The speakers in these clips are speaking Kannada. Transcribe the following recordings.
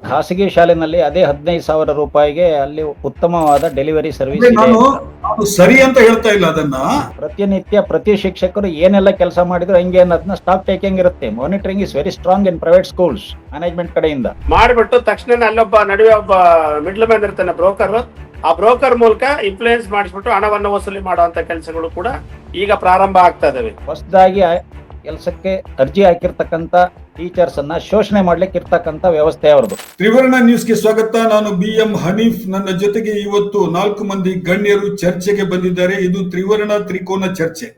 ಖಾಸಗಿ ಶಾಲೆನಲ್ಲಿ ಅದೇ 15,000 ರೂಪಾಯಿಗೆ ಅಲ್ಲಿ ಉತ್ತಮವಾದ ಡೆಲಿವರಿ ಸರ್ವಿಸ್ ಇದೆ ನಾನು ಅಂತ. ನಾನು ಸರಿ ಅಂತ ಹೇಳ್ತಾ ಇಲ್ಲ ಅದನ್ನ. ಪ್ರತಿನಿತ್ಯ ಪ್ರತಿ ಶಿಕ್ಷಕರು ಏನೆಲ್ಲ ಕೆಲಸ ಮಾಡಿದ್ರು ಹಂಗೆ ಅನ್ನೋದನ್ನ ಸ್ಟಾಕ್ ಟೇಕಿಂಗ್ ಇರುತ್ತೆ. Monitoring is very strong in private schools management ಕಡೆಯಿಂದ. ಮಾಡಿಬಿಟ್ಟು ತಕ್ಷಣ ಅಲ್ಲೊಬ್ಬ ನಡುವೆ ಒಬ್ಬ ಮಿಡ್ಲ್ ಮ್ಯಾನ್ ಇರ್ತಾನೆ, ಬ್ರೋಕರ್. ಆ ಬ್ರೋಕರ್ ಮೂಲಕ ಇನ್ಫ್ಲೂಯೆನ್ಸ್ ಮಾಡಿಸ್ಬಿಟ್ಟು ಹಣವನ್ನು ವಸೂಲಿ ಮಾಡುವಂತ ಕೆಲಸಗಳು ಕೂಡ ಈಗ ಪ್ರಾರಂಭ ಆಗ್ತಾ ಇದಾವೆ. ಹೊಸದಾಗಿ ಕೆಲಸಕ್ಕೆ ಅರ್ಜಿ ಹಾಕಿರ್ತಕ್ಕಂಥ ಟೀಚರ್ಸ್ ಅನ್ನ ಶೋಷಣೆ ಮಾಡ್ಲಿಕ್ಕೆ ಇರ್ತಕ್ಕಂಥ ವ್ಯವಸ್ಥೆ ಅವ್ರದ್ದು. ತ್ರಿವರ್ಣ ನ್ಯೂಸ್ಗೆ ಸ್ವಾಗತ. ನಾನು BM ಹನೀಫ್. ನನ್ನ ಜೊತೆಗೆ ಇವತ್ತು 4 ಮಂದಿ ಗಣ್ಯರು ಚರ್ಚೆಗೆ ಬಂದಿದ್ದಾರೆ. ಇದು ತ್ರಿವರ್ಣ ತ್ರಿಕೋನ ಚರ್ಚೆ.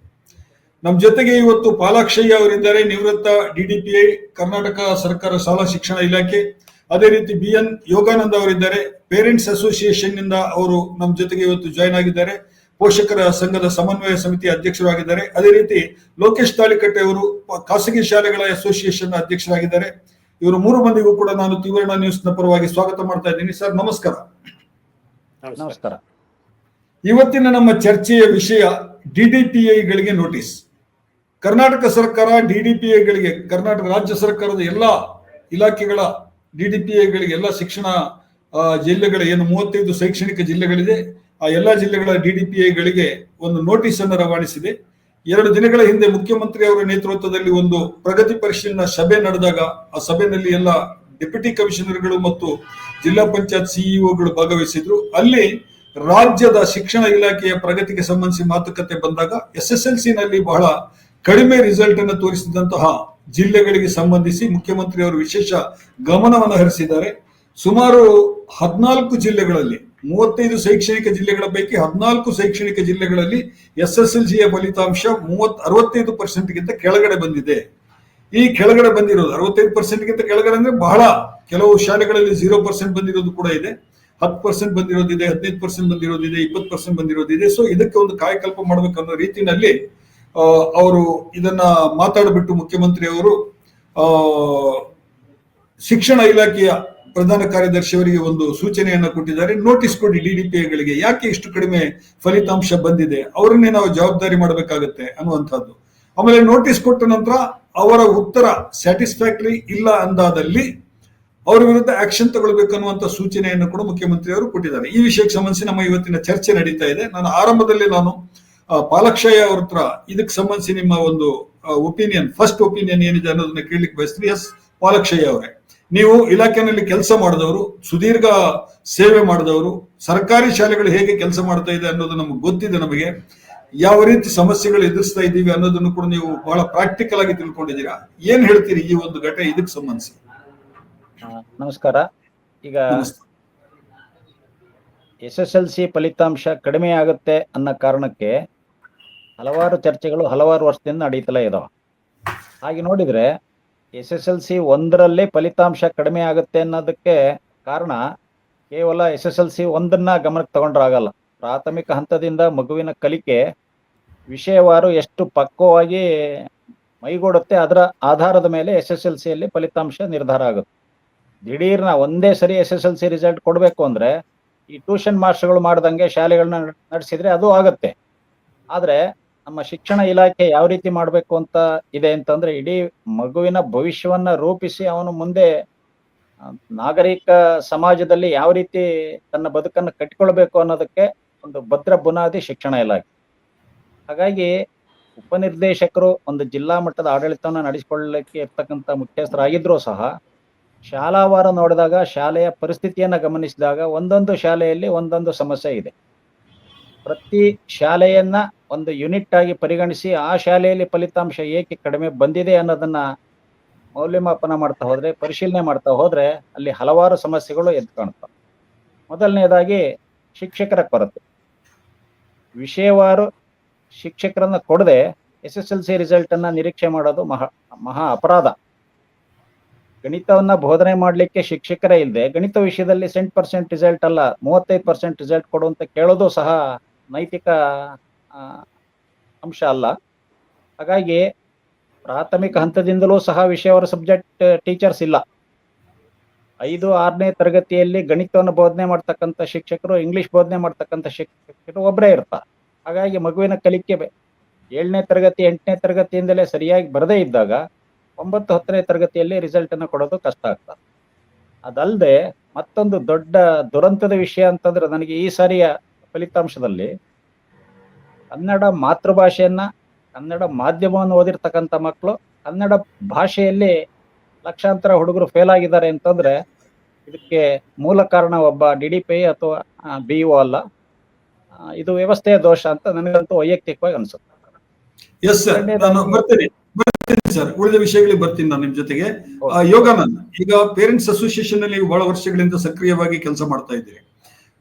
ನಮ್ಮ ಜೊತೆಗೆ ಇವತ್ತು ಪಾಲಾಕ್ಷಯ್ಯ ಅವರಿದ್ದಾರೆ, ನಿವೃತ್ತ DDPI ಕರ್ನಾಟಕ ಸರ್ಕಾರ ಶಾಲಾ ಶಿಕ್ಷಣ ಇಲಾಖೆ. ಅದೇ ರೀತಿ BN ಯೋಗಾನಂದ ಅವರಿದ್ದಾರೆ, ಪೇರೆಂಟ್ಸ್ ಅಸೋಸಿಯೇಷನ್ ನಿಂದ ಅವರು ನಮ್ಮ ಜೊತೆಗೆ ಇವತ್ತು ಜಾಯ್ನ್ ಆಗಿದ್ದಾರೆ. ಪೋಷಕರ ಸಂಘದ ಸಮನ್ವಯ ಸಮಿತಿ ಅಧ್ಯಕ್ಷರಾಗಿದ್ದಾರೆ. ಅದೇ ರೀತಿ ಲೋಕೇಶ್ ತಾಳಿಕಟ್ಟೆ ಅವರು ಖಾಸಗಿ ಶಾಲೆಗಳ ಅಸೋಸಿಯೇಷನ್ ಅಧ್ಯಕ್ಷರಾಗಿದ್ದಾರೆ. ಇವರು 3 ಮಂದಿಗೂ ಕೂಡ ನಾನು ತ್ರಿವರ್ಣ ನ್ಯೂಸ್ ನ ಪರವಾಗಿ ಸ್ವಾಗತ ಮಾಡ್ತಾ ಇದ್ದೀನಿ. ಸರ್ ನಮಸ್ಕಾರ. ನಮಸ್ಕಾರ. ಇವತ್ತಿನ ನಮ್ಮ ಚರ್ಚೆಯ ವಿಷಯ DDPI ಗಳಿಗೆ ನೋಟಿಸ್. ಕರ್ನಾಟಕ ಸರ್ಕಾರ DDPI ಗಳಿಗೆ, ಕರ್ನಾಟಕ ರಾಜ್ಯ ಸರ್ಕಾರದ ಎಲ್ಲಾ ಇಲಾಖೆಗಳ DDPI ಗಳಿಗೆ, ಎಲ್ಲ ಶಿಕ್ಷಣ ಜಿಲ್ಲೆಗಳ ಏನು 35 ಶೈಕ್ಷಣಿಕ ಜಿಲ್ಲೆಗಳಿದೆ, ಆ ಎಲ್ಲಾ ಜಿಲ್ಲೆಗಳ DDPI ಗಳಿಗೆ ಒಂದು ನೋಟಿಸ್ ಅನ್ನು ರವಾನಿಸಿದೆ. 2 ದಿನಗಳ ಹಿಂದೆ ಮುಖ್ಯಮಂತ್ರಿ ಅವರ ನೇತೃತ್ವದಲ್ಲಿ ಒಂದು ಪ್ರಗತಿ ಪರಿಶೀಲನಾ ಸಭೆ ನಡೆದಾಗ ಆ ಸಭೆಯಲ್ಲಿ ಎಲ್ಲ ಡೆಪ್ಯೂಟಿ ಕಮಿಷನರ್ಗಳು ಮತ್ತು ಜಿಲ್ಲಾ ಪಂಚಾಯತ್ ಸಿಇಒಗಳು ಭಾಗವಹಿಸಿದ್ರು. ಅಲ್ಲಿ ರಾಜ್ಯದ ಶಿಕ್ಷಣ ಇಲಾಖೆಯ ಪ್ರಗತಿಗೆ ಸಂಬಂಧಿಸಿ ಮಾತುಕತೆ ಬಂದಾಗ SSLC ನಲ್ಲಿ ಬಹಳ ಕಡಿಮೆ ರಿಸಲ್ಟ್ ಅನ್ನು ತೋರಿಸಿದಂತಹ ಜಿಲ್ಲೆಗಳಿಗೆ ಸಂಬಂಧಿಸಿ ಮುಖ್ಯಮಂತ್ರಿ ಅವರು ವಿಶೇಷ ಗಮನವನ್ನು ಹರಿಸಿದ್ದಾರೆ. ಸುಮಾರು 14 ಜಿಲ್ಲೆಗಳಲ್ಲಿ, 35 ಶೈಕ್ಷಣಿಕ ಜಿಲ್ಲೆಗಳ ಪೈಕಿ 14 ಶೈಕ್ಷಣಿಕ ಜಿಲ್ಲೆಗಳಲ್ಲಿ SSLCಯ ಫಲಿತಾಂಶ 65% ಗಿಂತ ಕೆಳಗಡೆ ಬಂದಿದೆ. ಈ ಕೆಳಗಡೆ ಬಂದಿರೋದು 65% ಗಿಂತ ಕೆಳಗಡೆ ಅಂದ್ರೆ ಬಹಳ, ಕೆಲವು ಶಾಲೆಗಳಲ್ಲಿ 0% ಬಂದಿರೋದು ಕೂಡ ಇದೆ, 10% ಬಂದಿರೋದಿದೆ, 15% ಬಂದಿರೋದಿದೆ, 20% ಬಂದಿರೋದಿದೆ. ಸೊ ಇದಕ್ಕೆ ಒಂದು ಕಾಯಕಲ್ಪ ಮಾಡಬೇಕನ್ನೋ ರೀತಿಯಲ್ಲಿ ಅವರು ಇದನ್ನ ಮಾತಾಡಿಬಿಟ್ಟು ಮುಖ್ಯಮಂತ್ರಿ ಅವರು ಶಿಕ್ಷಣ ಇಲಾಖೆಯ ಪ್ರಧಾನ ಕಾರ್ಯದರ್ಶಿಯವರಿಗೆ ಒಂದು ಸೂಚನೆಯನ್ನು ಕೊಟ್ಟಿದ್ದಾರೆ. ನೋಟಿಸ್ ಕೊಡಿ DDPI ಗಳಿಗೆ, ಯಾಕೆ ಇಷ್ಟು ಕಡಿಮೆ ಫಲಿತಾಂಶ ಬಂದಿದೆ, ಅವರನ್ನೇ ನಾವು ಜವಾಬ್ದಾರಿ ಮಾಡಬೇಕಾಗತ್ತೆ ಅನ್ನುವಂಥದ್ದು. ಆಮೇಲೆ ನೋಟಿಸ್ ಕೊಟ್ಟ ನಂತರ ಅವರ ಉತ್ತರ ಸ್ಯಾಟಿಸ್ಫ್ಯಾಕ್ಟರಿ ಇಲ್ಲ ಅಂದಾದಲ್ಲಿ ಅವರ ವಿರುದ್ಧ ಆಕ್ಷನ್ ತಗೊಳ್ಬೇಕನ್ನುವಂತ ಸೂಚನೆಯನ್ನು ಕೂಡ ಮುಖ್ಯಮಂತ್ರಿ ಅವರು ಕೊಟ್ಟಿದ್ದಾರೆ. ಈ ವಿಷಯಕ್ಕೆ ಸಂಬಂಧಿಸಿ ನಮ್ಮ ಇವತ್ತಿನ ಚರ್ಚೆ ನಡೀತಾ ಇದೆ. ನಾನು ಆರಂಭದಲ್ಲಿ ಪಾಲಾಕ್ಷಯ್ಯ ಅವ್ರ ಹತ್ರ ಇದಕ್ಕೆ ಸಂಬಂಧಿಸಿ ನಿಮ್ಮ ಒಂದು ಒಪಿನಿಯನ್, ಫಸ್ಟ್ ಒಪಿನಿಯನ್ ಏನಿದೆ ಅನ್ನೋದನ್ನ ಕೇಳಲಿಕ್ಕೆ ಬಯಸ್ತೀನಿ. ಎಸ್ ಪಾಲಾಕ್ಷಯ್ಯ ಅವರೇ, ನೀವು ಇಲಾಖೆಯಲ್ಲಿ ಕೆಲಸ ಮಾಡಿದವರು, ಸುದೀರ್ಘ ಸೇವೆ ಮಾಡಿದವರು, ಸರ್ಕಾರಿ ಶಾಲೆಗಳು ಹೇಗೆ ಕೆಲಸ ಮಾಡ್ತಾ ಇದೆ ಅನ್ನೋದು ನಮಗೆ ಗೊತ್ತಿದೆ. ನಮಗೆ ಯಾವ ರೀತಿ ಸಮಸ್ಯೆಗಳು ಎದುರಿಸ್ತಾ ಇದ್ದೀವಿ ಅನ್ನೋದನ್ನು ಕೂಡ ನೀವು ಬಹಳ ಪ್ರಾಕ್ಟಿಕಲ್ ಆಗಿ ತಿಳ್ಕೊಂಡಿದ್ದೀರಾ. ಏನ್ ಹೇಳ್ತೀರಿ ಈ ಒಂದು ಘಟನೆ ಇದಕ್ಕೆ ಸಂಬಂಧಿಸಿ? ನಮಸ್ಕಾರ. ಈಗ SSLC ಫಲಿತಾಂಶ ಕಡಿಮೆ ಆಗುತ್ತೆ ಅನ್ನೋ ಕಾರಣಕ್ಕೆ ಹಲವಾರು ಚರ್ಚೆಗಳು ಹಲವಾರು ವರ್ಷದಿಂದ ನಡೀತಲೇ ಇದಾವೆ. ಹಾಗೆ ನೋಡಿದ್ರೆ SSLC 1ರಲ್ಲೇ ಫಲಿತಾಂಶ ಕಡಿಮೆ ಆಗುತ್ತೆ ಅನ್ನೋದಕ್ಕೆ ಕಾರಣ ಕೇವಲ SSLC 1ನ್ನ ಗಮನಕ್ಕೆ ತಗೊಂಡ್ರಾಗಲ್ಲ. ಪ್ರಾಥಮಿಕ ಹಂತದಿಂದ ಮಗುವಿನ ಕಲಿಕೆ ವಿಷಯವಾರು ಎಷ್ಟು ಪಕ್ವವಾಗಿ ಮೈಗೂಡುತ್ತೆ ಅದರ ಆಧಾರದ ಮೇಲೆ SSLCಯಲ್ಲಿ ಫಲಿತಾಂಶ ನಿರ್ಧಾರ ಆಗುತ್ತೆ. ದಿಢೀರ್ನ ಒಂದೇ ಸರಿ SSLC ರಿಸಲ್ಟ್ ಕೊಡಬೇಕು ಅಂದ್ರೆ ಈ ಟ್ಯೂಷನ್ ಮಾಸ್ಟರ್ಗಳು ಮಾಡ್ದಂಗೆ ಶಾಲೆಗಳನ್ನ ನಡೆಸಿದ್ರೆ ಅದು ಆಗುತ್ತೆ. ಆದ್ರೆ ನಮ್ಮ ಶಿಕ್ಷಣ ಇಲಾಖೆ ಯಾವ ರೀತಿ ಮಾಡಬೇಕು ಅಂತ ಇದೆ ಅಂತಂದ್ರೆ, ಇಡೀ ಮಗುವಿನ ಭವಿಷ್ಯವನ್ನ ರೂಪಿಸಿ ಅವನು ಮುಂದೆ ನಾಗರಿಕ ಸಮಾಜದಲ್ಲಿ ಯಾವ ರೀತಿ ತನ್ನ ಬದುಕನ್ನು ಕಟ್ಟಿಕೊಳ್ಬೇಕು ಅನ್ನೋದಕ್ಕೆ ಒಂದು ಭದ್ರ ಬುನಾದಿ ಶಿಕ್ಷಣ ಇಲಾಖೆ. ಹಾಗಾಗಿ ಉಪನಿರ್ದೇಶಕರು ಒಂದು ಜಿಲ್ಲಾ ಮಟ್ಟದ ಆಡಳಿತವನ್ನು ನಡೆಸಿಕೊಳ್ಳಲಿಕ್ಕೆ ಇರ್ತಕ್ಕಂಥ ಮುಖ್ಯಸ್ಥರಾಗಿದ್ರೂ ಸಹ ಶಾಲಾವಾರ ನೋಡಿದಾಗ, ಶಾಲೆಯ ಪರಿಸ್ಥಿತಿಯನ್ನು ಗಮನಿಸಿದಾಗ ಒಂದೊಂದು ಶಾಲೆಯಲ್ಲಿ ಒಂದೊಂದು ಸಮಸ್ಯೆ ಇದೆ. ಪ್ರತಿ ಶಾಲೆಯನ್ನ ಒಂದು ಯೂನಿಟ್ ಆಗಿ ಪರಿಗಣಿಸಿ ಆ ಶಾಲೆಯಲ್ಲಿ ಫಲಿತಾಂಶ ಏಕೆ ಕಡಿಮೆ ಬಂದಿದೆ ಅನ್ನೋದನ್ನ ಮೌಲ್ಯಮಾಪನ ಮಾಡ್ತಾ ಹೋದ್ರೆ, ಪರಿಶೀಲನೆ ಮಾಡ್ತಾ ಹೋದ್ರೆ ಅಲ್ಲಿ ಹಲವಾರು ಸಮಸ್ಯೆಗಳು ಎದ್ದು ಕಾಣ್ತವೆ. ಮೊದಲನೇದಾಗಿ ಶಿಕ್ಷಕರ ಕೊರತೆ. ವಿಷಯವಾರು ಶಿಕ್ಷಕರನ್ನ ಕೊಡದೆ SSLC ರಿಸಲ್ಟ್ ಅನ್ನ ನಿರೀಕ್ಷೆ ಮಾಡೋದು ಮಹಾ ಅಪರಾಧ. ಗಣಿತವನ್ನ ಬೋಧನೆ ಮಾಡ್ಲಿಕ್ಕೆ ಶಿಕ್ಷಕರೇ ಇಲ್ಲದೆ ಗಣಿತ ವಿಷಯದಲ್ಲಿ 100% ರಿಸಲ್ಟ್ ಅಲ್ಲ 35% ರಿಸಲ್ಟ್ ಕೊಡು ಅಂತ ಕೇಳೋದು ಸಹ ನೈತಿಕ ಅಂಶ ಅಲ್ಲ. ಹಾಗಾಗಿ ಪ್ರಾಥಮಿಕ ಹಂತದಿಂದಲೂ ಸಹ ವಿಷಯವಾರ ಸಬ್ಜೆಕ್ಟ್ ಟೀಚರ್ಸ್ ಇಲ್ಲ. 5-6ನೇ ತರಗತಿಯಲ್ಲಿ ಗಣಿತವನ್ನು ಬೋಧನೆ ಮಾಡ್ತಕ್ಕಂಥ ಶಿಕ್ಷಕರು, ಇಂಗ್ಲಿಷ್ ಬೋಧನೆ ಮಾಡ್ತಕ್ಕಂಥ ಶಿಕ್ಷಕರು ಒಬ್ಬರೇ ಇರ್ತಾರೆ. ಹಾಗಾಗಿ ಮಗುವಿನ ಕಲಿಕೆ 7ನೇ ತರಗತಿ 8ನೇ ತರಗತಿಯಿಂದಲೇ ಸರಿಯಾಗಿ ಬರದೇ ಇದ್ದಾಗ 9-10ನೇ ತರಗತಿಯಲ್ಲಿ ರಿಸಲ್ಟ್ ಅನ್ನು ಕೊಡೋದು ಕಷ್ಟ ಆಗ್ತದೆ. ಅದಲ್ಲದೆ ಮತ್ತೊಂದು ದೊಡ್ಡ ದುರಂತದ ವಿಷಯ ಅಂತಂದ್ರೆ ನನಗೆ ಈ ಸಾರಿಯ ಫಲಿತಾಂಶದಲ್ಲಿ ಕನ್ನಡ ಮಾತೃಭಾಷೆಯನ್ನ, ಕನ್ನಡ ಮಾಧ್ಯಮವನ್ನು ಓದಿರ್ತಕ್ಕಂಥ ಮಕ್ಕಳು ಕನ್ನಡ ಭಾಷೆಯಲ್ಲಿ ಲಕ್ಷಾಂತರ ಹುಡುಗರು ಫೇಲ್ ಆಗಿದ್ದಾರೆ ಅಂತಂದ್ರೆ ಇದಕ್ಕೆ ಮೂಲ ಕಾರಣ ಒಬ್ಬ DDPI ಅಥವಾ BEO ಅಲ್ಲ. ಇದು ವ್ಯವಸ್ಥೆಯ ದೋಷ ಅಂತ ನನಗಂತೂ ವೈಯಕ್ತಿಕವಾಗಿ ಅನ್ಸುತ್ತೆ. ಎಸ್ ಸರ್, ನಾನು ಬರ್ತೀನಿ ಸರ್, ಉಳಿದ ವಿಷಯಗಳಿಗೆ ಬರ್ತೀನಿ ನಾನು ನಿಮ್ ಜೊತೆಗೆ. ಯೋಗಾನಂದ್, ಈಗ ಪೇರೆಂಟ್ಸ್ ಅಸೋಸಿಯೇಷನ್ ಅಲ್ಲಿ ಬಹಳ ವರ್ಷಗಳಿಂದ ಸಕ್ರಿಯವಾಗಿ ಕೆಲಸ ಮಾಡ್ತಾ ಇದ್ದೀರಿ.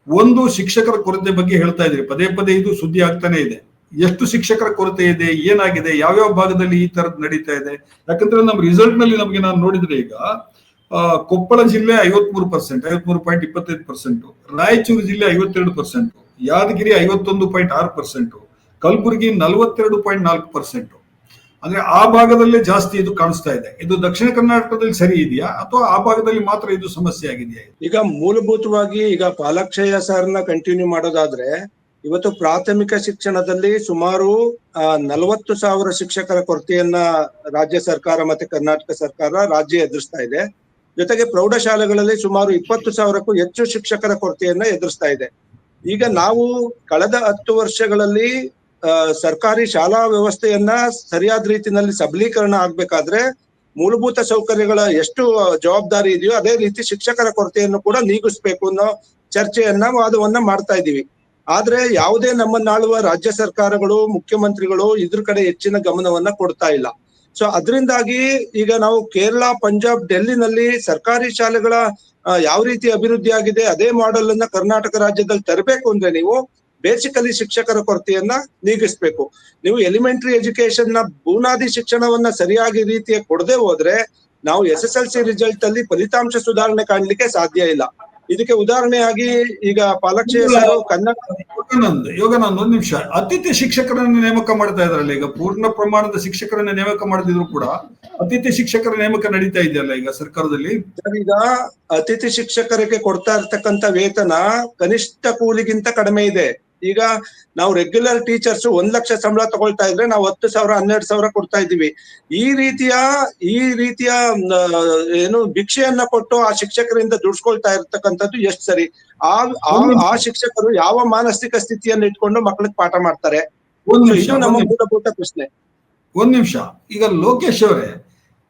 ಒಂದು, ಶಿಕ್ಷಕರ ಕೊರತೆ ಬಗ್ಗೆ ಹೇಳ್ತಾ ಇದ್ದೀರಿ, ಪದೇ ಪದೇ ಇದು ಸುದ್ದಿ ಆಗ್ತಾನೆ ಇದೆ. ಎಷ್ಟು ಶಿಕ್ಷಕರ ಕೊರತೆ ಇದೆ, ಏನಾಗಿದೆ, ಯಾವ್ಯಾವ ಭಾಗದಲ್ಲಿ ಈ ತರದ್ ನಡೀತಾ ಇದೆ? ಯಾಕಂದ್ರೆ ನಮ್ಮ ರಿಸಲ್ಟ್ ನಲ್ಲಿ ನಮಗೆ ನಾನು ನೋಡಿದ್ರೆ ಈಗ ಕೊಪ್ಪಳ ಜಿಲ್ಲೆ 53%, 53.25%, ರಾಯಚೂರು ಜಿಲ್ಲೆ 52%, ಯಾದಗಿರಿ 51.6%, ಕಲಬುರಗಿ 42.4%. ಅಂದ್ರೆ ಆ ಭಾಗದಲ್ಲೇ ಜಾಸ್ತಿ ಇದು ಕಾಣಿಸ್ತಾ ಇದೆ. ಇದು ದಕ್ಷಿಣ ಕರ್ನಾಟಕದಲ್ಲಿ ಸರಿ ಇದೆಯಾ ಅಥವಾ ಆ ಭಾಗದಲ್ಲಿ ಮಾತ್ರ ಇದು ಸಮಸ್ಯೆ ಆಗಿದೆಯಾ? ಈಗ ಮೂಲಭೂತವಾಗಿ ಈಗ ಪಾಲಾಕ್ಷಯ್ಯ ಸರ್ನ ಕಂಟಿನ್ಯೂ ಮಾಡೋದಾದ್ರೆ, ಇವತ್ತು ಪ್ರಾಥಮಿಕ ಶಿಕ್ಷಣದಲ್ಲಿ ಸುಮಾರು 40,000 ಶಿಕ್ಷಕರ ಕೊರತೆಯನ್ನ ರಾಜ್ಯ ಸರ್ಕಾರ ಮತ್ತೆ ಕರ್ನಾಟಕ ಸರ್ಕಾರ ರಾಜ್ಯ ಎದುರಿಸ್ತಾ ಇದೆ. ಜೊತೆಗೆ ಪ್ರೌಢಶಾಲೆಗಳಲ್ಲಿ ಸುಮಾರು 20,000ಕ್ಕೂ ಹೆಚ್ಚು ಶಿಕ್ಷಕರ ಕೊರತೆಯನ್ನ ಎದುರಿಸ್ತಾ ಇದೆ. ಈಗ ನಾವು ಕಳೆದ 10 ವರ್ಷಗಳಲ್ಲಿ ಸರ್ಕಾರಿ ಶಾಲಾ ವ್ಯವಸ್ಥೆಯನ್ನ ಸರಿಯಾದ ರೀತಿಯಲ್ಲಿ ಸಬಲೀಕರಣ ಆಗ್ಬೇಕಾದ್ರೆ ಮೂಲಭೂತ ಸೌಕರ್ಯಗಳ ಎಷ್ಟು ಜವಾಬ್ದಾರಿ ಇದೆಯೋ ಅದೇ ರೀತಿ ಶಿಕ್ಷಕರ ಕೊರತೆಯನ್ನು ಕೂಡ ನೀಗಿಸ್ಬೇಕು ಅನ್ನೋ ಚರ್ಚೆಯನ್ನ ವಾದವನ್ನ ಮಾಡ್ತಾ ಇದ್ದೀವಿ. ಆದ್ರೆ ಯಾವುದೇ ನಮ್ಮನ್ನಾಳುವ ರಾಜ್ಯ ಸರ್ಕಾರಗಳು, ಮುಖ್ಯಮಂತ್ರಿಗಳು ಇದ್ರ ಕಡೆ ಹೆಚ್ಚಿನ ಗಮನವನ್ನ ಕೊಡ್ತಾ ಇಲ್ಲ. ಸೊ ಅದರಿಂದಾಗಿ ಈಗ ನಾವು ಕೇರಳ, ಪಂಜಾಬ್, ಡೆಲ್ಲಿನಲ್ಲಿ ಸರ್ಕಾರಿ ಶಾಲೆಗಳ ಯಾವ ರೀತಿ ಅಭಿವೃದ್ಧಿ ಆಗಿದೆ ಅದೇ ಮಾಡೆಲ್ ಅನ್ನ ಕರ್ನಾಟಕ ರಾಜ್ಯದಲ್ಲಿ ತರಬೇಕು ಅಂದ್ರೆ ನೀವು ಬೇಸಿಕಲಿ ಶಿಕ್ಷಕರ ಕೊರತೆಯನ್ನ ನೀಗಿಸ್ಬೇಕು. ನೀವು ಎಲಿಮೆಂಟರಿ ಎಜುಕೇಶನ್ ನ ಬುನಾದಿ ಶಿಕ್ಷಣವನ್ನ ಸರಿಯಾಗಿ ರೀತಿಯ ಕೊಡದೆ ಹೋದ್ರೆ ನಾವು SSLC ರಿಸಲ್ಟ್ ಅಲ್ಲಿ ಫಲಿತಾಂಶ ಸುಧಾರಣೆ ಕಾಣ್ಲಿಕ್ಕೆ ಸಾಧ್ಯ ಇಲ್ಲ. ಇದಕ್ಕೆ ಉದಾಹರಣೆಯಾಗಿ ಈಗ ಪಾಲಾಕ್ಷಯ್ಯ ಸರ್ ಕನ್ನಡ ಯೋಗಾನಂದ್ ಒಂದ್ ನಿಮಿಷ, ಅತಿಥಿ ಶಿಕ್ಷಕರನ್ನ ನೇಮಕ ಮಾಡ್ತಾ ಇದ್ರಲ್ಲ, ಈಗ ಪೂರ್ಣ ಪ್ರಮಾಣದ ಶಿಕ್ಷಕರನ್ನ ನೇಮಕ ಮಾಡದಿದ್ರು ಕೂಡ ಅತಿಥಿ ಶಿಕ್ಷಕರ ನೇಮಕ ನಡೀತಾ ಇದೆಯಲ್ಲ ಈಗ ಸರ್ಕಾರದಲ್ಲಿ. ಈಗ ಅತಿಥಿ ಶಿಕ್ಷಕರಿಗೆ ಕೊಡ್ತಾ ಇರ್ತಕ್ಕಂಥ ವೇತನ ಕನಿಷ್ಠ ಕೂಲಿಗಿಂತ ಕಡಿಮೆ ಇದೆ. ಈಗ ನಾವು ರೆಗ್ಯುಲರ್ ಟೀಚರ್ಸ್ 1 ಲಕ್ಷ ಸಂಬಳ ತಗೊಳ್ತಾ ಇದ್ರೆ ನಾವು 10,000, 12,000 ಕೊಡ್ತಾ ಇದ್ದೀವಿ. ಈ ರೀತಿಯ ಏನು ಭಿಕ್ಷೆಯನ್ನ ಕೊಟ್ಟು ಆ ಶಿಕ್ಷಕರಿಂದ ದುಡ್ಸ್ಕೊಳ್ತಾ ಇರ್ತಕ್ಕಂಥದ್ದು ಎಷ್ಟು ಸರಿ? ಆ ಶಿಕ್ಷಕರು ಯಾವ ಮಾನಸಿಕ ಸ್ಥಿತಿಯನ್ನು ಇಟ್ಕೊಂಡು ಮಕ್ಕಳಿಗೆ ಪಾಠ ಮಾಡ್ತಾರೆ? ಇದು ನಮ್ಮ ಮೂಲಭೂತ ಪ್ರಶ್ನೆ. ಒಂದ್ ನಿಮಿಷ, ಈಗ ಲೋಕೇಶ್ ಅವರೇ,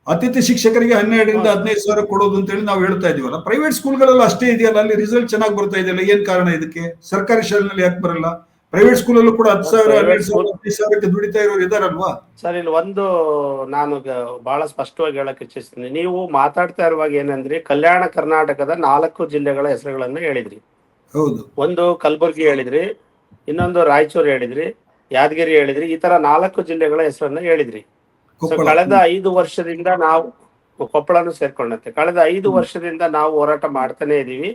ಅತಿಥಿ ಶಿಕ್ಷಕರಿಗೆ 12,000 ಇಂದ 15,000 ಕೊಡೋದು ಅಂತ ಹೇಳಿ ನಾವು ಹೇಳ್ತಾ ಇದೀವಲ್ಲ, ಪ್ರೈವೇಟ್ ಸ್ಕೂಲ್ಗಳೆಲ್ಲ ಅಷ್ಟೇ ಇದೆಯಲ್ಲ, ಅಲ್ಲಿ ರಿಸಲ್ಟ್ ಚೆನ್ನಾಗಿ ಬರ್ತಾ ಇದೆಯಲ್ಲ, ಏನ್ ಕಾರಣ ಇದಕ್ಕೆ? ಸರ್ಕಾರಿ ಶಾಲೆನಲ್ಲಿ ಯಾಕೆ ಬರಲ್ಲ? ಪ್ರೈವೇಟ್ ಸ್ಕೂಲಲ್ಲೂ ಕೂಡ 10,000, 12,000, 15,000ಕ್ಕೆ ದುಡಿತಾ ಇರೋರು ಇದಾರಲ್ವಾ? ಸರ್, ಇಲ್ಲಿ ಒಂದು ನಾನು ಬಹಳ ಸ್ಪಷ್ಟವಾಗಿ ಹೇಳಕ್ ಇಚ್ಛಿಸ್ತೀನಿ. ನೀವು ಮಾತಾಡ್ತಾ ಇರುವಾಗ ಏನಂದ್ರಿ, ಕಲ್ಯಾಣ ಕರ್ನಾಟಕದ 4 ಜಿಲ್ಲೆಗಳ ಹೆಸರುಗಳನ್ನ ಹೇಳಿದ್ರಿ. ಹೌದು. ಒಂದು ಕಲಬುರ್ಗಿ ಹೇಳಿದ್ರಿ, ಇನ್ನೊಂದು ರಾಯಚೂರು ಹೇಳಿದ್ರಿ, ಯಾದಗಿರಿ ಹೇಳಿದ್ರಿ. ಈ ತರ 4 ಜಿಲ್ಲೆಗಳ ಹೆಸರನ್ನ ಹೇಳಿದ್ರಿ. ಕಳೆದ 5 ವರ್ಷದಿಂದ ನಾವು ಕೊಪ್ಪಳನು ಸೇರ್ಕೊಂಡಂತೆ ಕಳೆದ 5 ವರ್ಷದಿಂದ ನಾವು ಹೋರಾಟ ಮಾಡ್ತಾನೆ ಇದೀವಿ.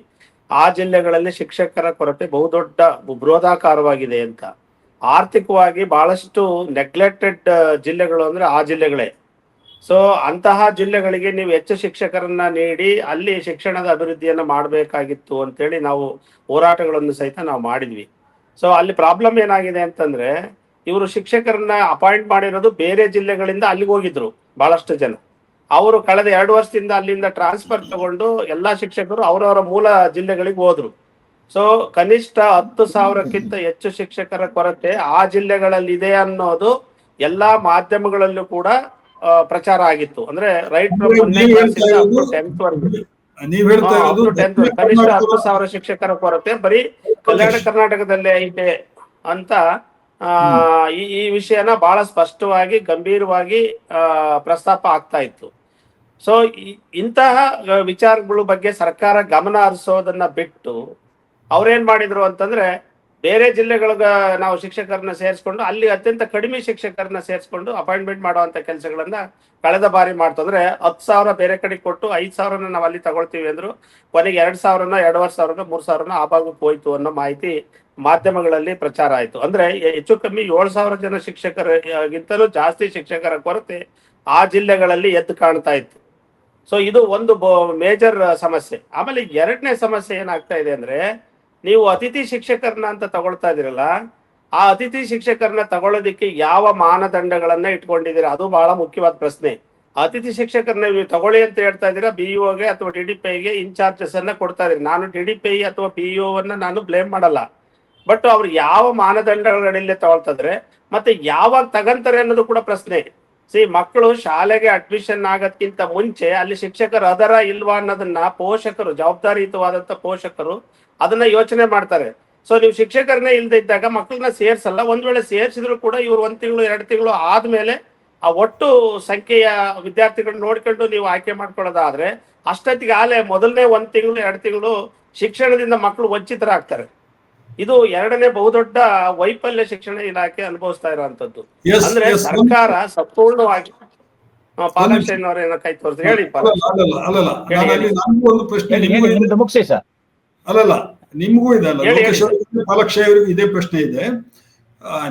ಆ ಜಿಲ್ಲೆಗಳಲ್ಲಿ ಶಿಕ್ಷಕರ ಕೊರತೆ ಬಹುದೊಡ್ಡ ಬೃಹದಾಕಾರವಾಗಿದೆ ಅಂತ. ಆರ್ಥಿಕವಾಗಿ ಬಹಳಷ್ಟು ನೆಗ್ಲೆಕ್ಟೆಡ್ ಜಿಲ್ಲೆಗಳು ಅಂದ್ರೆ ಆ ಜಿಲ್ಲೆಗಳೇ. ಸೊ ಅಂತಹ ಜಿಲ್ಲೆಗಳಿಗೆ ನೀವು ಹೆಚ್ಚು ಶಿಕ್ಷಕರನ್ನ ನೀಡಿ ಅಲ್ಲಿ ಶಿಕ್ಷಣದ ಅಭಿವೃದ್ಧಿಯನ್ನ ಮಾಡಬೇಕಾಗಿತ್ತು ಅಂತೇಳಿ ನಾವು ಹೋರಾಟಗಳನ್ನು ಸಹಿತ ನಾವು ಮಾಡಿದ್ವಿ. ಸೊ ಅಲ್ಲಿ ಪ್ರಾಬ್ಲಮ್ ಏನಾಗಿದೆ ಅಂತಂದ್ರೆ, ಇವರು ಶಿಕ್ಷಕರನ್ನ ಅಪಾಯಿಂಟ್ ಮಾಡಿರೋದು ಬೇರೆ ಜಿಲ್ಲೆಗಳಿಂದ ಅಲ್ಲಿಗೆ ಹೋಗಿದ್ರು ಬಹಳಷ್ಟು ಜನ. ಅವರು ಕಳೆದ 2 ವರ್ಷದಿಂದ ಅಲ್ಲಿಂದ ಟ್ರಾನ್ಸ್ಫರ್ ತಗೊಂಡು ಎಲ್ಲಾ ಶಿಕ್ಷಕರು ಅವರವರ ಮೂಲ ಜಿಲ್ಲೆಗಳಿಗೆ ಹೋದ್ರು. ಸೊ ಕನಿಷ್ಠ 10,000ಕ್ಕಿಂತ ಹೆಚ್ಚು ಶಿಕ್ಷಕರ ಕೊರತೆ ಆ ಜಿಲ್ಲೆಗಳಲ್ಲಿ ಇದೆ ಅನ್ನೋದು ಎಲ್ಲಾ ಮಾಧ್ಯಮಗಳಲ್ಲೂ ಕೂಡ ಪ್ರಚಾರ ಆಗಿತ್ತು. ಅಂದ್ರೆ ರೈಟ್ ಫ್ರಮ್ 1ನೇ ಕ್ಲಾಸಿಂದ ಅಪ್ ಟು 10th ವರೆಗೂ ಕನಿಷ್ಠ 10,000 ಶಿಕ್ಷಕರ ಕೊರತೆ ಬರೀ ಕಲ್ಯಾಣ ಕರ್ನಾಟಕದಲ್ಲೇ ಐತೆ ಅಂತ ಈ ವಿಷಯನ ಬಹಳ ಸ್ಪಷ್ಟವಾಗಿ, ಗಂಭೀರವಾಗಿ ಪ್ರಸ್ತಾಪ ಆಗ್ತಾ ಇತ್ತು. ಸೊ ಇಂತಹ ವಿಚಾರಗಳ ಬಗ್ಗೆ ಸರ್ಕಾರ ಗಮನ ಹರಿಸೋದನ್ನ ಬಿಟ್ಟು ಅವ್ರೇನ್ ಮಾಡಿದ್ರು ಅಂತಂದ್ರೆ, ಬೇರೆ ಜಿಲ್ಲೆಗಳಿಗೆ ನಾವು ಶಿಕ್ಷಕರನ್ನ ಸೇರಿಸ್ಕೊಂಡು ಅಲ್ಲಿ ಅತ್ಯಂತ ಕಡಿಮೆ ಶಿಕ್ಷಕರನ್ನ ಸೇರಿಸ್ಕೊಂಡು ಅಪಾಯಿಂಟ್ಮೆಂಟ್ ಮಾಡುವಂತ ಕೆಲಸಗಳನ್ನ ಕಳೆದ ಬಾರಿ ಮಾಡ್ತಂದ್ರೆ 10,000 ಬೇರೆ ಕಡೆ ಕೊಟ್ಟು 5,000 ನಾವು ಅಲ್ಲಿ ತಗೊಳ್ತೀವಿ ಅಂದ್ರು. ಕೊನೆಗೆ 2,000, 2,500, 3,000 ಆ ಭಾಗಕ್ಕೆ ಹೋಯ್ತು ಅನ್ನೋ ಮಾಹಿತಿ ಮಾಧ್ಯಮಗಳಲ್ಲಿ ಪ್ರಚಾರ ಆಯ್ತು. ಅಂದ್ರೆ ಹೆಚ್ಚು ಕಮ್ಮಿ 7,000 ಜನ ಶಿಕ್ಷಕರಿಗಿಂತಲೂ ಜಾಸ್ತಿ ಶಿಕ್ಷಕರ ಕೊರತೆ ಆ ಜಿಲ್ಲೆಗಳಲ್ಲಿ ಎದ್ದು ಕಾಣ್ತಾ ಇತ್ತು. ಸೊ ಇದು ಒಂದು ಮೇಜರ್ ಸಮಸ್ಯೆ. ಆಮೇಲೆ 2ನೇ ಸಮಸ್ಯೆ ಏನಾಗ್ತಾ ಇದೆ ಅಂದ್ರೆ, ನೀವು ಅತಿಥಿ ಶಿಕ್ಷಕರನ್ನ ಅಂತ ತಗೊಳ್ತಾ ಇದೀರಲ್ಲ, ಆ ಅತಿಥಿ ಶಿಕ್ಷಕರನ್ನ ತಗೊಳ್ಳೋದಿಕ್ಕೆ ಯಾವ ಮಾನದಂಡಗಳನ್ನ ಇಟ್ಕೊಂಡಿದ್ದೀರಾ? ಅದು ಬಹಳ ಮುಖ್ಯವಾದ ಪ್ರಶ್ನೆ. ಅತಿಥಿ ಶಿಕ್ಷಕರನ್ನ ನೀವು ತಗೊಳ್ಳಿ ಅಂತ ಹೇಳ್ತಾ ಇದ್ದೀರಾ, BEOಗೆ ಅಥವಾ DDPIಗೆ ಇನ್ಚಾರ್ಜಸ್ ಅನ್ನ ಕೊಡ್ತಾ ಇದ್ದೀರಿ. ನಾನು DDPI ಅಥವಾ BEOವನ್ನ ನಾನು ಬ್ಲೇಮ್ ಮಾಡಲ್ಲ, ಬಟ್ ಅವ್ರು ಯಾವ ಮಾನದಂಡಗಳಲ್ಲಿ ತಗೊಳ್ತಿದ್ರೆ ಮತ್ತೆ ಯಾವಾಗ ತಗಂತಾರೆ ಅನ್ನೋದು ಕೂಡ ಪ್ರಶ್ನೆ. ಮಕ್ಕಳು ಶಾಲೆಗೆ ಅಡ್ಮಿಷನ್ ಆಗೋದ್ಕಿಂತ ಮುಂಚೆ ಅಲ್ಲಿ ಶಿಕ್ಷಕರು ಅದರ ಇಲ್ವಾ ಅನ್ನೋದನ್ನ ಪೋಷಕರು, ಜವಾಬ್ದಾರಿಯುತವಾದಂತ ಪೋಷಕರು ಅದನ್ನ ಯೋಚನೆ ಮಾಡ್ತಾರೆ. ಸೊ ನೀವು ಶಿಕ್ಷಕರನ್ನೇ ಇಲ್ಲದೆ ಇದ್ದಾಗ ಮಕ್ಕಳನ್ನ ಸೇರ್ಸಲ್ಲ. ಒಂದ್ ವೇಳೆ ಸೇರ್ಸಿದ್ರು ಕೂಡ ಇವ್ರು 1 ತಿಂಗಳು 2 ತಿಂಗಳು ಆದ್ಮೇಲೆ ಆ ಒಟ್ಟು ಸಂಖ್ಯೆಯ ವಿದ್ಯಾರ್ಥಿಗಳನ್ನ ನೋಡ್ಕೊಂಡು ನೀವು ಆಯ್ಕೆ ಮಾಡ್ಕೊಳ್ಳೋದಾದ್ರೆ ಅಷ್ಟೊತ್ತಿಗೆ ಆಲೆ ಮೊದಲನೇ 1 ತಿಂಗಳು 2 ತಿಂಗಳು ಶಿಕ್ಷಣದಿಂದ ಮಕ್ಕಳು ವಂಚಿತರಾಗ್ತಾರೆ. ಇದು ಎರಡನೇ ಬಹುದೊಡ್ಡ ವೈಫಲ್ಯ ಶಿಕ್ಷಣ ಇಲಾಖೆ ಅನುಭವಿಸ್ತಾ ಇರುವಂತದ್ದು. ಅಂದ್ರೆ ಸರ್ಕಾರ ಸಂಪೂರ್ಣವಾಗಿ ಪಾಲಾಕ್ಷಯ್ಯನವರೇನ ಕೈ ತೋರಿಸಿ ಹೇಳಿ. ಒಂದು ಪ್ರಶ್ನೆ ಮುಗಿಸಿ ಸರ್. ಅಲ್ಲಲ್ಲ, ನಿಮಗೂ ಇದೆ ಅಲ್ಲ, ಲೋಕೇಶ್ ಅವರಿಗೂ ಪಾಲಾಕ್ಷಯ್ಯ ಅವರಿಗೂ ಇದೇ ಪ್ರಶ್ನೆ ಇದೆ.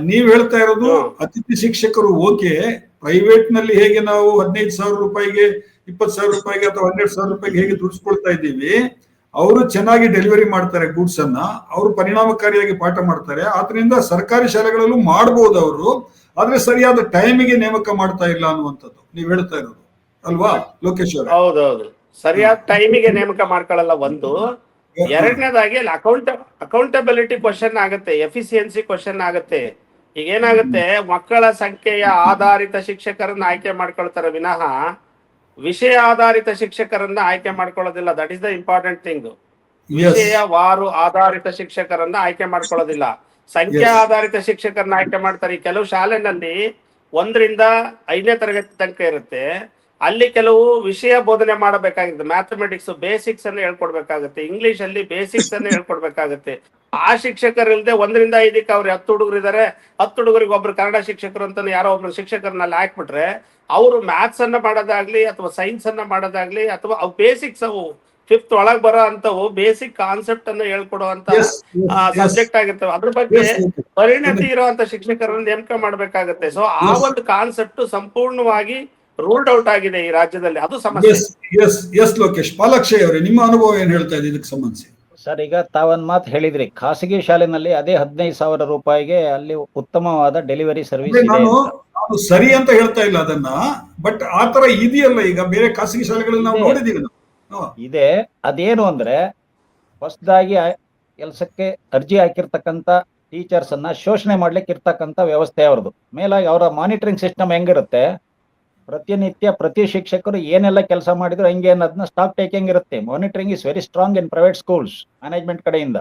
ನೀವ್ ಹೇಳ್ತಾ ಇರೋದು ಅತಿಥಿ ಶಿಕ್ಷಕರು ಓಕೆ, ಪ್ರೈವೇಟ್ ನಲ್ಲಿ ಹೇಗೆ ನಾವು 15,000 ರೂಪಾಯಿಗೆ 20,000 ರೂಪಾಯಿಗೆ ಅಥವಾ 12,000 ರೂಪಾಯಿಗೆ ಹೇಗೆ ದುಡಿಸ್ಕೊಳ್ತಾ ಇದ್ದೀವಿ, ಅವರು ಚೆನ್ನಾಗಿ ಡೆಲಿವರಿ ಮಾಡ್ತಾರೆ ಗೂಡ್ಸ್ ಅನ್ನ, ಅವರು ಪರಿಣಾಮಕಾರಿಯಾಗಿ ಪಾಠ ಮಾಡ್ತಾರೆ. ಆದ್ರಿಂದ ಸರ್ಕಾರಿ ಶಾಲೆಗಳಲ್ಲೂ ಮಾಡಬಹುದು ಅವರು, ಆದ್ರೆ ಸರಿಯಾದ ಟೈಮಿಗೆ ನೇಮಕ ಮಾಡ್ತಾ ಇಲ್ಲ ಅನ್ನುವಂಥದ್ದು ನೀವ್ ಹೇಳ್ತಾ ಇರೋದು ಅಲ್ವಾ ಲೋಕೇಶ್ ಅವರು? ಹೌದೌದು, ಸರಿಯಾದ ಟೈಮಿಗೆ ನೇಮಕ ಮಾಡ್ಕೊಳ್ಳಲ್ಲ ಒಂದು. ಎರಡನೇದಾಗಿ ಅಲ್ಲಿ ಅಕೌಂಟಬಿಲಿಟಿ ಕ್ವಶನ್ ಆಗುತ್ತೆ, ಎಫಿಸಿಯನ್ಸಿ ಕ್ವಶನ್ ಆಗುತ್ತೆ. ಈಗ ಏನಾಗುತ್ತೆ, ಮಕ್ಕಳ ಸಂಖ್ಯೆಯ ಆಧಾರಿತ ಶಿಕ್ಷಕರನ್ನ ಆಯ್ಕೆ ಮಾಡ್ಕೊಳ್ತಾರೆ ವಿನಃ ವಿಷಯ ಆಧಾರಿತ ಶಿಕ್ಷಕರನ್ನ ಆಯ್ಕೆ ಮಾಡ್ಕೊಳ್ಳೋದಿಲ್ಲ. That is the important thing. ವಿಷಯವಾರು ಆಧಾರಿತ ಶಿಕ್ಷಕರನ್ನ ಆಯ್ಕೆ ಮಾಡ್ಕೊಳ್ಳೋದಿಲ್ಲ, ಸಂಖ್ಯಾ ಆಧಾರಿತ ಶಿಕ್ಷಕರನ್ನ ಆಯ್ಕೆ ಮಾಡ್ತಾರೆ. ಈ ಕೆಲವು ಶಾಲೆನಲ್ಲಿ 1 ರಿಂದ 5ನೇ ತರಗತಿ ತನಕ ಇರುತ್ತೆ, ಅಲ್ಲಿ ಕೆಲವು ವಿಷಯ ಬೋಧನೆ ಮಾಡಬೇಕಾಗುತ್ತೆ. ಮ್ಯಾಥಮೆಟಿಕ್ಸ್ ಬೇಸಿಕ್ಸ್ ಅನ್ನು ಹೇಳ್ಕೊಡ್ಬೇಕಾಗುತ್ತೆ, ಇಂಗ್ಲಿಷ್ ಅಲ್ಲಿ ಬೇಸಿಕ್ಸ್ ಅನ್ನು ಹೇಳ್ಕೊಡ್ಬೇಕಾಗುತ್ತೆ. ಆ ಶಿಕ್ಷಕರು ಇಲ್ಲದೆ 1 ರಿಂದ 5ಕ್ಕೆ ಅವ್ರು 10 ಹುಡುಗರು ಇದಾರೆ, 10 ಹುಡುಗರಿಗೆ ಒಬ್ರು ಕನ್ನಡ ಶಿಕ್ಷಕರು ಅಂತ ಯಾರೋ ಒಬ್ರು ಶಿಕ್ಷಕರನ್ನಲ್ಲಿ ಹಾಕ್ಬಿಟ್ರೆ ಅವರು ಮ್ಯಾಥ್ಸ್ ಅನ್ನ ಮಾಡೋದಾಗ್ಲಿ ಅಥವಾ ಸೈನ್ಸ್ ಅನ್ನ ಮಾಡೋದಾಗ್ಲಿ ಅಥವಾ ಅವು ಬೇಸಿಕ್ಸ್, ಅವು 5th ಒಳಗೆ ಬರೋ ಅಂತವು ಬೇಸಿಕ್ ಕಾನ್ಸೆಪ್ಟ್ ಅನ್ನು ಹೇಳ್ಕೊಡುವಂತ ಸಬ್ಜೆಕ್ಟ್ ಆಗಿರ್ತವೆ. ಅದ್ರ ಬಗ್ಗೆ ಪರಿಣತಿ ಇರುವಂತ ಶಿಕ್ಷಕರನ್ನು ನೇಮಕ ಮಾಡ್ಬೇಕಾಗತ್ತೆ. ಸೊ ಆ ಒಂದು ಕಾನ್ಸೆಪ್ಟ್ ಸಂಪೂರ್ಣವಾಗಿ ರೂಲ್ಡ್ ಔಟ್ ಆಗಿದೆ ಈ ರಾಜ್ಯದಲ್ಲಿ, ಅದು ಸಮಸ್ಯೆ. ಎಸ್ ಲೋಕೇಶ್, ಪಾಲಾಕ್ಷಯ್ಯ ಅವರೇ ನಿಮ್ಮ ಅನುಭವ ಏನ್ ಹೇಳ್ತಾ ಇದೆ ಇದಕ್ಕೆ ಸಂಬಂಧಿಸಿ? ಸರ್, ಈಗ ತಾವೊಂದು ಮಾತು ಹೇಳಿದ್ರಿ, ಖಾಸಗಿ ಶಾಲೆನಲ್ಲಿ ಅದೇ 15,000 ರೂಪಾಯಿಗೆ ಅಲ್ಲಿ ಉತ್ತಮವಾದ ಡೆಲಿವರಿ ಸರ್ವಿಸ್ ಇದೆ. ನಾನು ಸರಿ ಅಂತ ಹೇಳ್ತಾ ಇಲ್ಲ ಅದನ್ನ, ಬಟ್ ಆತರ ಇದೆಯಲ್ಲ ಈಗ ಬೇರೆ ಖಾಸಗಿ ಶಾಲೆಗಳಲ್ಲಿ ನಾವು ನೋಡಿದೀವಿ. ಇದೆ. ಅದೇನು ಅಂದ್ರೆ ಹೊಸದಾಗಿ ಕೆಲಸಕ್ಕೆ ಅರ್ಜಿ ಹಾಕಿರ್ತಕ್ಕಂಥ ಟೀಚರ್ಸ್ ಅನ್ನ ಶೋಷಣೆ ಮಾಡ್ಲಿಕ್ಕೆ ಇರ್ತಕ್ಕಂಥ ವ್ಯವಸ್ಥೆ ಅವ್ರದ್ದು. ಮೇಲಾಗಿ ಅವರ ಮಾನಿಟರಿಂಗ್ ಸಿಸ್ಟಮ್ ಹೆಂಗಿರುತ್ತೆ, ಪ್ರತಿನಿತ್ಯ ಪ್ರತಿ ಶಿಕ್ಷಕರು ಏನೆಲ್ಲ ಕೆಲಸ ಮಾಡಿದ್ರು ಹಂಗೆ ಅನ್ನೋದನ್ನ ಸ್ಟಾಕ್ ಟೇಕಿಂಗ್ ಇರುತ್ತೆ. Monitoring is very strong in private schools management ಕಡೆಯಿಂದ.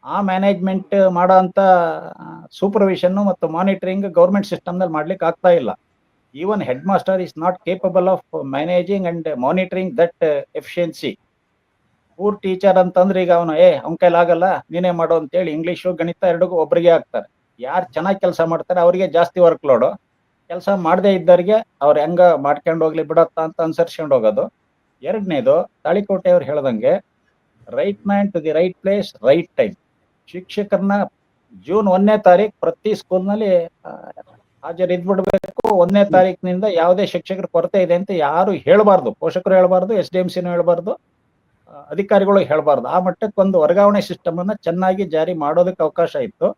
ಆ ಮ್ಯಾನೇಜ್ಮೆಂಟ್ ಮಾಡೋ ಅಂತ ಸೂಪರ್ವಿಷನ್ ಮತ್ತು ಮಾನಿಟರಿಂಗ್ ಗೌರ್ಮೆಂಟ್ ಸಿಸ್ಟಮ್ನಲ್ಲಿ ಮಾಡ್ಲಿಕ್ಕೆ ಆಗ್ತಾ ಇಲ್ಲ. Even head master is not capable of managing and monitoring that efficiency. Poor teacher ಅಂತಂದ್ರೆ ಈಗ ಅವನ ಅವನ ಕೈಲಾಗಲ್ಲ ನೀನೇ ಮಾಡೋ ಅಂತೇಳಿ ಇಂಗ್ಲೀಷು ಗಣಿತ ಎರಡಿಗೂ ಒಬ್ಬರಿಗೆ ಹಾಕ್ತಾರೆ. ಯಾರು ಚೆನ್ನಾಗಿ ಕೆಲಸ ಮಾಡ್ತಾರೆ ಅವರಿಗೆ ಜಾಸ್ತಿ ವರ್ಕ್ ಲೋಡು, ಕೆಲಸ ಮಾಡದೇ ಇದ್ದವರಿಗೆ ಅವ್ರು ಹೆಂಗ ಮಾಡ್ಕೊಂಡು ಹೋಗ್ಲಿ ಬಿಡತ್ತ ಅಂತ ಅನುಸರಿಸ್ಕೊಂಡು ಹೋಗೋದು. ಎರಡನೇದು, ತಾಳಿಕೋಟೆ ಅವ್ರು ಹೇಳ್ದಂಗೆ right man to the right place right time. ಶಿಕ್ಷಕರನ್ನ ಜೂನ್ 1ನೇ ತಾರೀಕು ಪ್ರತಿ ಸ್ಕೂಲ್ನಲ್ಲಿ ಹಾಜರಿದ್ಬಿಡ್ಬೇಕು. 1ನೇ ತಾರೀಕಿನಿಂದ ಯಾವುದೇ ಶಿಕ್ಷಕರ ಕೊರತೆ ಇದೆ ಅಂತ ಯಾರು ಹೇಳಬಾರ್ದು, ಪೋಷಕರು ಹೇಳಬಾರ್ದು, SDMCನೂ ಹೇಳಬಾರ್ದು, ಅಧಿಕಾರಿಗಳು ಹೇಳಬಾರ್ದು. ಆ ಮಟ್ಟಕ್ಕೆ ಒಂದು ವರ್ಗಾವಣೆ ಸಿಸ್ಟಮ್ ಅನ್ನ ಚೆನ್ನಾಗಿ ಜಾರಿ ಮಾಡೋದಕ್ಕೆ ಅವಕಾಶ ಇತ್ತು.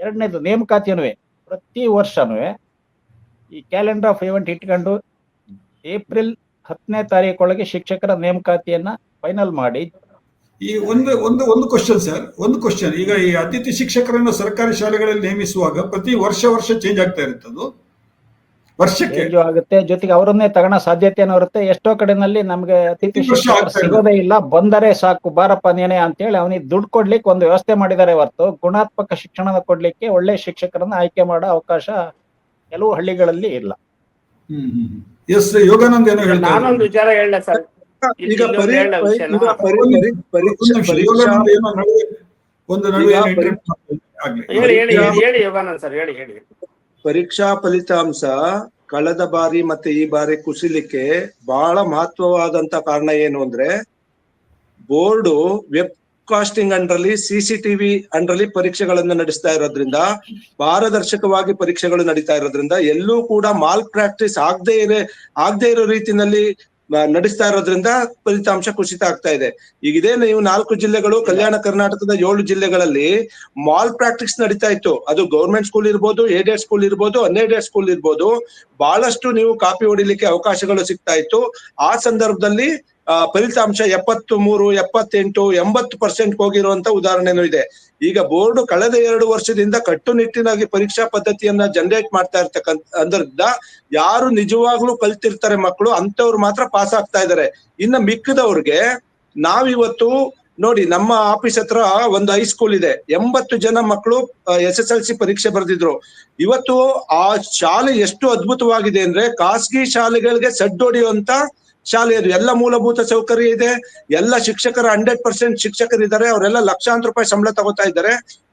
ಎರಡನೇದು, ನೇಮಕಾತಿನೂ ಪ್ರತಿ ವರ್ಷನೂ ಈ ಕ್ಯಾಲೆಂಡರ್ ಆಫ್ ಇವೆಂಟ್ ಇಟ್ಕೊಂಡು ಏಪ್ರಿಲ್ 10ನೇ ತಾರೀಕೊಳಗೆ ಶಿಕ್ಷಕರ ನೇಮಕಾತಿಯನ್ನ ಫೈನಲ್ ಮಾಡಿ. ಈ ಒಂದು ಕ್ವಶನ್ ಸರ್, ಒಂದು ಕ್ವಶನ್. ಈಗ ಈ ಅತಿಥಿ ಶಿಕ್ಷಕರನ್ನು ಸರ್ಕಾರಿ ಶಾಲೆಗಳಲ್ಲಿ ನೇಮಿಸುವಾಗ ಪ್ರತಿ ವರ್ಷ ಚೇಂಜ್ ಆಗ್ತಾ ಇರುತ್ತೆ, ಅದು ವರ್ಷಕ್ಕೆ ಆಗುತ್ತೆ. ಜೊತೆಗೆ ಅವರನ್ನೇ ತಗೊಳ್ಳೋ ಸಾಧ್ಯತೆನೂ ಇರುತ್ತೆ. ಎಷ್ಟೋ ಕಡೆನಲ್ಲಿ ನಮ್ಗೆ ಅತಿಥಿ ಶಿಕ್ಷಕರು ಸಿಗೋದೇ ಇಲ್ಲ, ಬಂದರೆ ಸಾಕು ಬಾರಪ್ಪ ನೇನೆ ಅಂತೇಳಿ ಅವನಿಗೆ ದುಡ್ಡು ಕೊಡ್ಲಿಕ್ಕೆ ಒಂದು ವ್ಯವಸ್ಥೆ ಮಾಡಿದ್ದಾರೆ ಹೊರತು ಗುಣಾತ್ಮಕ ಶಿಕ್ಷಣ ಕೊಡ್ಲಿಕ್ಕೆ ಒಳ್ಳೆ ಶಿಕ್ಷಕರನ್ನ ಆಯ್ಕೆ ಮಾಡೋ ಅವಕಾಶ ಕೆಲವು ಹಳ್ಳಿಗಳಲ್ಲಿ ಇಲ್ಲ. ಎಸ್ ಯೋಗಾನಂದ್ ಏನೋ ಹೇಳ್ತಾರೆ. ನಾನೊಂದು ವಿಚಾರ ಹೇಳ ಸರ್, ಈಗ ಹೇಳಿ ಯೋಗಾನಂದ್ ಸರ್, ಹೇಳಿ. ಪರೀಕ್ಷಾ ಫಲಿತಾಂಶ ಕಳೆದ ಬಾರಿ ಮತ್ತೆ ಈ ಬಾರಿ ಕುಸಿಲಿಕ್ಕೆ ಬಹಳ ಮಹತ್ವವಾದಂತ ಕಾರಣ ಏನು ಅಂದ್ರೆ, ಬೋರ್ಡು ವೆಬ್ ಕಾಸ್ಟಿಂಗ್ ಅಂಡ್ರಲ್ಲಿ CCTV ಅಂಡ್ರಲ್ಲಿ ಪರೀಕ್ಷೆಗಳನ್ನು ನಡೆಸ್ತಾ ಇರೋದ್ರಿಂದ, ಪಾರದರ್ಶಕವಾಗಿ ಪರೀಕ್ಷೆಗಳು ನಡೀತಾ ಇರೋದ್ರಿಂದ ಎಲ್ಲೂ ಕೂಡ ಮಾಲ್ ಪ್ರಾಕ್ಟೀಸ್ ಆಗದೆ ಇರೋ ರೀತಿನಲ್ಲಿ ನಡೆಸ್ತಾ ಇರೋದ್ರಿಂದ ಫಲಿತಾಂಶ ಕುಸಿತ ಆಗ್ತಾ ಇದೆ. ಈಗ ಇದೇ ನೀವು 4 ಜಿಲ್ಲೆಗಳು, ಕಲ್ಯಾಣ ಕರ್ನಾಟಕದ 7 ಜಿಲ್ಲೆಗಳಲ್ಲಿ ಮಾಲ್ ಪ್ರಾಕ್ಟೀಸ್ ನಡೀತಾ ಇತ್ತು. ಅದು ಗೌರ್ಮೆಂಟ್ ಸ್ಕೂಲ್ ಇರ್ಬೋದು, ಏಡೆಡ್ ಸ್ಕೂಲ್ ಇರ್ಬೋದು, ಅನ್ಏಡೆಡ್ ಸ್ಕೂಲ್ ಇರ್ಬೋದು, ಬಹಳಷ್ಟು ನೀವು ಕಾಪಿ ಹೊಡಿಲಿಕ್ಕೆ ಅವಕಾಶಗಳು ಸಿಗ್ತಾ ಇತ್ತು. ಆ ಸಂದರ್ಭದಲ್ಲಿ ಫಲಿತಾಂಶ 73, 78, 80% ಹೋಗಿರುವಂತ ಉದಾಹರಣೆನೂ ಇದೆ. ಈಗ ಬೋರ್ಡ್ ಕಳೆದ 2 ವರ್ಷದಿಂದ ಕಟ್ಟುನಿಟ್ಟಿನಾಗಿ ಪರೀಕ್ಷಾ ಪದ್ಧತಿಯನ್ನ ಜನರೇಟ್ ಮಾಡ್ತಾ ಇರ್ತಕ್ಕಂಥದ್ರಿಂದ ಯಾರು ನಿಜವಾಗ್ಲೂ ಕಲ್ತಿರ್ತಾರೆ ಮಕ್ಕಳು ಅಂತವ್ರು ಮಾತ್ರ ಪಾಸ್ ಆಗ್ತಾ ಇದ್ದಾರೆ. ಇನ್ನು ಮಿಕ್ಕಿದವ್ರಿಗೆ ನಾವಿವತ್ತು ನೋಡಿ, ನಮ್ಮ ಆಫೀಸ್ ಹತ್ರ ಒಂದು ಹೈಸ್ಕೂಲ್ ಇದೆ, 80 ಜನ ಮಕ್ಕಳು SSLC ಪರೀಕ್ಷೆ ಬರೆದಿದ್ರು. ಇವತ್ತು ಆ ಶಾಲೆ ಎಷ್ಟು ಅದ್ಭುತವಾಗಿದೆ ಅಂದ್ರೆ, ಖಾಸಗಿ ಶಾಲೆಗಳಿಗೆ ಸಡ್ಡು ಹೊಡೆಯುವಂತ ಶಾಲೆ ಅದು. ಎಲ್ಲ ಮೂಲಭೂತ ಸೌಕರ್ಯ ಇದೆ, ಎಲ್ಲ ಶಿಕ್ಷಕರ 100% ಶಿಕ್ಷಕರಿದ್ದಾರೆ, ಅವರೆಲ್ಲ ಲಕ್ಷಾಂತರ ರೂಪಾಯಿ ಸಂಬಳ ತಗೋತಾ ಇದ್ದಾರೆ.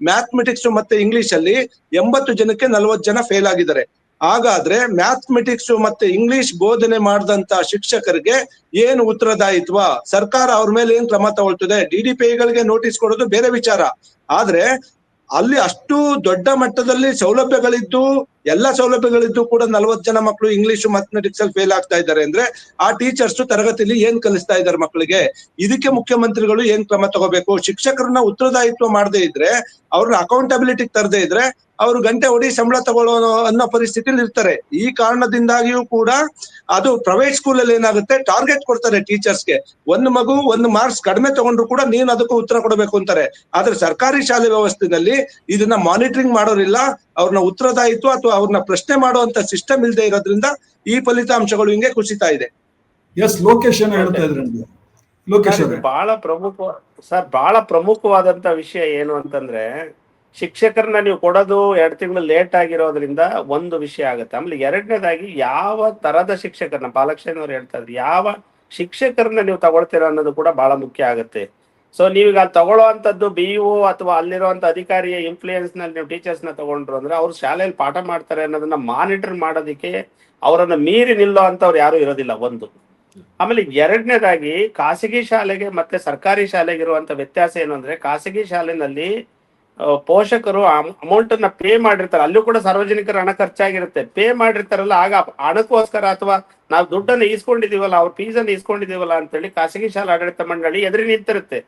ಮ್ಯಾಥಮೆಟಿಕ್ಸ್ ಮತ್ತೆ ಇಂಗ್ಲಿಷ್ ಅಲ್ಲಿ 80 ಜನಕ್ಕೆ 40 ಜನ ಫೇಲ್ ಆಗಿದ್ದಾರೆ. ಹಾಗಾದ್ರೆ ಮ್ಯಾಥಮೆಟಿಕ್ಸ್ ಮತ್ತೆ ಇಂಗ್ಲಿಷ್ ಬೋಧನೆ ಮಾಡಿದಂತ ಶಿಕ್ಷಕರಿಗೆ ಏನು ಉತ್ತರದಾಯಿತ್ವ? ಸರ್ಕಾರ ಅವ್ರ ಮೇಲೆ ಏನ್ ಕ್ರಮ ತಗೊಳ್ತದೆ? DDPIಗಳಿಗೆ ನೋಟಿಸ್ ಕೊಡೋದು ಬೇರೆ ವಿಚಾರ, ಆದ್ರೆ ಅಲ್ಲಿ ಅಷ್ಟು ದೊಡ್ಡ ಮಟ್ಟದಲ್ಲಿ ಸೌಲಭ್ಯಗಳಿದ್ದು, ಎಲ್ಲಾ ಸೌಲಭ್ಯಗಳಿದ್ದು ಕೂಡ 40 ಜನ ಮಕ್ಕಳು ಇಂಗ್ಲಿಷ್ ಮ್ಯಾಥಮೆಟಿಕ್ಸ್ ಅಲ್ಲಿ ಫೇಲ್ ಆಗ್ತಾ ಇದ್ದಾರೆ ಅಂದ್ರೆ ಆ ಟೀಚರ್ಸ್ ತರಗತಿಲಿ ಏನ್ ಕಲಿಸ್ತಾ ಇದ್ದಾರೆ ಮಕ್ಕಳಿಗೆ? ಇದಕ್ಕೆ ಮುಖ್ಯಮಂತ್ರಿಗಳು ಏನ್ ಕ್ರಮ ತಗೋಬೇಕು? ಶಿಕ್ಷಕರನ್ನ ಉತ್ತರದಾಯಿತ್ವ ಮಾಡದೇ ಇದ್ರೆ, ಅವ್ರನ್ನ ಅಕೌಂಟಬಿಲಿಟಿ ತರದೇ ಇದ್ರೆ, ಅವರು ಗಂಟೆ ಹೊಡಿ ಸಂಬಳ ತಗೊಳ್ಳೋ ಅನ್ನೋ ಪರಿಸ್ಥಿತಿಲಿ ಇರ್ತಾರೆ. ಈ ಕಾರಣದಿಂದಾಗಿಯೂ ಕೂಡ ಅದು ಪ್ರೈವೇಟ್ ಸ್ಕೂಲ್ ಅಲ್ಲಿ ಏನಾಗುತ್ತೆ, ಟಾರ್ಗೆಟ್ ಕೊಡ್ತಾರೆ ಟೀಚರ್ಸ್ಗೆ. ಒಂದು ಮಗು 1 ಮಾರ್ಕ್ಸ್ ಕಡಿಮೆ ತಗೊಂಡ್ರು ಕೂಡ ನೀನ್ ಅದಕ್ಕೂ ಉತ್ತರ ಕೊಡಬೇಕು ಅಂತಾರೆ. ಆದ್ರೆ ಸರ್ಕಾರಿ ಶಾಲೆ ವ್ಯವಸ್ಥೆಯಲ್ಲಿ ಇದನ್ನ ಮಾನಿಟರಿಂಗ್ ಮಾಡೋರಿಲ್ಲ, ಅವ್ರನ್ನ ಉತ್ತರದಾಯಿತ್ವ ಅಥವಾ ಅವ್ರನ್ನ ಪ್ರಶ್ನೆ ಮಾಡುವಂತ ಸಿಸ್ಟಮ್ ಇಲ್ಲದೆ ಇರೋದ್ರಿಂದ ಈ ಫಲಿತಾಂಶಗಳು ಹಿಂಗೆ ಕುಸಿತಾ ಇದೆ. ಎಸ್, ಲೋಕೇಶ್ ಏನೋ ಹೇಳ್ತಾ ಇದ್ರಿ. ಲೋಕೇಶ್ ಅವರೇ, ಬಹಳ ಪ್ರಮುಖವಾದಂತ ವಿಷಯ ಏನು ಅಂತಂದ್ರೆ, ಶಿಕ್ಷಕರನ್ನ ನೀವು ಕೊಡೋದು 2 ತಿಂಗಳು ಲೇಟ್ ಆಗಿರೋದ್ರಿಂದ ಒಂದು ವಿಷಯ ಆಗುತ್ತೆ. ಆಮೇಲೆ ಎರಡನೇದಾಗಿ, ಯಾವ ತರದ ಶಿಕ್ಷಕರನ್ನ, ಪಾಲಕ್ಷೇನವ್ರು ಹೇಳ್ತಾ ಇದ್ರು, ಯಾವ ಶಿಕ್ಷಕರನ್ನ ನೀವು ತಗೊಳ್ತೀರಾ ಅನ್ನೋದು ಕೂಡ ಬಹಳ ಮುಖ್ಯ ಆಗುತ್ತೆ. ಸೊ ನೀವೀಗ ತಗೊಳ್ಳೋವಂಥದ್ದು BEO ಅಥವಾ ಅಲ್ಲಿರುವಂತ ಅಧಿಕಾರಿಯ ಇನ್ಫ್ಲೂಯೆನ್ಸ್ ನಲ್ಲಿ ನೀವು ಟೀಚರ್ಸ್ ನ ತಗೊಂಡ್ರು ಅಂದ್ರೆ, ಅವ್ರು ಶಾಲೆಯಲ್ಲಿ ಪಾಠ ಮಾಡ್ತಾರೆ ಅನ್ನೋದನ್ನ ಮಾನಿಟರ್ ಮಾಡೋದಕ್ಕೆ ಅವರನ್ನ ಮೀರಿ ನಿಲ್ಲೋ ಅಂತವ್ರು ಯಾರು ಇರೋದಿಲ್ಲ, ಒಂದು. ಆಮೇಲೆ ಎರಡನೇದಾಗಿ, ಖಾಸಗಿ ಶಾಲೆಗೆ ಮತ್ತೆ ಸರ್ಕಾರಿ ಶಾಲೆಗೆ ಇರುವಂತ ವ್ಯತ್ಯಾಸ ಏನು ಅಂದ್ರೆ, ಖಾಸಗಿ ಶಾಲೆನಲ್ಲಿ ಪೋಷಕರು ಅಮೌಂಟ್ ಅನ್ನ ಪೇ ಮಾಡಿರ್ತಾರೆ, ಅಲ್ಲೂ ಕೂಡ ಸಾರ್ವಜನಿಕರ ಹಣ ಖರ್ಚಾಗಿರುತ್ತೆ. ಪೇ ಮಾಡಿರ್ತಾರಲ್ಲ, ಆಗ ಹಣಕ್ಕೋಸ್ಕರ ಅಥವಾ ನಾವು ದುಡ್ಡನ್ನು ಈಸ್ಕೊಂಡಿದೀವಲ್ಲ, ಅವ್ರ ಫೀಸ್ ಅನ್ನು ಈಸ್ಕೊಂಡಿದೀವಲ್ಲ ಅಂತೇಳಿ ಖಾಸಗಿ ಶಾಲಾ ಆಡಳಿತ ಮಂಡಳಿ ಎದುರು ನಿಂತಿರುತ್ತೆ.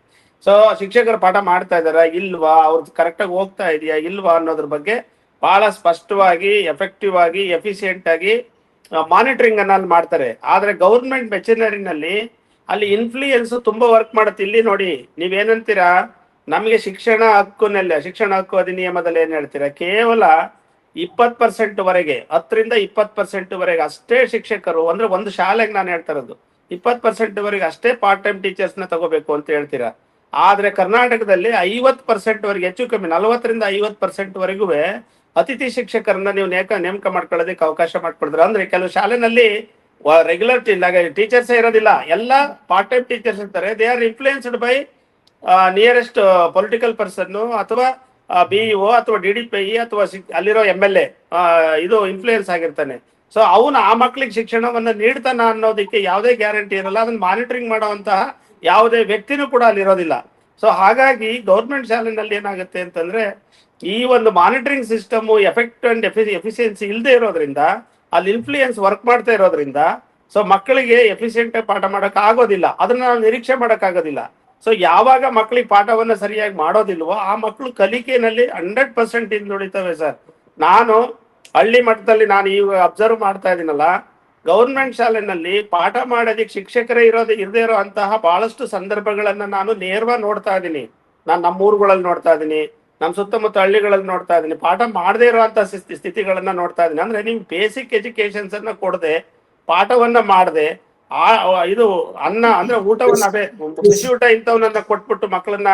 ಸೊ ಶಿಕ್ಷಕರು ಪಾಠ ಮಾಡ್ತಾ ಇದಾರ ಇಲ್ವಾ, ಅವ್ರದ್ದು ಕರೆಕ್ಟಾಗಿ ಹೋಗ್ತಾ ಇದೆಯಾ ಇಲ್ವಾ ಅನ್ನೋದ್ರ ಬಗ್ಗೆ ಬಹಳ ಸ್ಪಷ್ಟವಾಗಿ, ಎಫೆಕ್ಟಿವ್ ಆಗಿ, ಎಫಿಷಿಯೆಂಟ್ ಆಗಿ ಮಾನಿಟರಿಂಗ್ ಅನ್ನ ಅಲ್ಲಿ ಮಾಡ್ತಾರೆ. ಆದ್ರೆ ಗೌರ್ಮೆಂಟ್ ಮೆಷಿನರಿನಲ್ಲಿ ಅಲ್ಲಿ ಇನ್ಫ್ಲೂಯೆನ್ಸ್ ತುಂಬಾ ವರ್ಕ್ ಮಾಡುತ್ತೆ. ಇಲ್ಲಿ ನೋಡಿ, ನೀವೇನಂತೀರಾ, ನಮಗೆ ಶಿಕ್ಷಣ ಹಕ್ಕು ಅಧಿನಿಯಮದಲ್ಲಿ ಏನ್ ಹೇಳ್ತೀರಾ, ಕೇವಲ 20% ವರೆಗೆ, 10ರಿಂದ 20% ವರೆಗೆ ಅಷ್ಟೇ ಶಿಕ್ಷಕರು, ಅಂದ್ರೆ ಒಂದು ಶಾಲೆಗೆ ನಾನು ಹೇಳ್ತಾ ಇರೋದು 20% ವರೆಗೆ ಅಷ್ಟೇ ಪಾರ್ಟ್ ಟೈಮ್ ಟೀಚರ್ಸ್ ನ ತಗೋಬೇಕು ಅಂತ ಹೇಳ್ತೀರಾ. ಆದ್ರೆ ಕರ್ನಾಟಕದಲ್ಲಿ 50% ವರೆಗೆ, ಹೆಚ್ಚು ಕಮ್ಮಿ 40ರಿಂದ 50% ವರೆಗೂ ಅತಿಥಿ ಶಿಕ್ಷಕರನ್ನ ನೀವು ನೇಮಕ ಮಾಡ್ಕೊಳ್ಳೋದಕ್ಕೆ ಅವಕಾಶ ಮಾಡ್ಕೊಡಿದ್ರೆ. ಅಂದ್ರೆ ಕೆಲವು ಶಾಲೆನಲ್ಲಿ ರೆಗ್ಯುಲರ್ ಟೀಚರ್ಸೇ ಇರೋದಿಲ್ಲ, ಎಲ್ಲ ಪಾರ್ಟ್ ಟೈಮ್ ಟೀಚರ್ಸ್ ಇರ್ತಾರೆ. They are influenced by nearest political person ಅಥವಾ BEO ಅಥವಾ DDPI ಅಥವಾ ಅಲ್ಲಿರೋ MLA ಇದು ಇನ್ಫ್ಲೂಯೆನ್ಸ್ ಆಗಿರ್ತಾನೆ. ಸೊ ಅವನು ಆ ಮಕ್ಳಿಗೆ ಶಿಕ್ಷಣವನ್ನ ನೀಡ್ತಾನ ಅನ್ನೋದಕ್ಕೆ ಯಾವುದೇ ಗ್ಯಾರಂಟಿ ಇರಲ್ಲ. ಅದನ್ನ ಮಾನಿಟರಿಂಗ್ ಮಾಡುವಂತಹ ಯಾವುದೇ ವ್ಯಕ್ತಿನೂ ಕೂಡ ಅಲ್ಲಿ ಇರೋದಿಲ್ಲ. ಸೊ ಹಾಗಾಗಿ ಗೌರ್ಮೆಂಟ್ ಶಾಲೆನಲ್ಲಿ ಏನಾಗುತ್ತೆ ಅಂತಂದ್ರೆ, ಈ ಒಂದು monitoring system effect and efficiency ಇಲ್ಲದೆ ಇರೋದ್ರಿಂದ, ಅಲ್ಲಿ ಇನ್ಫ್ಲೂಯೆನ್ಸ್ ವರ್ಕ್ ಮಾಡ್ತಾ ಇರೋದ್ರಿಂದ, ಸೊ ಮಕ್ಕಳಿಗೆ ಎಫಿಷಿಯೆಂಟ್ ಪಾಠ ಮಾಡಕ್ ಆಗೋದಿಲ್ಲ, ಅದನ್ನ ನಾವು ನಿರೀಕ್ಷೆ ಮಾಡಕ್ ಆಗೋದಿಲ್ಲ. ಸೊ ಯಾವಾಗ ಮಕ್ಕಳಿಗೆ ಪಾಠವನ್ನ ಸರಿಯಾಗಿ ಮಾಡೋದಿಲ್ವೋ, ಆ ಮಕ್ಕಳು ಕಲಿಕೆಯಲ್ಲಿ 100% ಹಿಂದುಳಿತವೆ ಸರ್. ನಾನು ಹಳ್ಳಿ ಮಟ್ಟದಲ್ಲಿ ನಾನು ಈಗ ಅಬ್ಸರ್ವ್ ಮಾಡ್ತಾ ಇದೀನಲ್ಲ, ಗೌರ್ಮೆಂಟ್ ಶಾಲೆನಲ್ಲಿ ಪಾಠ ಮಾಡೋದಕ್ಕೆ ಶಿಕ್ಷಕರೇ ಇರದೇ ಇರೋ ಅಂತಹ ಬಹಳಷ್ಟು ಸಂದರ್ಭಗಳನ್ನ ನಾನು ನೇರವಾಗಿ ನೋಡ್ತಾ ಇದ್ದೀನಿ. ನಾನು ನಮ್ಮ ಊರುಗಳಲ್ಲಿ ನೋಡ್ತಾ ಇದ್ದೀನಿ, ನಮ್ಮ ಸುತ್ತಮುತ್ತ ಹಳ್ಳಿಗಳಲ್ಲಿ ನೋಡ್ತಾ ಇದ್ದೀನಿ. ಪಾಠ ಮಾಡದೇ ಇರುವಂತಹ ಸ್ಥಿತಿಗಳನ್ನ ನೋಡ್ತಾ ಇದ್ದೀನಿ. ಅಂದ್ರೆ ನೀವು ಬೇಸಿಕ್ ಎಜುಕೇಶನ್ಸ್ ಅನ್ನ ಕೊಡದೆ, ಪಾಠವನ್ನ ಮಾಡದೆ, ಇದು ಅನ್ನ ಅಂದ್ರೆ ಊಟವನ್ನ, ಬಿಸಿ ಊಟ ಇಂಥವನ್ನ ಕೊಟ್ಬಿಟ್ಟು ಮಕ್ಕಳನ್ನ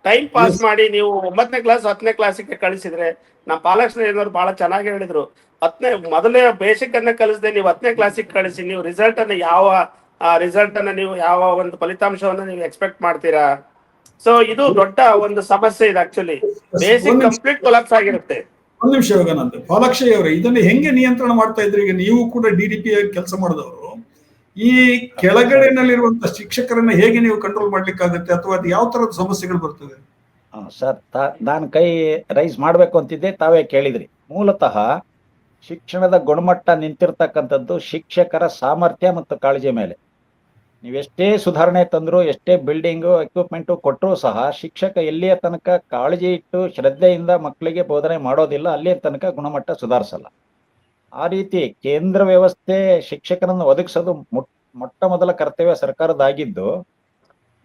ಟೈಮ್ ಪಾಸ್ ಮಾಡಿ ನೀವು 9ನೇ ಕ್ಲಾಸ್ 10ನೇ ಕ್ಲಾಸಿಗೆ ಕಳಿಸಿದ್ರೆ, ನಮ್ಮ ಪಾಲಕ್ಷೇನವ್ರು ಬಹಳ ಚೆನ್ನಾಗಿ ಹೇಳಿದ್ರು, ಮೊದಲೇ ಬೇಸಿಕ್ ಅನ್ನ ಕಲಿಸದೆ ನೀವು 10ನೇ ಕ್ಲಾಸಿಗೆ ಕಳಿಸಿ, ನೀವು ರಿಸಲ್ಟ್ ಅನ್ನ ಯಾವ ಒಂದು ಫಲಿತಾಂಶವನ್ನ ನೀವು ಎಕ್ಸ್ಪೆಕ್ಟ್ ಮಾಡ್ತೀರಾ? ಸೊ ಇದು ದೊಡ್ಡ ಒಂದು ಸಮಸ್ಯೆ ಇದೆ. ಆಕ್ಚುಲಿ ಬೇಸಿಕ್ ಕಂಪ್ಲೀಟ್ ಕೊಲಾಪ್ಸ್ ಆಗಿರುತ್ತೆ. ಒಂದು ನಿಮಿಷ ಯೋಗಾನಂದ, ಪಾಲಾಕ್ಷಯ್ಯ ಅವರೇ, ಇದನ್ನ ಹೆಂಗೆ ನಿಯಂತ್ರಣ ಮಾಡ್ತಾ ಇದ್ರಿ? ಈಗ ನೀವು ಕೂಡ DDPI ಕೆಲಸ ಮಾಡಿದವರು, ಈ ಕೆಳಗಡೆನಲ್ಲಿರುವಂತ ಶಿಕ್ಷಕರನ್ನ ಹೇಗೆ ನೀವು ಕಂಟ್ರೋಲ್ ಮಾಡ್ಲಿಕ್ಕಾಗತ್ತೆ, ಅಥವಾ ಅದು ಯಾವ ತರದ ಸಮಸ್ಯೆಗಳು ಬರ್ತದೆ? ಸರ್, ನಾನು ಕೈ ರೈಸ್ ಮಾಡ್ಬೇಕು ಅಂತಿದ್ದೆ, ತಾವೇ ಕೇಳಿದ್ರಿ. ಮೂಲತಃ ಶಿಕ್ಷಣದ ಗುಣಮಟ್ಟ ನಿಂತಿರ್ತಕ್ಕಂಥದ್ದು ಶಿಕ್ಷಕರ ಸಾಮರ್ಥ್ಯ ಮತ್ತು ಕಾಳಜಿ ಮೇಲೆ. ನೀವೆಷ್ಟೇ ಸುಧಾರಣೆ ತಂದ್ರು, ಎಷ್ಟೇ ಬಿಲ್ಡಿಂಗು ಎಕ್ವಿಪ್ಮೆಂಟು ಕೊಟ್ಟರೂ ಸಹ ಶಿಕ್ಷಕ ಎಲ್ಲಿಯ ತನಕ ಕಾಳಜಿ ಇಟ್ಟು ಶ್ರದ್ಧೆಯಿಂದ ಮಕ್ಕಳಿಗೆ ಬೋಧನೆ ಮಾಡೋದಿಲ್ಲ, ಅಲ್ಲಿಯ ತನಕ ಗುಣಮಟ್ಟ ಸುಧಾರಿಸಲ್ಲ. ಆ ರೀತಿ ಕೇಂದ್ರ ವ್ಯವಸ್ಥೆ ಶಿಕ್ಷಕರನ್ನು ಒದಗಿಸೋದು ಮೊಟ್ಟ ಮೊದಲ ಕರ್ತವ್ಯ ಸರ್ಕಾರದಾಗಿದ್ದು,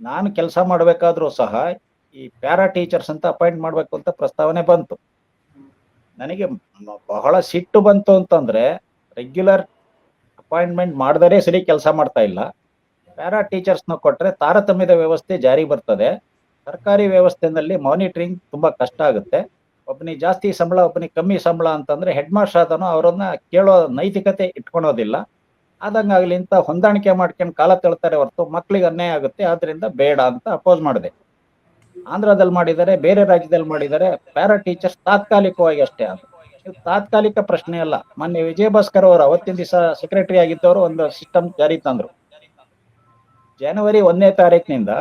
ನಾನು ಕೆಲಸ ಮಾಡಬೇಕಾದ್ರೂ ಸಹ ಈ ಪ್ಯಾರಾ ಟೀಚರ್ಸ್ ಅಂತ ಅಪಾಯಿಂಟ್ ಮಾಡಬೇಕು ಅಂತ ಪ್ರಸ್ತಾವನೆ ಬಂತು. ನನಗೆ ಬಹಳ ಸಿಟ್ಟು ಬಂತು ಅಂತಂದ್ರೆ, ರೆಗ್ಯುಲರ್ ಅಪಾಯಿಂಟ್ಮೆಂಟ್ ಮಾಡಿದರೆ ಸರಿ ಕೆಲಸ ಮಾಡ್ತಾ ಇಲ್ಲ, ಪ್ಯಾರಾ ಟೀಚರ್ಸ್ನ ಕೊಟ್ಟರೆ ತಾರತಮ್ಯದ ವ್ಯವಸ್ಥೆ ಜಾರಿ ಬರ್ತದೆ. ಸರ್ಕಾರಿ ವ್ಯವಸ್ಥೆಯಲ್ಲಿ ಮಾನಿಟರಿಂಗ್ ತುಂಬಾ ಕಷ್ಟ ಆಗುತ್ತೆ. ಒಬ್ಬನಿಗೆ ಜಾಸ್ತಿ ಸಂಬಳ, ಒಬ್ಬನಿಗೆ ಕಮ್ಮಿ ಸಂಬಳ ಅಂತಂದ್ರೆ ಹೆಡ್ ಮಾಸ್ಟರ್ ಆದನು ಅವರನ್ನ ಕೇಳೋ ನೈತಿಕತೆ ಇಟ್ಕೊಳೋದಿಲ್ಲ. ಆದಂಗಾಗ್ಲಿ ಅಂತ ಹೊಂದಾಣಿಕೆ ಮಾಡ್ಕೊಂಡು ಕಾಲ ತಳ್ತಾರೆ ಹೊರತು ಮಕ್ಕಳಿಗೆ ಅನ್ಯಾಯ ಆಗುತ್ತೆ, ಆದ್ರಿಂದ ಬೇಡ ಅಂತ ಅಪೋಸ್ ಮಾಡಿದೆ. ಆಂಧ್ರದಲ್ಲಿ ಮಾಡಿದ್ದಾರೆ, ಬೇರೆ ರಾಜ್ಯದಲ್ಲಿ ಮಾಡಿದ್ದಾರೆ. ಪ್ಯಾರಾ ಟೀಚರ್ಸ್ ತಾತ್ಕಾಲಿಕವಾಗಿ ಅಷ್ಟೇ. ಇದು ತಾತ್ಕಾಲಿಕ ಪ್ರಶ್ನೆ ಅಲ್ಲ. ಮೊನ್ನೆ ವಿಜಯ ಭಾಸ್ಕರ್ ಅವರು ಅವತ್ತಿನ ದಿವಸ ಸೆಕ್ರೆಟರಿ ಆಗಿದ್ದವರು ಒಂದು ಸಿಸ್ಟಮ್ ಜಾರಿ ತಂದ್ರು. ಜನವರಿ 1ನೇ ತಾರೀಕಿನಿಂದ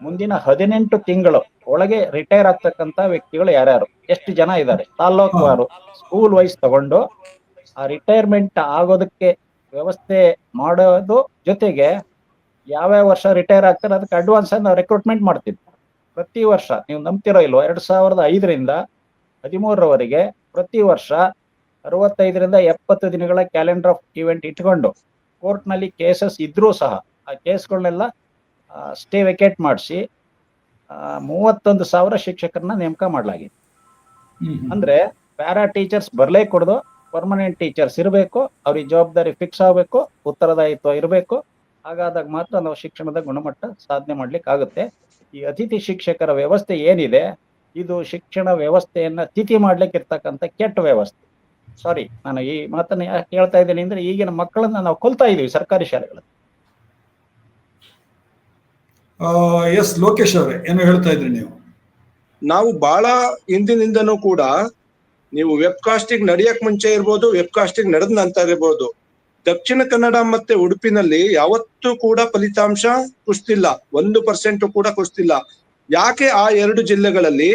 ಮುಂದಿನ 18 ತಿಂಗಳು ಒಳಗೆ ರಿಟೈರ್ ಆಗ್ತಕ್ಕಂತ ವ್ಯಕ್ತಿಗಳು ಯಾರ್ಯಾರು, ಎಷ್ಟು ಜನ ಇದ್ದಾರೆ, ತಾಲ್ಲೂಕುವಾರು ಸ್ಕೂಲ್ ವೈಸ್ ತಗೊಂಡು ಆ ರಿಟೈರ್ಮೆಂಟ್ ಆಗೋದಕ್ಕೆ ವ್ಯವಸ್ಥೆ ಮಾಡೋದು ಜೊತೆಗೆ ಯಾವ್ಯಾವ ವರ್ಷ ರಿಟೈರ್ ಆಗ್ತಾರೆ ಅದಕ್ಕೆ ಅಡ್ವಾನ್ಸ್ ನಾವು ರಿಕ್ರೂಟ್ಮೆಂಟ್ ಮಾಡ್ತಿದ್ವಿ. ಪ್ರತಿ ವರ್ಷ, ನೀವು ನಂಬ್ತಿರೋ ಇಲ್ವೋ, 2005ರಿಂದ 2013ರವರೆಗೆ ಪ್ರತಿ ವರ್ಷ 65ರಿಂದ 70 ದಿನಗಳ ಕ್ಯಾಲೆಂಡರ್ ಆಫ್ ಇವೆಂಟ್ ಇಟ್ಕೊಂಡು ಕೋರ್ಟ್ನಲ್ಲಿ ಕೇಸಸ್ ಇದ್ರೂ ಸಹ ಆ ಕೇಸ್ಗಳನ್ನೆಲ್ಲ ಸ್ಟೇ ವೆಕೇಟ್ ಮಾಡಿಸಿ 31,000 ಶಿಕ್ಷಕರನ್ನ ನೇಮಕ ಮಾಡಲಾಗಿದೆ. ಅಂದ್ರೆ ಪ್ಯಾರಾ ಟೀಚರ್ಸ್ ಬರ್ಲೇ ಕೊಡದು, ಪರ್ಮನೆಂಟ್ ಟೀಚರ್ಸ್ ಇರಬೇಕು, ಅವ್ರಿಗೆ ಜವಾಬ್ದಾರಿ ಫಿಕ್ಸ್ ಆಗಬೇಕು, ಉತ್ತರದಾಯಿತ್ವ ಇರಬೇಕು. ಹಾಗಾದಾಗ ಮಾತ್ರ ನಾವು ಶಿಕ್ಷಣದ ಗುಣಮಟ್ಟ ಸಾಧನೆ ಮಾಡ್ಲಿಕ್ಕೆ ಆಗುತ್ತೆ. ಈ ಅತಿಥಿ ಶಿಕ್ಷಕರ ವ್ಯವಸ್ಥೆ ಏನಿದೆ, ಇದು ಶಿಕ್ಷಣ ವ್ಯವಸ್ಥೆಯನ್ನ ತಿಥಿ ಮಾಡ್ಲಿಕ್ಕೆ ಇರ್ತಕ್ಕಂಥ ಕೆಟ್ಟ ವ್ಯವಸ್ಥೆ. ಸಾರಿ, ನಾನು ಈ ಮಾತನ್ನ ಯಾಕೆ ಹೇಳ್ತಾ ಇದ್ದೀನಿ ಅಂದ್ರೆ, ಈಗಿನ ಮಕ್ಕಳನ್ನ ನಾವು ಕೊಲ್ತಾ ಇದೀವಿ ಸರ್ಕಾರಿ ಶಾಲೆಗಳಲ್ಲಿ. ಎಸ್ ಲೋಕೇಶ್ ಅವರೇ, ಏನು ಹೇಳ್ತಾ ಇದ್ರಿ ನೀವು? ನಾವು ಬಹಳ ಹಿಂದಿನಿಂದನೂ ಕೂಡ, ನೀವು ವೆಬ್ ಕಾಸ್ಟಿಂಗ್ ನಡೆಯಕ್ ಮುಂಚೆ ಇರ್ಬೋದು, ವೆಬ್ ಕಾಸ್ಟಿಂಗ್ ನಡೆದ ನಂತರ ಇರ್ಬೋದು, ದಕ್ಷಿಣ ಕನ್ನಡ ಮತ್ತೆ ಉಡುಪಿನಲ್ಲಿ ಯಾವತ್ತೂ ಕೂಡ ಫಲಿತಾಂಶ ಕುಸ್ತಿಲ್ಲ, 1% ಕೂಡ ಕುಸ್ತಿಲ್ಲ. ಯಾಕೆ? ಆ 2 ಜಿಲ್ಲೆಗಳಲ್ಲಿ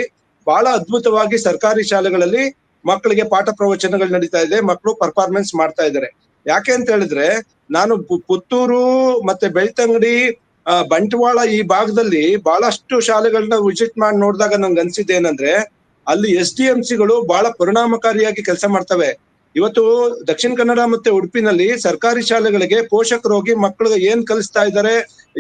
ಬಹಳ ಅದ್ಭುತವಾಗಿ ಸರ್ಕಾರಿ ಶಾಲೆಗಳಲ್ಲಿ ಮಕ್ಕಳಿಗೆ ಪಾಠ ಪ್ರವಚನಗಳು ನಡೀತಾ ಇದೆ, ಮಕ್ಕಳು ಪರ್ಫಾರ್ಮೆನ್ಸ್ ಮಾಡ್ತಾ ಇದ್ದಾರೆ. ಯಾಕೆ ಅಂತ ಹೇಳಿದ್ರೆ, ನಾನು ಪುತ್ತೂರು ಮತ್ತೆ ಬೆಳ್ತಂಗಡಿ, ಬಂಟ್ವಾಳ ಈ ಭಾಗದಲ್ಲಿ ಬಹಳಷ್ಟು ಶಾಲೆಗಳನ್ನ ವಿಸಿಟ್ ಮಾಡಿ ನೋಡಿದಾಗ ನಂಗೆ ಅನ್ಸಿದ್ದು ಏನಂದ್ರೆ, ಅಲ್ಲಿ SDMCಗಳು ಬಹಳ ಪರಿಣಾಮಕಾರಿಯಾಗಿ ಕೆಲಸ ಮಾಡ್ತವೆ. ಇವತ್ತು ದಕ್ಷಿಣ ಕನ್ನಡ ಮತ್ತೆ ಉಡುಪಿನಲ್ಲಿ ಸರ್ಕಾರಿ ಶಾಲೆಗಳಿಗೆ ಪೋಷಕರು ಹೋಗಿ ಮಕ್ಕಳಿಗೆ ಏನ್ ಕಲಿಸ್ತಾ ಇದ್ದಾರೆ,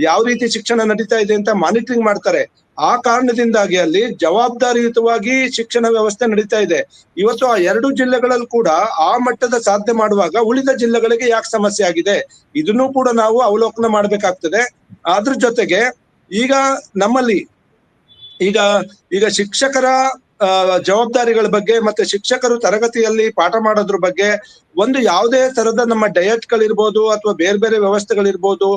ಯಾವ ರೀತಿ ಶಿಕ್ಷಣ ನಡೀತಾ ಇದೆ ಅಂತ ಮಾನಿಟರಿಂಗ್ ಮಾಡ್ತಾರೆ. ಆ ಕಾರಣದಿಂದಾಗಿ ಅಲ್ಲಿ ಜವಾಬ್ದಾರಿಯುತವಾಗಿ ಶಿಕ್ಷಣ ವ್ಯವಸ್ಥೆ ನಡೀತಾ ಇದೆ. ಇವತ್ತು ಆ 2 ಜಿಲ್ಲೆಗಳಲ್ಲಿ ಕೂಡ ಆ ಮಟ್ಟದ ಸಾಧನೆ ಮಾಡುವಾಗ ಉಳಿದ ಜಿಲ್ಲೆಗಳಿಗೆ ಯಾಕೆ ಸಮಸ್ಯೆ ಆಗಿದೆ, ಇದನ್ನು ಕೂಡ ನಾವು ಅವಲೋಕನ ಮಾಡ್ಬೇಕಾಗ್ತದೆ. ಅದ್ರ ಜೊತೆಗೆ ಈಗ ನಮ್ಮಲ್ಲಿ ಈಗ ಶಿಕ್ಷಕರ ಜವಾಬ್ದಾರಿಗಳ ಬಗ್ಗೆ ಮತ್ತೆ ಶಿಕ್ಷಕರು ತರಗತಿಯಲ್ಲಿ ಪಾಠ ಮಾಡೋದ್ರ ಬಗ್ಗೆ ಒಂದು ಯಾವುದೇ ತರದ ನಮ್ಮ ಡಯಟ್ಗಳಿರ್ಬೋದು ಅಥವಾ ಬೇರೆ ಬೇರೆ ವ್ಯವಸ್ಥೆಗಳಿರ್ಬೋದು,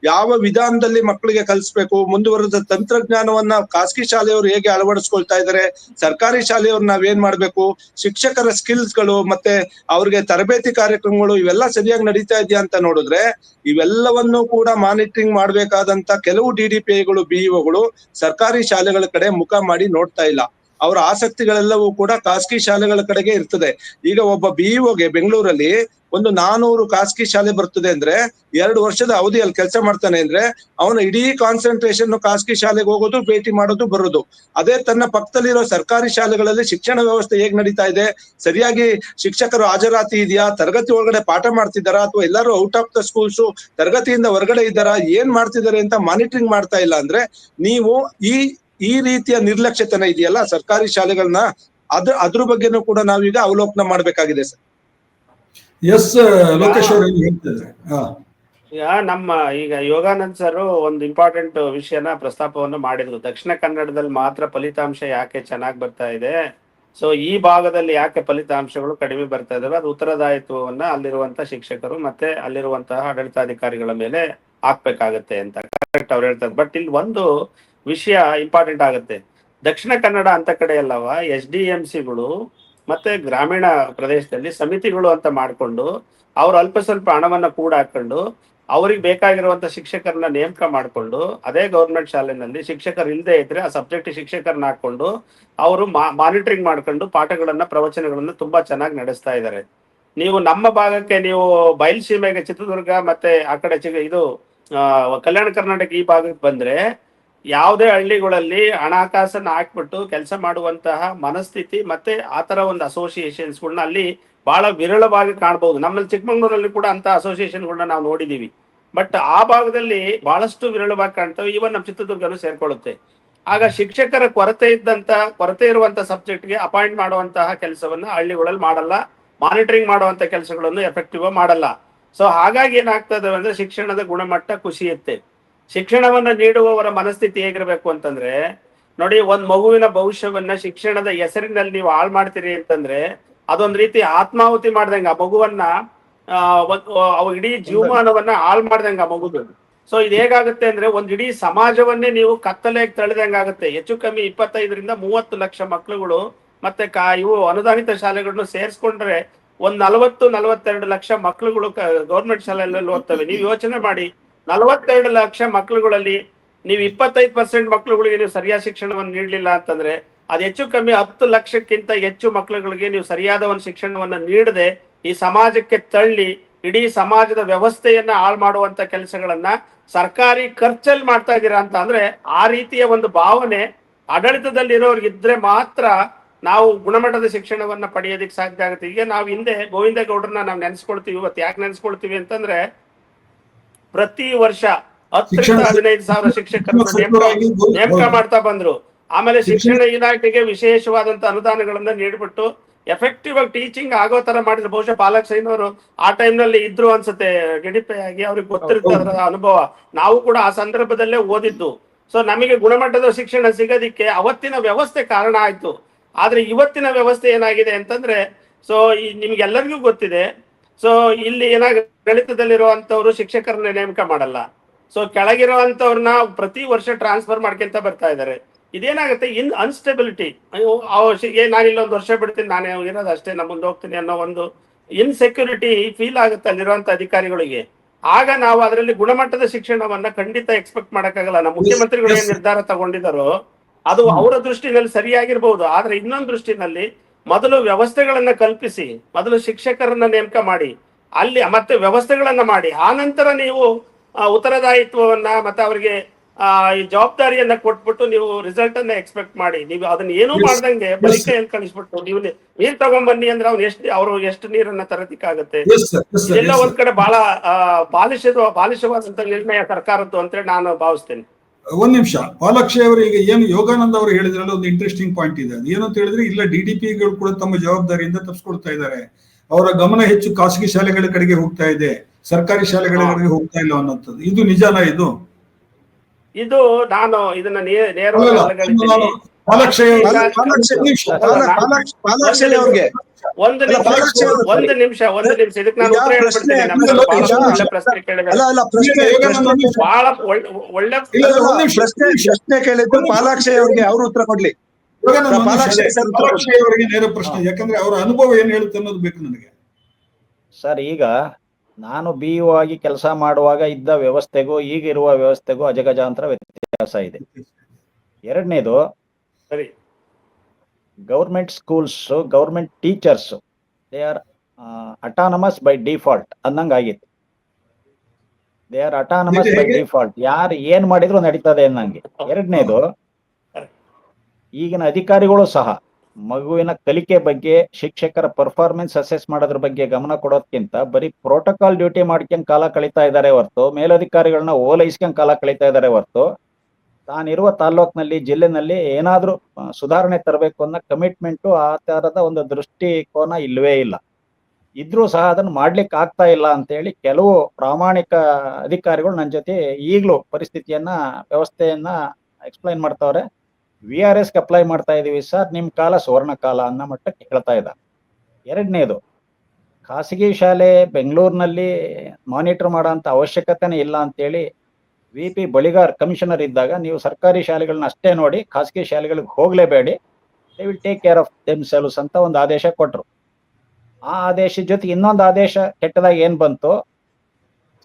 ಯಾವ ವಿಧಾನದಲ್ಲಿ ಮಕ್ಕಳಿಗೆ ಕಲಿಸ್ಬೇಕು, ಮುಂದುವರೆದ ತಂತ್ರಜ್ಞಾನವನ್ನ ಖಾಸಗಿ ಶಾಲೆಯವರು ಹೇಗೆ ಅಳವಡಿಸ್ಕೊಳ್ತಾ ಇದ್ದಾರೆ, ಸರ್ಕಾರಿ ಶಾಲೆಯವ್ರು ನಾವೇನ್ ಮಾಡ್ಬೇಕು, ಶಿಕ್ಷಕರ ಸ್ಕಿಲ್ಸ್ಗಳು ಮತ್ತೆ ಅವ್ರಿಗೆ ತರಬೇತಿ ಕಾರ್ಯಕ್ರಮಗಳು ಇವೆಲ್ಲ ಸರಿಯಾಗಿ ನಡೀತಾ ಇದೆಯಾ ಅಂತ ನೋಡಿದ್ರೆ, ಇವೆಲ್ಲವನ್ನು ಕೂಡ ಮಾನಿಟರಿಂಗ್ ಮಾಡ್ಬೇಕಾದಂತ ಕೆಲವು DDPIಗಳು, BEOಗಳು ಸರ್ಕಾರಿ ಶಾಲೆಗಳ ಕಡೆ ಮುಖ ಮಾಡಿ ನೋಡ್ತಾ ಇಲ್ಲ. ಅವರ ಆಸಕ್ತಿಗಳೆಲ್ಲವೂ ಕೂಡ ಖಾಸಗಿ ಶಾಲೆಗಳ ಕಡೆಗೆ ಇರ್ತದೆ. ಈಗ ಒಬ್ಬ BEOಗೆ ಬೆಂಗಳೂರಲ್ಲಿ ಒಂದು 400 ಖಾಸಗಿ ಶಾಲೆ ಬರ್ತದೆ ಅಂದ್ರೆ 2 ವರ್ಷದ ಅವಧಿಯಲ್ಲಿ ಕೆಲಸ ಮಾಡ್ತಾನೆ ಅಂದ್ರೆ ಅವನ ಇಡೀ ಕಾನ್ಸಂಟ್ರೇಷನ್ ಖಾಸಗಿ ಶಾಲೆಗೆ ಹೋಗೋದು, ಭೇಟಿ ಮಾಡೋದು, ಬರೋದು. ಅದೇ ತನ್ನ ಪಕ್ಕದಲ್ಲಿರೋ ಸರ್ಕಾರಿ ಶಾಲೆಗಳಲ್ಲಿ ಶಿಕ್ಷಣ ವ್ಯವಸ್ಥೆ ಹೇಗ್ ನಡೀತಾ ಇದೆ, ಸರಿಯಾಗಿ ಶಿಕ್ಷಕರು ಹಾಜರಾತಿ ಇದೆಯಾ, ತರಗತಿ ಒಳಗಡೆ ಪಾಠ ಮಾಡ್ತಿದ್ದಾರಾ, ಅಥವಾ ಎಲ್ಲರೂ ಔಟ್ ಆಫ್ ದ ಸ್ಕೂಲ್ಸ್ ತರಗತಿಯಿಂದ ಹೊರಗಡೆ ಇದ್ದಾರಾ, ಏನ್ ಮಾಡ್ತಿದ್ದಾರೆ ಅಂತ ಮಾನಿಟರಿಂಗ್ ಮಾಡ್ತಾ ಇಲ್ಲ ಅಂದ್ರೆ, ನೀವು ಈ ರೀತಿಯ ನಿರ್ಲಕ್ಷ್ಯತನ ಇದೆಯಲ್ಲ ಸರ್ಕಾರಿ ಶಾಲೆಗಳನ್ನ, ಅದ್ರ ಬಗ್ಗೆನೂ ಕೂಡ ನಾವೀಗ ಅವಲೋಕನ ಮಾಡ್ಬೇಕಾಗಿದೆ ಸರ್. ಎಸ್ ಲೋಕೇಶ್ ಅವರು ಏನು ಹೇಳ್ತಿದ್ದಾರೆ? ಈಗ ಯೋಗಾನಂದ್ ಸರ್ ಒಂದು ಇಂಪಾರ್ಟೆಂಟ್ ವಿಷಯನ ಪ್ರಸ್ತಾಪವನ್ನು ಮಾಡಿದ್ರು. ದಕ್ಷಿಣ ಕನ್ನಡದಲ್ಲಿ ಮಾತ್ರ ಫಲಿತಾಂಶ ಯಾಕೆ ಚೆನ್ನಾಗಿ ಬರ್ತಾ ಇದೆ, ಸೊ ಈ ಭಾಗದಲ್ಲಿ ಯಾಕೆ ಫಲಿತಾಂಶಗಳು ಕಡಿಮೆ ಬರ್ತಾ ಇದಾವೆ, ಅದು ಉತ್ತರದಾಯಿತ್ವವನ್ನ ಅಲ್ಲಿರುವಂತಹ ಶಿಕ್ಷಕರು ಮತ್ತೆ ಅಲ್ಲಿರುವಂತಹ ಆಡಳಿತಾಧಿಕಾರಿಗಳ ಮೇಲೆ ಹಾಕ್ಬೇಕಾಗತ್ತೆ ಅಂತ ಕರೆಕ್ಟ್ ಅವ್ರು ಹೇಳ್ತಾರೆ. ಬಟ್ ಇಲ್ಲಿ ಒಂದು ವಿಷಯ ಇಂಪಾರ್ಟೆಂಟ್ ಆಗುತ್ತೆ. ದಕ್ಷಿಣ ಕನ್ನಡ ಅಂತ ಕಡೆ ಅಲ್ಲವ SDMCಗಳು ಮತ್ತೆ ಗ್ರಾಮೀಣ ಪ್ರದೇಶದಲ್ಲಿ ಸಮಿತಿಗಳು ಅಂತ ಮಾಡ್ಕೊಂಡು ಅವ್ರು ಅಲ್ಪ ಸ್ವಲ್ಪ ಹಣವನ್ನ ಕೂಡ ಹಾಕೊಂಡು ಅವ್ರಿಗೆ ಬೇಕಾಗಿರುವಂತ ಶಿಕ್ಷಕರನ್ನ ನೇಮಕ ಮಾಡ್ಕೊಂಡು, ಅದೇ ಗೌರ್ಮೆಂಟ್ ಶಾಲೆನಲ್ಲಿ ಶಿಕ್ಷಕರು ಇಲ್ಲದೆ ಇದ್ರೆ ಆ ಸಬ್ಜೆಕ್ಟ್ ಶಿಕ್ಷಕರನ್ನ ಹಾಕೊಂಡು ಅವರು ಮಾನಿಟರಿಂಗ್ ಮಾಡ್ಕೊಂಡು ಪಾಠಗಳನ್ನ, ಪ್ರವಚನಗಳನ್ನ ತುಂಬಾ ಚೆನ್ನಾಗಿ ನಡೆಸ್ತಾ ಇದ್ದಾರೆ. ನೀವು ನಮ್ಮ ಭಾಗಕ್ಕೆ, ನೀವು ಬಯಲುಸೀಮೆಗೆ ಚಿತ್ರದುರ್ಗ ಮತ್ತೆ ಆ ಕಡೆ ಇದು ಕಲ್ಯಾಣ ಕರ್ನಾಟಕ ಈ ಭಾಗಕ್ಕೆ ಬಂದ್ರೆ ಯಾವುದೇ ಹಳ್ಳಿಗಳಲ್ಲಿ ಹಣಕಾಸನ್ನ ಹಾಕ್ಬಿಟ್ಟು ಕೆಲಸ ಮಾಡುವಂತಹ ಮನಸ್ಥಿತಿ ಮತ್ತೆ ಆತರ ಒಂದು ಅಸೋಸಿಯೇಷನ್ಸ್ಗಳನ್ನ ಅಲ್ಲಿ ಬಹಳ ವಿರಳವಾಗಿ ಕಾಣಬಹುದು. ನಮ್ಮಲ್ಲಿ ಚಿಕ್ಕಮಂಗ್ಳೂರಲ್ಲಿ ಕೂಡ ಅಂತ ಅಸೋಸಿಯೇಷನ್ಗಳನ್ನ ನಾವು ನೋಡಿದೀವಿ. ಬಟ್ ಆ ಭಾಗದಲ್ಲಿ ಬಹಳಷ್ಟು ವಿರಳವಾಗಿ ಕಾಣ್ತವೆ. ಇವನ್ ನಮ್ಮ ಚಿತ್ರದುರ್ಗನು ಸೇರ್ಕೊಳ್ಳುತ್ತೆ. ಆಗ ಶಿಕ್ಷಕರ ಕೊರತೆ ಇರುವಂತ ಸಬ್ಜೆಕ್ಟ್ಗೆ ಅಪಾಯಿಂಟ್ ಮಾಡುವಂತಹ ಕೆಲಸವನ್ನ ಹಳ್ಳಿಗಳಲ್ಲಿ ಮಾಡಲ್ಲ. ಮಾನಿಟರಿಂಗ್ ಮಾಡುವಂತ ಕೆಲಸಗಳನ್ನು ಎಫೆಕ್ಟಿವ್ ಮಾಡಲ್ಲ. ಸೊ ಹಾಗಾಗಿ ಏನಾಗ್ತದೆ ಅಂದ್ರೆ ಶಿಕ್ಷಣದ ಗುಣಮಟ್ಟ ಕುಸಿಯುತ್ತೆ. ಶಿಕ್ಷಣವನ್ನ ನೀಡುವವರ ಮನಸ್ಥಿತಿ ಹೇಗಿರ್ಬೇಕು ಅಂತಂದ್ರೆ, ನೋಡಿ, ಒಂದ್ ಮಗುವಿನ ಭವಿಷ್ಯವನ್ನ ಶಿಕ್ಷಣದ ಹೆಸರಿನಲ್ಲಿ ನೀವು ಹಾಳು ಮಾಡ್ತೀರಿ ಅಂತಂದ್ರೆ ಅದೊಂದ್ ರೀತಿ ಆತ್ಮಾಹುತಿ ಮಾಡ್ದಂಗ ಆ ಮಗುವನ್ನ ಅವ ಇಡೀ ಜೀವಮಾನವನ್ನ ಹಾಳು ಮಾಡ್ದಂಗ ಆ ಮಗುದು. ಸೊ ಇದು ಹೇಗಾಗುತ್ತೆ ಅಂದ್ರೆ ಒಂದ್ ಇಡೀ ಸಮಾಜವನ್ನೇ ನೀವು ಕತ್ತಲೆಗೆ ತಳ್ಳಿದಂಗಾಗುತ್ತೆ. ಹೆಚ್ಚು ಕಮ್ಮಿ 25 ರಿಂದ 30 ಲಕ್ಷ ಮಕ್ಳುಗಳು ಮತ್ತೆ ಇವು ಅನುದಾನಿತ ಶಾಲೆಗಳನ್ನು ಸೇರಿಸ್ಕೊಂಡ್ರೆ ಒಂದ್ 40-42 ಲಕ್ಷ ಮಕ್ಳುಗಳು ಗೌರ್ಮೆಂಟ್ ಶಾಲೆಯಲ್ಲಿ ಓದ್ತವೆ. ನೀವು ಯೋಚನೆ ಮಾಡಿ, 42 ಲಕ್ಷ ಮಕ್ಳುಗಳಲ್ಲಿ ನೀವು 25% ಮಕ್ಳುಗಳಿಗೆ ನೀವು ಸರಿಯಾದ ಶಿಕ್ಷಣವನ್ನು ನೀಡಲಿಲ್ಲ ಅಂತಂದ್ರೆ ಅದು ಹೆಚ್ಚು ಕಮ್ಮಿ 10 ಲಕ್ಷಕ್ಕಿಂತ ಹೆಚ್ಚು ಮಕ್ಳುಗಳಿಗೆ ನೀವು ಸರಿಯಾದ ಒಂದು ಶಿಕ್ಷಣವನ್ನ ನೀಡದೆ ಈ ಸಮಾಜಕ್ಕೆ ತಳ್ಳಿ ಇಡೀ ಸಮಾಜದ ವ್ಯವಸ್ಥೆಯನ್ನ ಹಾಳು ಮಾಡುವಂತ ಕೆಲಸಗಳನ್ನ ಸರ್ಕಾರಿ ಖರ್ಚಲ್ಲಿ ಮಾಡ್ತಾ ಇದ್ದೀರಾ ಅಂತ ಅಂದ್ರೆ ಆ ರೀತಿಯ ಒಂದು ಭಾವನೆ ಆಡಳಿತದಲ್ಲಿರೋರ್ಗೆ ಇದ್ರೆ ಮಾತ್ರ ನಾವು ಗುಣಮಟ್ಟದ ಶಿಕ್ಷಣವನ್ನ ಪಡೆಯೋದಕ್ಕೆ ಸಾಧ್ಯ ಆಗುತ್ತೆ. ಈಗ ನಾವು ಹಿಂದೆ ಗೋವಿಂದ ಗೌಡ್ರನ್ನ ನಾವು ನೆನೆಸ್ಕೊಳ್ತೀವಿ. ಇವತ್ತು ಯಾಕೆ ನೆನೆಸ್ಕೊಳ್ತೀವಿ ಅಂತಂದ್ರೆ ಪ್ರತಿ ವರ್ಷ 10 ರಿಂದ 15 ಸಾವಿರ ಶಿಕ್ಷಕರನ್ನು ನೇಮಕ ಮಾಡ್ತಾ ಬಂದ್ರು. ಆಮೇಲೆ ಶಿಕ್ಷಣ ಇಲಾಖೆಗೆ ವಿಶೇಷವಾದಂತ ಅನುದಾನಗಳನ್ನ ನೀಡ್ಬಿಟ್ಟು ಎಫೆಕ್ಟಿವ್ ಆಗಿ ಟೀಚಿಂಗ್ ಆಗೋ ತರ ಮಾಡಿದ್ರು. ಬಹುಶಃ ಪಾಲಕ್ಷಯ್ಯನವರು ಆ ಟೈಮ್ ನಲ್ಲಿ ಇದ್ರು ಅನ್ಸುತ್ತೆ, ಡಿಡಿಪಿ ಆಗಿ. ಅವ್ರಿಗೆ ಗೊತ್ತಿರುತ್ತೆ ಅದರ ಅನುಭವ. ನಾವು ಕೂಡ ಆ ಸಂದರ್ಭದಲ್ಲೇ ಓದಿದ್ದು. ಸೊ ನಮಗೆ ಗುಣಮಟ್ಟದ ಶಿಕ್ಷಣ ಸಿಗೋದಿಕ್ಕೆ ಅವತ್ತಿನ ವ್ಯವಸ್ಥೆ ಕಾರಣ ಆಯ್ತು. ಆದ್ರೆ ಇವತ್ತಿನ ವ್ಯವಸ್ಥೆ ಏನಾಗಿದೆ ಅಂತಂದ್ರೆ, ಸೊ ನಿಮ್ಗೆಲ್ಲರಿಗೂ ಗೊತ್ತಿದೆ, ಸೊ ಇಲ್ಲಿ ಆಡಳಿತದಲ್ಲಿರುವಂತವ್ರು ಶಿಕ್ಷಕರನ್ನ ನೇಮಕ ಮಾಡಲ್ಲ. ಸೊ ಕೆಳಗಿರುವಂತವ್ರನ್ನ ಪ್ರತಿ ವರ್ಷ ಟ್ರಾನ್ಸ್ಫರ್ ಮಾಡ್ಕೊಂತ ಬರ್ತಾ ಇದ್ದಾರೆ. ಇದೇನಾಗುತ್ತೆ, ಅನ್ಸ್ಟೆಬಿಲಿಟಿ. ನಾನು ಇಲ್ಲೊಂದು ವರ್ಷ ಬಿಡ್ತೀನಿ, ನಾನೇ ಇರೋದು ಅಷ್ಟೇ, ನಾ ಮುಂದೆ ಹೋಗ್ತೀನಿ ಅನ್ನೋ ಒಂದು ಇನ್ಸೆಕ್ಯೂರಿಟಿ ಫೀಲ್ ಆಗುತ್ತೆ ಅಲ್ಲಿರುವಂತ ಅಧಿಕಾರಿಗಳಿಗೆ. ಆಗ ನಾವು ಅದರಲ್ಲಿ ಗುಣಮಟ್ಟದ ಶಿಕ್ಷಣವನ್ನ ಖಂಡಿತ ಎಕ್ಸ್ಪೆಕ್ಟ್ ಮಾಡಕ್ಕಾಗಲ್ಲ. ನಮ್ಮ ಮುಖ್ಯಮಂತ್ರಿಗಳು ಏನ್ ನಿರ್ಧಾರ ತಗೊಂಡಿದ್ದಾರೋ ಅದು ಅವರ ದೃಷ್ಟಿನಲ್ಲಿ ಸರಿಯಾಗಿರ್ಬಹುದು. ಆದ್ರೆ ಇನ್ನೊಂದು ದೃಷ್ಟಿನಲ್ಲಿ ಮೊದಲು ವ್ಯವಸ್ಥೆಗಳನ್ನ ಕಲ್ಪಿಸಿ, ಮೊದಲು ಶಿಕ್ಷಕರನ್ನ ನೇಮಕ ಮಾಡಿ, ಅಲ್ಲಿ ಮತ್ತೆ ವ್ಯವಸ್ಥೆಗಳನ್ನ ಮಾಡಿ, ಆ ನಂತರ ನೀವು ಉತ್ತರದಾಯಿತ್ವವನ್ನ ಮತ್ತೆ ಅವರಿಗೆ ಈ ಜವಾಬ್ದಾರಿಯನ್ನ ಕೊಟ್ಬಿಟ್ಟು ನೀವು ರಿಸಲ್ಟ್ ಅನ್ನ ಎಕ್ಸ್ಪೆಕ್ಟ್ ಮಾಡಿ. ನೀವು ಅದನ್ನ ಏನೂ ಮಾಡ್ದಂಗೆ ಬರೀ ಕೈಯಲ್ಲಿ ಕಳಿಸ್ಬಿಟ್ಟು ನೀವು ನೀರ್ ತಗೊಂಡ್ಬನ್ನಿ ಅಂದ್ರೆ ಅವ್ರು ಎಷ್ಟು ನೀರನ್ನ ತರದಿಕ್ಕಾಗತ್ತೆ. ಇದೆಲ್ಲ ಒಂದ್ ಕಡೆ ಬಹಳ ಬಾಲಿಶವಾದಂತ ನಿರ್ಣಯ ಸರ್ಕಾರದ್ದು ಅಂತೇಳಿ ನಾನು ಭಾವಿಸ್ತೇನೆ. ಒಂದ್ ನಿಮಿಷ, ಪಾಲಾಕ್ಷಿ ಅವರು ಈಗ ಏನು ಯೋಗಾನಂದ ಅವರು ಹೇಳಿದ್ರಲ್ಲ, ಒಂದು ಇಂಟ್ರೆಸ್ಟಿಂಗ್ ಪಾಯಿಂಟ್ ಇದೆ. ಅದು ಏನು ಅಂತ ಹೇಳಿದ್ರೆ, ಇಲ್ಲ DDPಗಳು ಕೂಡ ತಮ್ಮ ಜವಾಬ್ದಾರಿಯಿಂದ ತಪ್ಪಿಸ್ಕೊಳ್ತಾ ಇದ್ದಾರೆ. ಅವರ ಗಮನ ಹೆಚ್ಚು ಖಾಸಗಿ ಶಾಲೆಗಳ ಕಡೆಗೆ ಹೋಗ್ತಾ ಇದೆ, ಸರ್ಕಾರಿ ಶಾಲೆಗಳ ಕಡೆಗೆ ಹೋಗ್ತಾ ಇಲ್ಲ ಅನ್ನೋಂಥದ್ದು. ಇದು ನಿಜಾನ? ಇದು ನಾನು ಇದನ್ನ ನೇರವಾಗಿ ಒಂದು ನಿಮಿಷ ಇದಕ್ಕೆ ನಾನು ಉತ್ತರ ಹೇಳ್ಬಿಡ್ತೀನಿ. ಪ್ರಶ್ನೆ ಕೇಳಿದ್ರೆ ಬಹಳ ಒಳ್ಳೆ ಪ್ರಶ್ನೆ ಕೇಳಿದ್ದು ಪಾಲಾಕ್ಷಿ ಅವ್ರಿಗೆ, ಅವರು ಉತ್ತರ ಕೊಡ್ಲಿ. ಅವರಿಗೆ ನೇರ ಪ್ರಶ್ನೆ, ಯಾಕಂದ್ರೆ ಅವರ ಅನುಭವ ಏನ್ ಹೇಳುತ್ತೆ ಅನ್ನೋದು ಬೇಕು ನನಗೆ. ಸರ್, ಈಗ ನಾನು BO ಆಗಿ ಕೆಲಸ ಮಾಡುವಾಗ ಇದ್ದ ವ್ಯವಸ್ಥೆಗೂ ಈಗಿರುವ ವ್ಯವಸ್ಥೆಗೂ ಅಜಗಜಾಂತರ ವ್ಯತ್ಯಾಸ ಇದೆ. ಎರಡನೇದು, government schools, government teachers, they are autonomous by default ಅನ್ನಂಗ್ ಆಗಿತ್ತು. They are autonomous by default, ಯಾರು ಏನ್ ಮಾಡಿದ್ರು ನಡೀತದೆ ಅನ್ನಂಗೆ. ಎರಡನೇದು, ಈಗಿನ ಅಧಿಕಾರಿಗಳು ಸಹ ಮಗುವಿನ ಕಲಿಕೆ ಬಗ್ಗೆ, ಶಿಕ್ಷಕರ ಪರ್ಫಾರ್ಮೆನ್ಸ್ ಅಸೆಸ್ ಮಾಡೋದ್ರ ಬಗ್ಗೆ ಗಮನ ಕೊಡೋದಕ್ಕಿಂತ ಬರೀ ಪ್ರೋಟೋಕಾಲ್ ಡ್ಯೂಟಿ ಮಾಡ್ಕೊಂಡ್ ಕಾಲ ಕಳೀತಾ ಇದ್ದಾರೆ ಹೊರತು, ಮೇಲಧಿಕಾರಿಗಳನ್ನ ಓಲೈಸ್ಕೊಂಡ್ ಕಾಲ ಕಳೀತಾ ಇದ್ದಾರೆ ಹೊರತು, ತಾನಿರುವ ತಾಲ್ಲೂಕಿನಲ್ಲಿ, ಜಿಲ್ಲೆನಲ್ಲಿ ಏನಾದ್ರೂ ಸುಧಾರಣೆ ತರಬೇಕು ಅನ್ನೋ ಕಮಿಟ್ಮೆಂಟು, ಆ ತರದ ಒಂದು ದೃಷ್ಟಿಕೋನ ಇಲ್ವೇ ಇಲ್ಲ. ಇದ್ರೂ ಸಹ ಅದನ್ನು ಮಾಡ್ಲಿಕ್ಕೆ ಆಗ್ತಾ ಇಲ್ಲ ಅಂತೇಳಿ ಕೆಲವು ಪ್ರಾಮಾಣಿಕ ಅಧಿಕಾರಿಗಳು ನನ್ನ ಜೊತೆ ಈಗಲೂ ಪರಿಸ್ಥಿತಿಯನ್ನ, ವ್ಯವಸ್ಥೆಯನ್ನ ಎಕ್ಸ್ಪ್ಲೈನ್ ಮಾಡ್ತಾವ್ರೆ. VRS ಅಪ್ಲೈ ಮಾಡ್ತಾ ಇದೀವಿ ಸರ್, ನಿಮ್ ಕಾಲ ಸುವರ್ಣ ಕಾಲ ಅನ್ನೋ ಮಟ್ಟಕ್ಕೆ ಹೇಳ್ತಾ ಇದ್ದಾರೆ. ಎರಡನೇದು, ಖಾಸಗಿ ಶಾಲೆ ಬೆಂಗಳೂರಿನಲ್ಲಿ ಮಾನಿಟರ್ ಮಾಡೋ ಅಂತ ಅವಶ್ಯಕತೆನೇ ಇಲ್ಲ ಅಂತೇಳಿ VP ಬಳಿಗಾರ್ ಕಮಿಷನರ್ ಇದ್ದಾಗ, ನೀವು ಸರ್ಕಾರಿ ಶಾಲೆಗಳನ್ನ ಅಷ್ಟೇ ನೋಡಿ, ಖಾಸಗಿ ಶಾಲೆಗಳಿಗೆ ಹೋಗ್ಲೇಬೇಡಿ, they will take care of themselves ಅಂತ ಒಂದು ಆದೇಶ ಕೊಟ್ರು. ಆ ಆದೇಶದ ಜೊತೆಗೆ ಇನ್ನೊಂದು ಆದೇಶ ಕೆಟ್ಟದಾಗ ಏನ್ ಬಂತು,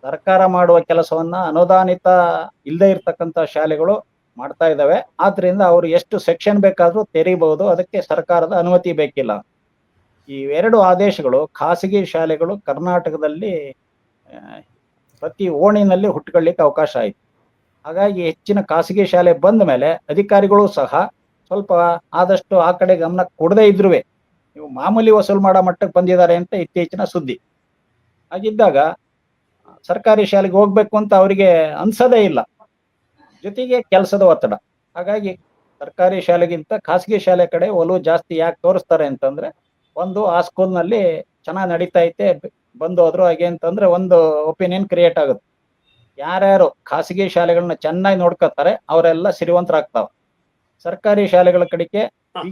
ಸರ್ಕಾರ ಮಾಡುವ ಕೆಲಸವನ್ನ ಅನುದಾನಿತ ಇಲ್ಲದೆ ಇರ್ತಕ್ಕಂಥ ಶಾಲೆಗಳು ಮಾಡ್ತಾ ಇದ್ದಾವೆ, ಆದ್ರಿಂದ ಅವರು ಎಷ್ಟು ಸೆಕ್ಷನ್ ಬೇಕಾದ್ರೂ ತೆರೀಬಹುದು, ಅದಕ್ಕೆ ಸರ್ಕಾರದ ಅನುಮತಿ ಬೇಕಿಲ್ಲ. ಈ ಎರಡು ಆದೇಶಗಳು ಖಾಸಗಿ ಶಾಲೆಗಳು ಕರ್ನಾಟಕದಲ್ಲಿ ಪ್ರತಿ ಓಣಿನಲ್ಲಿ ಹುಟ್ಕೊಳ್ಳಿಕ್ಕೆ ಅವಕಾಶ ಆಯಿತು. ಹಾಗಾಗಿ ಹೆಚ್ಚಿನ ಖಾಸಗಿ ಶಾಲೆ ಬಂದ ಮೇಲೆ ಅಧಿಕಾರಿಗಳು ಸಹ ಸ್ವಲ್ಪ ಆದಷ್ಟು ಆ ಕಡೆ ಗಮನ ಕೊಡದೇ ಇದ್ರೂ ನೀವು ಮಾಮೂಲಿ ವಸೂಲು ಮಾಡೋ ಮಟ್ಟಕ್ಕೆ ಬಂದಿದ್ದಾರೆ ಅಂತ ಇತ್ತೀಚಿನ ಸುದ್ದಿ. ಹಾಗಿದ್ದಾಗ ಸರ್ಕಾರಿ ಶಾಲೆಗೆ ಹೋಗ್ಬೇಕು ಅಂತ ಅವರಿಗೆ ಅನ್ಸೋದೇ ಇಲ್ಲ. ಜೊತೆಗೆ ಕೆಲಸದ ಒತ್ತಡ. ಹಾಗಾಗಿ ಸರ್ಕಾರಿ ಶಾಲೆಗಿಂತ ಖಾಸಗಿ ಶಾಲೆ ಕಡೆ ಒಲವು ಜಾಸ್ತಿ ಯಾಕೆ ತೋರಿಸ್ತಾರೆ ಅಂತಂದ್ರೆ, ಒಂದು ಆ ಸ್ಕೂಲ್ನಲ್ಲಿ ಚೆನ್ನಾಗಿ ನಡೀತಾ ಐತೆ ಬಂದು ಹೋದ್ರು ಹಾಗೆ ಅಂತಂದ್ರೆ ಒಂದು ಒಪಿನಿಯನ್ ಕ್ರಿಯೇಟ್ ಆಗುತ್ತೆ. ಯಾರ್ಯಾರು ಖಾಸಗಿ ಶಾಲೆಗಳನ್ನ ಚೆನ್ನಾಗಿ ನೋಡ್ಕೊತಾರೆ ಅವರೆಲ್ಲ ಸಿರಿವಂತರಾಗ್ತಾವ. ಸರ್ಕಾರಿ ಶಾಲೆಗಳ ಕಡೆಗೆ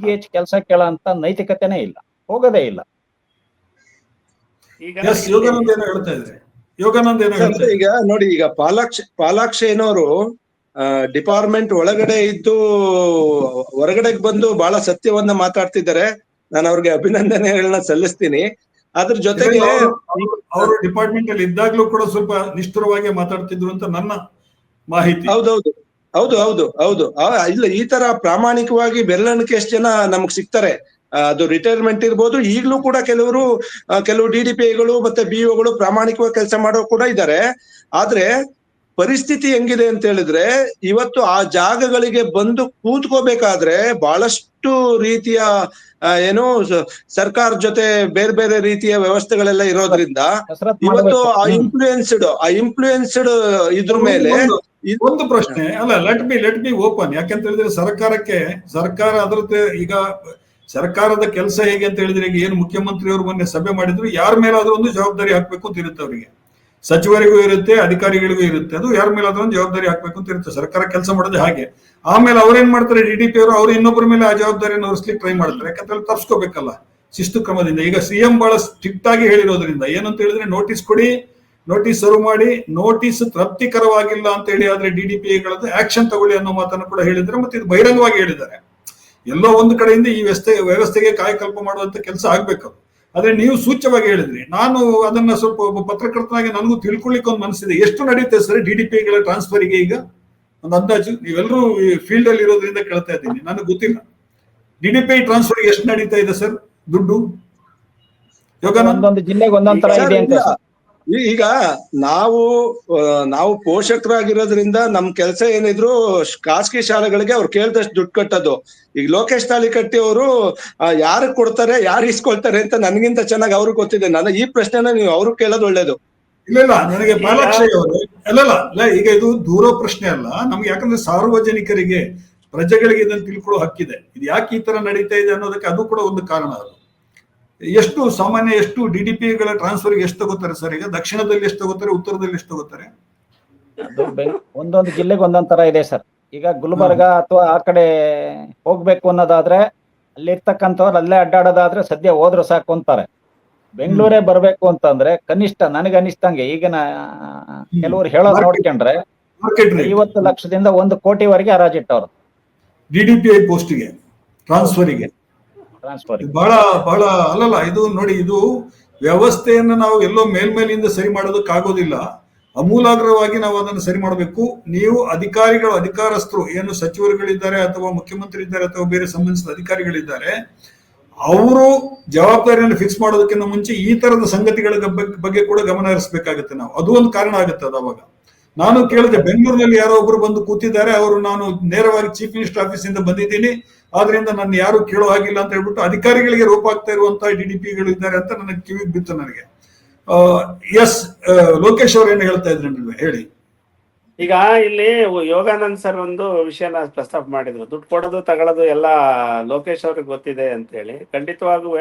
ಹೆಚ್ಚು ಕೆಲಸ ಕೇಳೋ ಅಂತ ನೈತಿಕತೆನೇ ಇಲ್ಲ, ಹೋಗೋದೇ ಇಲ್ಲ. ಈಗ ಎಸ್, ಯೋಗಾನಂದ್ ಏನೋ ಹೇಳ್ತಾ ಇದ್ರೆ. ಯೋಗಾನಂದ್ ಏನೋ ಹೇಳ್ತಾ ಇದ್ರೆ. ಈಗ ನೋಡಿ, ಈಗ ಪಾಲಾಕ್ಷಯ್ಯನವರು ಡಿಪಾರ್ಟ್ಮೆಂಟ್ ಒಳಗಡೆ ಇದ್ದು ಹೊರಗಡೆಗೆ ಬಂದು ಬಹಳ ಸತ್ಯವನ್ನ ಮಾತಾಡ್ತಿದ್ದಾರೆ. ನಾನು ಅವ್ರಿಗೆ ಅಭಿನಂದನೆಗಳನ್ನ ಸಲ್ಲಿಸ್ತೀನಿ. ಅದ್ರ ಜೊತೆಗೆ ಅವರು ಡಿಪಾರ್ಟ್ಮೆಂಟ್ ಅಲ್ಲಿ ಇದ್ದಾಗ್ಲೂ ಕೂಡ ಸ್ವಲ್ಪ ನಿಷ್ಠುರವಾಗಿ ಮಾತಾಡ್ತಿದ್ರು ಅಂತ ನನ್ನ ಮಾಹಿತಿ. ಹೌದೌದು ಹೌದು ಹೌದು ಹೌದು ಇಲ್ಲ, ಈ ತರ ಪ್ರಾಮಾಣಿಕವಾಗಿ ಬೆರಳೆಣಿಕೆ ಎಷ್ಟು ಜನ ನಮಗ್ ಸಿಗ್ತಾರೆ. ಅದು ರಿಟೈರ್ಮೆಂಟ್ ಇರ್ಬೋದು, ಈಗಲೂ ಕೂಡ ಕೆಲವು DDPIಗಳು ಮತ್ತೆ BOಗಳು ಪ್ರಾಮಾಣಿಕವಾಗಿ ಕೆಲಸ ಮಾಡೋ ಕೂಡ ಇದ್ದಾರೆ. ಆದ್ರೆ ಪರಿಸ್ಥಿತಿ ಹೆಂಗಿದೆ ಅಂತ ಹೇಳಿದ್ರೆ, ಇವತ್ತು ಆ ಜಾಗಗಳಿಗೆ ಬಂದು ಕೂತ್ಕೋಬೇಕಾದ್ರೆ ಬಹಳಷ್ಟು ರೀತಿಯ ಏನು ಸರ್ಕಾರ ಜೊತೆ ಬೇರೆ ಬೇರೆ ರೀತಿಯ ವ್ಯವಸ್ಥೆಗಳೆಲ್ಲ ಇರೋದ್ರಿಂದ ಇವತ್ತು ಆ ಇನ್ಫ್ಲೂಯೆನ್ಸ್ಡ್ ಇದ್ರ ಮೇಲೆ ಒಂದು ಪ್ರಶ್ನೆ ಅಲ್ಲ, ಲೆಟ್ ಬಿ ಓಪನ್. ಯಾಕಂತ ಹೇಳಿದ್ರೆ ಸರ್ಕಾರ ಅದ್ರದ್ದು ಈಗ ಸರ್ಕಾರದ ಕೆಲಸ ಹೇಗೆ ಅಂತ ಹೇಳಿದ್ರೆ, ಈಗ ಏನು ಮುಖ್ಯಮಂತ್ರಿ ಅವರು ಮೊನ್ನೆ ಸಭೆ ಮಾಡಿದ್ರು, ಯಾರ ಮೇಲಾದ್ರೂ ಒಂದು ಜವಾಬ್ದಾರಿ ಹಾಕ್ಬೇಕು ಅಂತ ಇರುತ್ತೆ. ಅವರಿಗೆ ಸಚಿವರಿಗೂ ಇರುತ್ತೆ, ಅಧಿಕಾರಿಗಳಿಗೂ ಇರುತ್ತೆ. ಅದು ಯಾರ ಮೇಲಾದ್ರೂ ಒಂದು ಜವಾಬ್ದಾರಿ ಹಾಕ್ಬೇಕು ಅಂತ ಇರುತ್ತೆ. ಸರ್ಕಾರ ಕೆಲಸ ಮಾಡೋದು ಹಾಗೆ. ಆಮೇಲೆ ಅವ್ರೇನ್ ಮಾಡ್ತಾರೆ, DDP ಅವರು ಇನ್ನೊಬ್ಬರ ಮೇಲೆ ಆ ಜವಾಬ್ದಾರಿಯನ್ನು ಹೊರಿಸ್ಲಿಕ್ಕೆ ಟ್ರೈ ಮಾಡ್ತಾರೆ. ಯಾಕಂದ್ರೆ ತಪ್ಪಿಸ್ಕೋಬೇಕಲ್ಲ ಶಿಸ್ತು ಕ್ರಮದಿಂದ. ಈಗ CM ಬಹಳ ಸ್ಟ್ರಿಕ್ಟ್ ಆಗಿ ಹೇಳಿರೋದ್ರಿಂದ ಏನಂತ ಹೇಳಿದ್ರೆ, ನೋಟಿಸ್ ಕೊಡಿ, ನೋಟಿಸ್ ಸರ್ವ್ ಮಾಡಿ, ನೋಟಿಸ್ ತೃಪ್ತಿಕರವಾಗಿಲ್ಲ ಅಂತ ಹೇಳಿ ಆದ್ರೆ DDPIಗಳದ್ದು ಆಕ್ಷನ್ ತಗೊಳ್ಳಿ ಅನ್ನೋ ಮಾತನ್ನು ಕೂಡ ಹೇಳಿದ್ದಾರೆ. ಮತ್ತೆ ಇದು ಬಹಿರಂಗವಾಗಿ ಹೇಳಿದ್ದಾರೆ. ಎಲ್ಲೋ ಒಂದು ಕಡೆಯಿಂದ ಈ ವ್ಯವಸ್ಥೆಗೆ ಕಾಯಕಲ್ಪ ಮಾಡುವಂತ ಕೆಲಸ ಆಗ್ಬೇಕು. ಆದ್ರೆ ನೀವು ಸೂಚ್ಯವಾಗಿ ಹೇಳಿದ್ರಿ. ನಾನು ಅದನ್ನ ಸ್ವಲ್ಪ ಒಬ್ಬ ಪತ್ರಕರ್ತನಾಗಿ ನನಗೂ ತಿಳ್ಕೊಳ್ಳಿಕ್ಕೆ ಒಂದು ಮನಸ್ಸಿದೆ. ಎಷ್ಟು ನಡೆಯುತ್ತೆ ಸರ್ DDPIಗಳ ಟ್ರಾನ್ಸ್ಫರ್ಗೆ? ಈಗ ಒಂದು ಅಂದಾಜು, ನೀವೆಲ್ಲರೂ ಫೀಲ್ಡ್ ಅಲ್ಲಿ ಇರೋದ್ರಿಂದ ಕೇಳ್ತಾ ಇದ್ದೀನಿ, ನನಗೆ ಗೊತ್ತಿಲ್ಲ. DDPI ಟ್ರಾನ್ಸ್ಫರ್ಗೆ ಎಷ್ಟು ನಡೀತಾ ಇದೆ ಸರ್ ದುಡ್ಡು? ಒಂದೊಂದು ಜಿಲ್ಲೆಗೆ ಒಂದೊಂದ್ ತರ ಇದೆ ಅಂತ. ಈಗ ನಾವು ಪೋಷಕರಾಗಿರೋದ್ರಿಂದ ನಮ್ ಕೆಲಸ ಏನಿದ್ರು ಖಾಸಗಿ ಶಾಲೆಗಳಿಗೆ ಅವ್ರು ಕೇಳ್ದಷ್ಟು ದುಡ್ಡು ಕಟ್ಟೋದು. ಈಗ ಲೋಕೇಶ್ ತಾಳಿಕಟ್ಟಿ ಅವರು ಯಾರು ಕೊಡ್ತಾರೆ, ಯಾರು ಇಸ್ಕೊಳ್ತಾರೆ ಅಂತ ನನ್ಗಿಂತ ಚೆನ್ನಾಗಿ ಅವ್ರಿಗೆ ಗೊತ್ತಿದೆ. ಈ ಪ್ರಶ್ನೆನ ನೀವು ಅವ್ರು ಕೇಳೋದು ಒಳ್ಳೇದು. ಇಲ್ಲ, ನನಗೆ ಪಾಲಾಕ್ಷಯ್ಯ ಅವರು ಅಲ್ಲ, ಈಗ ಇದು ದೂರ ಪ್ರಶ್ನೆ ಅಲ್ಲ ನಮ್ಗೆ. ಯಾಕಂದ್ರೆ ಸಾರ್ವಜನಿಕರಿಗೆ, ಪ್ರಜೆಗಳಿಗೆ ಇದನ್ನು ತಿಳ್ಕೊಳ್ಳೋ ಹಕ್ಕಿದೆ. ಇದು ಯಾಕೆ ಈ ತರ ನಡೀತಾ ಇದೆ ಅನ್ನೋದಕ್ಕೆ ಅದು ಕೂಡ ಒಂದು ಕಾರಣ. ಅದು ಎಷ್ಟು DDPIಗಳ ಟ್ರಾನ್ಸ್ಫರ್ಗೆ ಎಷ್ಟು ತಗೋತಾರೆ ಸರ್? ಈಗ ದಕ್ಷಿಣದಲ್ಲಿ ಎಷ್ಟು ತಗೋತಾರೆ, ಉತ್ತರದಲ್ಲಿ ಎಷ್ಟು ತಗೋತಾರೆ? ಒಂದೊಂದು ಜಿಲ್ಲೆಗೆ ಒಂದೊಂದ್ ತರ ಇದೆ ಸರ್. ಈಗ ಗುಲ್ಬರ್ಗ ಅಥವಾ ಆ ಕಡೆ ಹೋಗ್ಬೇಕು ಅನ್ನೋದಾದ್ರೆ ಅಲ್ಲಿರ್ತಕ್ಕಂಥವ್ರು ಅಲ್ಲೇ ಅಡ್ಡಾಡೋದಾದ್ರೆ ಸದ್ಯ ಹೋದ್ರು ಸಾಕು ಅಂತಾರೆ. ಬೆಂಗಳೂರೇ ಬರ್ಬೇಕು ಅಂತಂದ್ರೆ ಕನಿಷ್ಠ ನನಗನ್ನಿಸ್ತಂಗೆ ಈಗಿನ ಕೆಲವ್ರು ಹೇಳೋದು ನೋಡ್ಕೊಂಡ್ರೆ 50 ಲಕ್ಷದಿಂದ 1 ಕೋಟಿವರೆಗೆ ಹರಾಜಿಟ್ಟವ್ರು DDPI ಪೋಸ್ಟ್ಗೆ ಟ್ರಾನ್ಸ್ಫರ್. ಬಹಳ ಅಲ್ಲಲ್ಲ, ಇದು ನೋಡಿ, ಇದು ವ್ಯವಸ್ಥೆಯನ್ನ ನಾವು ಎಲ್ಲೋ ಮೇಲ್ಮೇಲಿಂದ ಸರಿ ಮಾಡೋದಕ್ಕಾಗೋದಿಲ್ಲ. ಅಮೂಲಾಗ್ರವಾಗಿ ನಾವು ಅದನ್ನು ಸರಿ ಮಾಡಬೇಕು. ನೀವು ಅಧಿಕಾರಸ್ಥರು ಏನು ಸಚಿವರುಗಳಿದ್ದಾರೆ ಅಥವಾ ಮುಖ್ಯಮಂತ್ರಿ ಇದ್ದಾರೆ ಅಥವಾ ಬೇರೆ ಸಂಬಂಧಿಸಿದ ಅಧಿಕಾರಿಗಳಿದ್ದಾರೆ, ಅವರು ಜವಾಬ್ದಾರಿಯನ್ನು ಫಿಕ್ಸ್ ಮಾಡೋದಕ್ಕಿಂತ ಮುಂಚೆ ಈ ತರದ ಸಂಗತಿಗಳ ಬಗ್ಗೆ ಕೂಡ ಗಮನ ಹರಿಸಬೇಕಾಗುತ್ತೆ ನಾವು. ಅದು ಒಂದು ಕಾರಣ ಆಗುತ್ತೆ. ಅದು ಅವಾಗ ನಾನು ಕೇಳಿದೆ, ಬೆಂಗಳೂರಿನಲ್ಲಿ ಯಾರೋ ಒಬ್ರು ಬಂದು ಕೂತಿದ್ದಾರೆ, ಅವರು ನಾನು ನೇರವಾಗಿ ಚೀಫ್ ಮಿನಿಸ್ಟರ್ ಆಫೀಸಿಂದ ಬಂದಿದ್ದೀನಿ, ಆದ್ರಿಂದ ನನ್ನ ಯಾರು ಕೇಳೋ ಹಾಗಿಲ್ಲ ಅಂತ ಹೇಳ್ಬಿಟ್ಟು ಅಧಿಕಾರಿಗಳಿಗೆ ರೋಪ ಆಗ್ತಾ ಇರುವಂತಹ DDPIಗಳು ಇದ್ದಾರೆ ಅಂತ ನನಗೆ ಕಿವಿಗೆ ಬಿತ್ತು ನನಗೆ. ಎಸ್, ಲೋಕೇಶ್ ಅವ್ರು ಏನು ಹೇಳ್ತಾ ಇದ್ರಿ ಹೇಳಿ. ಈಗ ಇಲ್ಲಿ ಯೋಗಾನಂದ್ ಸರ್ ಒಂದು ವಿಷಯನ ಪ್ರಸ್ತಾಪ ಮಾಡಿದ್ರು, ದುಡ್ಡು ಕೊಡೋದು ತಗೊಳ್ಳೋದು ಎಲ್ಲ ಲೋಕೇಶ್ ಅವ್ರಿಗೆ ಗೊತ್ತಿದೆ ಅಂತ ಹೇಳಿ. ಖಂಡಿತವಾಗೂ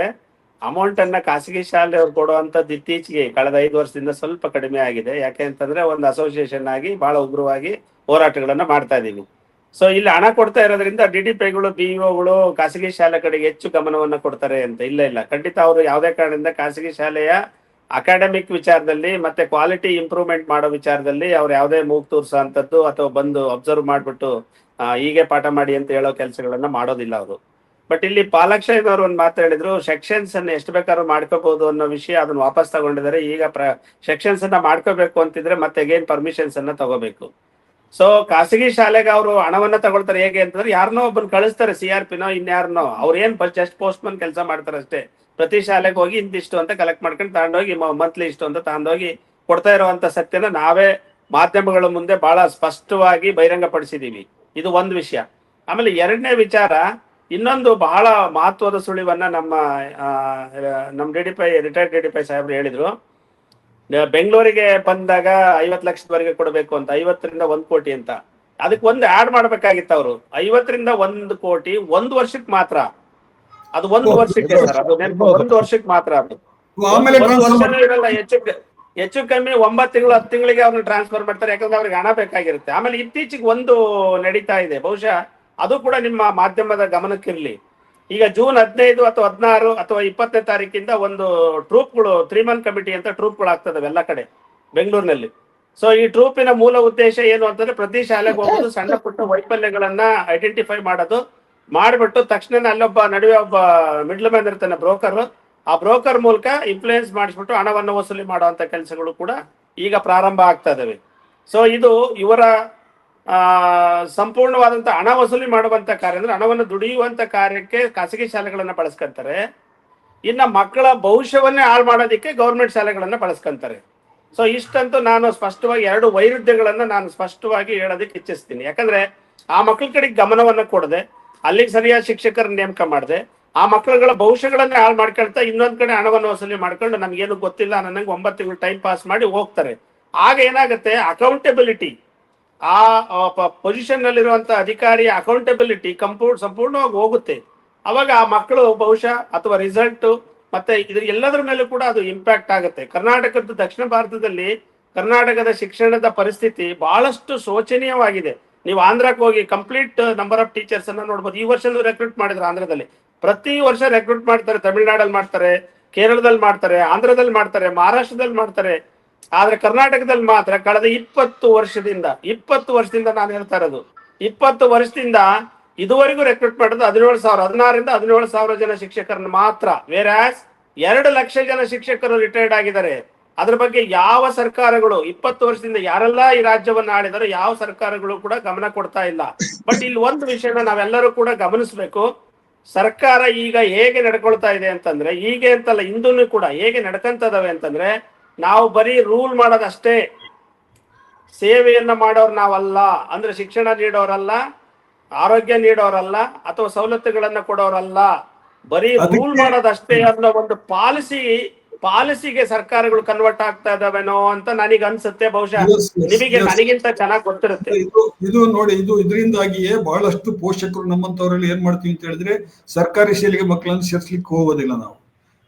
ಅಮೌಂಟ್ ಅನ್ನ ಖಾಸಗಿ ಶಾಲೆಯವ್ರು ಕೊಡುವಂತದ್ದು ಇತ್ತೀಚೆಗೆ ಕಳೆದ 5 ವರ್ಷದಿಂದ ಸ್ವಲ್ಪ ಕಡಿಮೆ ಆಗಿದೆ. ಯಾಕೆ ಅಂತಂದ್ರೆ ಒಂದು ಅಸೋಸಿಯೇಷನ್ ಆಗಿ ಬಹಳ ಉಗ್ರವಾಗಿ ಹೋರಾಟಗಳನ್ನ ಮಾಡ್ತಾ ಇದೀವಿ. ಸೊ ಇಲ್ಲಿ ಹಣ ಕೊಡ್ತಾ ಇರೋದ್ರಿಂದ DDPIಗಳು BOಗಳು ಖಾಸಗಿ ಶಾಲೆ ಕಡೆಗೆ ಹೆಚ್ಚು ಗಮನವನ್ನ ಕೊಡ್ತಾರೆ ಅಂತ ಇಲ್ಲ. ಖಂಡಿತ ಅವರು ಯಾವುದೇ ಕಾರಣದಿಂದ ಖಾಸಗಿ ಶಾಲೆಯ ಅಕಾಡೆಮಿಕ್ ವಿಚಾರದಲ್ಲಿ ಮತ್ತೆ ಕ್ವಾಲಿಟಿ ಇಂಪ್ರೂವ್ಮೆಂಟ್ ಮಾಡೋ ವಿಚಾರದಲ್ಲಿ ಅವ್ರು ಯಾವುದೇ ಮೂಗ್ ತೋರ್ಸೋ ಅಂತದ್ದು ಅಥವಾ ಬಂದು ಅಬ್ಸರ್ವ್ ಮಾಡ್ಬಿಟ್ಟು ಹೀಗೆ ಪಾಠ ಮಾಡಿ ಅಂತ ಹೇಳೋ ಕೆಲಸಗಳನ್ನ ಮಾಡೋದಿಲ್ಲ ಅವರು. ಬಟ್ ಇಲ್ಲಿ ಪಾಲಾಕ್ಷಯ್ಯನವರು ಒಂದು ಮಾತು ಹೇಳಿದ್ರು, ಸೆಕ್ಷನ್ಸ್ ಅನ್ನ ಎಷ್ಟು ಬೇಕಾದ್ರೂ ಮಾಡ್ಕೋಬಹುದು ಅನ್ನೋ ವಿಷಯ ಅದನ್ನ ವಾಪಸ್ ತಗೊಂಡಿದ್ದಾರೆ. ಈಗ ಸೆಕ್ಷನ್ಸ್ ಅನ್ನ ಮಾಡ್ಕೋಬೇಕು ಅಂತಿದ್ರೆ ಮತ್ತೆ ಅಗೇನ್ ಪರ್ಮಿಷನ್ಸ್ ಅನ್ನ ತಗೋಬೇಕು. ಸೊ ಖಾಸಗಿ ಶಾಲೆಗೆ ಅವರು ಹಣವನ್ನ ತಗೊಳ್ತಾರೆ. ಹೇಗೆ ಅಂತಂದ್ರೆ ಯಾರನ್ನೋ ಒಬ್ಬನ ಕಳಿಸ್ತಾರೆ, CRPನೋ ಇನ್ಯಾರನೋ, ಅವ್ರು ಏನ್ ಜಸ್ಟ್ ಪೋಸ್ಟ್ ಮನ್ ಕೆಲಸ ಮಾಡ್ತಾರೆ ಅಷ್ಟೇ. ಪ್ರತಿ ಶಾಲೆಗೆ ಹೋಗಿ ಇಂತಿಷ್ಟು ಅಂತ ಕಲೆಕ್ಟ್ ಮಾಡ್ಕೊಂಡು ತಗೊಂಡೋಗಿ ಮಂತ್ಲಿ ಇಷ್ಟು ಅಂತ ತಗೊಂಡೋಗಿ ಕೊಡ್ತಾ ಇರುವಂತ ಸತ್ಯನ ನಾವೇ ಮಾಧ್ಯಮಗಳ ಮುಂದೆ ಬಹಳ ಸ್ಪಷ್ಟವಾಗಿ ಬಹಿರಂಗಪಡಿಸಿದೀವಿ. ಇದು ಒಂದು ವಿಷಯ. ಆಮೇಲೆ ಎರಡನೇ ವಿಚಾರ, ಇನ್ನೊಂದು ಬಹಳ ಮಹತ್ವದ ಸುಳಿವನ್ನ ನಮ್ಮ ರಿಟೈರ್ಡ್ DDPI ಸಾಹೇಬ್ರು ಹೇಳಿದ್ರು. ಬೆಂಗಳೂರಿಗೆ ಬಂದಾಗ 50 ಲಕ್ಷದವರೆಗೆ ಕೊಡಬೇಕು ಅಂತ, 50ರಿಂದ 1 ಕೋಟಿ ಅಂತ. ಅದಕ್ಕೆ ಒಂದು ಆಡ್ ಮಾಡ್ಬೇಕಾಗಿತ್ತು ಅವರು. 50ರಿಂದ 1 ಕೋಟಿ 1 ವರ್ಷಕ್ಕೆ ಮಾತ್ರ. ಅದು 1 ವರ್ಷಕ್ಕೆ ಸರ್, ಅದು ನೆನಪು, 1 ವರ್ಷಕ್ಕೆ ಮಾತ್ರ. ಅದು ಆಮೇಲೆ 1 ವರ್ಷನೂ ಇರಲ್ಲ. ಹೆಚ್ಚು ಕಮ್ಮಿ 9 ತಿಂಗಳು 10 ತಿಂಗಳಿಗೆ ಅವ್ರನ್ನ ಟ್ರಾನ್ಸ್ಫರ್ ಮಾಡ್ತಾರೆ, ಯಾಕಂದ್ರೆ ಅವ್ರಿಗೆ ಹಣ ಬೇಕಾಗಿರುತ್ತೆ. ಆಮೇಲೆ ಇತ್ತೀಚೆಗೆ ಒಂದು ನಡೀತಾ ಇದೆ, ಬಹುಶಃ ಅದು ಕೂಡ ನಿಮ್ಮ ಮಾಧ್ಯಮದ ಗಮನಕ್ಕಿರ್ಲಿ. ಈಗ ಜೂನ್ 15 ಅಥವಾ 16 ಅಥವಾ 20ನೇ ತಾರೀಕಿಂದ ಒಂದು ಟ್ರೂಪ್ಗಳು 3 ಮಂತ್ ಕಮಿಟಿ ಅಂತ ಟ್ರೂಪ್ಗಳು ಆಗ್ತದವೆ ಎಲ್ಲ ಕಡೆ ಬೆಂಗಳೂರಿನಲ್ಲಿ. ಸೊ ಈ ಟ್ರೂಪಿನ ಮೂಲ ಉದ್ದೇಶ ಏನು ಅಂತಂದ್ರೆ, ಪ್ರತಿ ಶಾಲೆಗೆ ಹೋಗೋದು, ಸಣ್ಣ ಪುಟ್ಟ ವೈಫಲ್ಯಗಳನ್ನ ಐಡೆಂಟಿಫೈ ಮಾಡೋದು, ಮಾಡಿಬಿಟ್ಟು ತಕ್ಷಣ ಅಲ್ಲೊಬ್ಬ ನಡುವೆ ಒಬ್ಬ ಮಿಡ್ಲ್ ಮ್ಯಾನ್ ಇರ್ತಾನೆ, ಬ್ರೋಕರ್. ಆ ಬ್ರೋಕರ್ ಮೂಲಕ ಇನ್ಫ್ಲೂಯೆನ್ಸ್ ಮಾಡಿಸ್ಬಿಟ್ಟು ಹಣವನ್ನು ವಸೂಲಿ ಮಾಡುವಂತ ಕೆಲಸಗಳು ಕೂಡ ಈಗ ಪ್ರಾರಂಭ ಆಗ್ತಾ ಇದಾವೆ. ಸೊ ಇದು ಇವರ ಸಂಪೂರ್ಣವಾದಂತ ಹಣ ವಸೂಲಿ ಮಾಡುವಂತ ಕಾರ್ಯ, ಅಂದ್ರೆ ಹಣವನ್ನು ದುಡಿಯುವಂತ ಕಾರ್ಯಕ್ಕೆ ಖಾಸಗಿ ಶಾಲೆಗಳನ್ನ ಬಳಸ್ಕೊಂತಾರೆ. ಇನ್ನ ಮಕ್ಕಳ ಭವಿಷ್ಯವನ್ನೇ ಹಾಳು ಮಾಡೋದಕ್ಕೆ ಗೌರ್ಮೆಂಟ್ ಶಾಲೆಗಳನ್ನ ಬಳಸ್ಕೊಂತಾರೆ. ಸೊ ಇಷ್ಟಂತೂ ನಾನು ಸ್ಪಷ್ಟವಾಗಿ 2 ವೈರುಧ್ಯಗಳನ್ನ ನಾನು ಸ್ಪಷ್ಟವಾಗಿ ಹೇಳೋದಕ್ಕೆ ಇಚ್ಛಿಸ್ತೀನಿ. ಯಾಕಂದ್ರೆ ಆ ಮಕ್ಕಳ ಕಡೆಗೆ ಗಮನವನ್ನ ಕೊಡದೆ, ಅಲ್ಲಿಗೆ ಸರಿಯಾದ ಶಿಕ್ಷಕರ ನೇಮಕ ಮಾಡದೆ, ಆ ಮಕ್ಕಳುಗಳ ಭವಿಷ್ಯಗಳನ್ನೇ ಹಾಳು ಮಾಡ್ಕೊಳ್ತಾ ಇನ್ನೊಂದ್ ಕಡೆ ಹಣವನ್ನು ವಸೂಲಿ ಮಾಡ್ಕೊಂಡು ನಮ್ಗೇನು ಗೊತ್ತಿಲ್ಲ ನನಗೆ 9 ತಿಂಗಳು ಟೈಮ್ ಪಾಸ್ ಮಾಡಿ ಹೋಗ್ತಾರೆ. ಆಗ ಏನಾಗುತ್ತೆ, ಅಕೌಂಟೆಬಿಲಿಟಿ, ಆ ಪೊಸಿಷನ್ ನಲ್ಲಿರುವಂತ ಅಧಿಕಾರಿಯ ಅಕೌಂಟೆಬಿಲಿಟಿ ಸಂಪೂರ್ಣವಾಗಿ ಹೋಗುತ್ತೆ. ಅವಾಗ ಆ ಮಕ್ಕಳು ಬಹುಶಃ ಅಥವಾ ರಿಸಲ್ಟ್ ಮತ್ತೆ ಇದ್ರ ಎಲ್ಲದರ ಮೇಲೂ ಕೂಡ ಅದು ಇಂಪ್ಯಾಕ್ಟ್ ಆಗುತ್ತೆ. ಕರ್ನಾಟಕದ ದಕ್ಷಿಣ ಭಾರತದಲ್ಲಿ ಕರ್ನಾಟಕದ ಶಿಕ್ಷಣದ ಪರಿಸ್ಥಿತಿ ಬಹಳಷ್ಟು ಶೋಚನೀಯವಾಗಿದೆ. ನೀವು ಆಂಧ್ರಕ್ಕೆ ಹೋಗಿ ಕಂಪ್ಲೀಟ್ ನಂಬರ್ ಆಫ್ ಟೀಚರ್ಸ್ ಅನ್ನ ನೋಡ್ಬೋದು. ಈ ವರ್ಷನೂ ರೆಕ್ರೂಟ್ ಮಾಡಿದ್ರು ಆಂಧ್ರದಲ್ಲಿ. ಪ್ರತಿ ವರ್ಷ ರೆಕ್ರೂಟ್ ಮಾಡ್ತಾರೆ. ತಮಿಳುನಾಡಲ್ಲಿ ಮಾಡ್ತಾರೆ, ಕೇರಳದಲ್ಲಿ ಮಾಡ್ತಾರೆ, ಆಂಧ್ರದಲ್ಲಿ ಮಾಡ್ತಾರೆ, ಮಹಾರಾಷ್ಟ್ರದಲ್ಲಿ ಮಾಡ್ತಾರೆ. ಆದ್ರೆ ಕರ್ನಾಟಕದಲ್ಲಿ ಮಾತ್ರ ಕಳೆದ 20 ವರ್ಷದಿಂದ ನಾನು ಹೇಳ್ತಾ ಇರೋದು, 20 ವರ್ಷದಿಂದ ಇದುವರೆಗೂ ರೆಕ್ರೂಟ್ ಮಾಡೋದು 16ರಿಂದ 17,000 ಜನ ಶಿಕ್ಷಕರನ್ನು ಮಾತ್ರ. ವೇರಾಸ್ 2 ಲಕ್ಷ ಜನ ಶಿಕ್ಷಕರು ರಿಟೈರ್ಡ್ ಆಗಿದ್ದಾರೆ. ಅದ್ರ ಬಗ್ಗೆ ಯಾವ ಸರ್ಕಾರಗಳು 20 ವರ್ಷದಿಂದ ಯಾರೆಲ್ಲ ಈ ರಾಜ್ಯವನ್ನು ಆಳಿದಾರೋ ಯಾವ ಸರ್ಕಾರಗಳು ಕೂಡ ಗಮನ ಕೊಡ್ತಾ ಇಲ್ಲ. ಬಟ್ ಇಲ್ಲಿ ಒಂದು ವಿಷಯನ ನಾವೆಲ್ಲರೂ ಕೂಡ ಗಮನಿಸಬೇಕು. ಸರ್ಕಾರ ಈಗ ಹೇಗೆ ನಡ್ಕೊಳ್ತಾ ಇದೆ ಅಂತಂದ್ರೆ, ಹೀಗೆ ಅಂತಲ್ಲ ಇಂದೂ ಕೂಡ ಹೇಗೆ ನಡ್ಕೊಂತ ಇದಾವೆ ಅಂತಂದ್ರೆ, ನಾವು ಬರೀ ರೂಲ್ ಮಾಡೋದಷ್ಟೇ, ಸೇವೆಯನ್ನ ಮಾಡೋರು ನಾವಲ್ಲ. ಅಂದ್ರೆ ಶಿಕ್ಷಣ ನೀಡೋರಲ್ಲ, ಆರೋಗ್ಯ ನೀಡೋರಲ್ಲ, ಅಥವಾ ಸವಲತ್ತುಗಳನ್ನ ಕೊಡೋರಲ್ಲ, ಬರೀ ರೂಲ್ ಮಾಡೋದಷ್ಟೇ ಅನ್ನೋ ಒಂದು ಪಾಲಿಸಿಗೆ ಸರ್ಕಾರಗಳು ಕನ್ವರ್ಟ್ ಆಗ್ತಾ ಇದಾವೇನೋ ಅಂತ ನನಗೆ ಅನ್ಸುತ್ತೆ. ಬಹುಶಃ ನಿಮಗೆ ನನಗಿಂತ ಚೆನ್ನಾಗಿ ಗೊತ್ತಿರುತ್ತೆ. ಇದು ನೋಡಿ, ಇದರಿಂದಾಗಿಯೇ ಬಹಳಷ್ಟು ಪೋಷಕರು ನಮ್ಮಂತವರಲ್ಲಿ ಏನ್ ಮಾಡ್ತೀವಿ ಅಂತ ಹೇಳಿದ್ರೆ, ಸರ್ಕಾರಿ ಶಾಲೆಗೆ ಮಕ್ಕಳನ್ನು ಸೇರ್ಸ್ಲಿಕ್ಕೆ ಹೋಗೋದಿಲ್ಲ. ನಾವು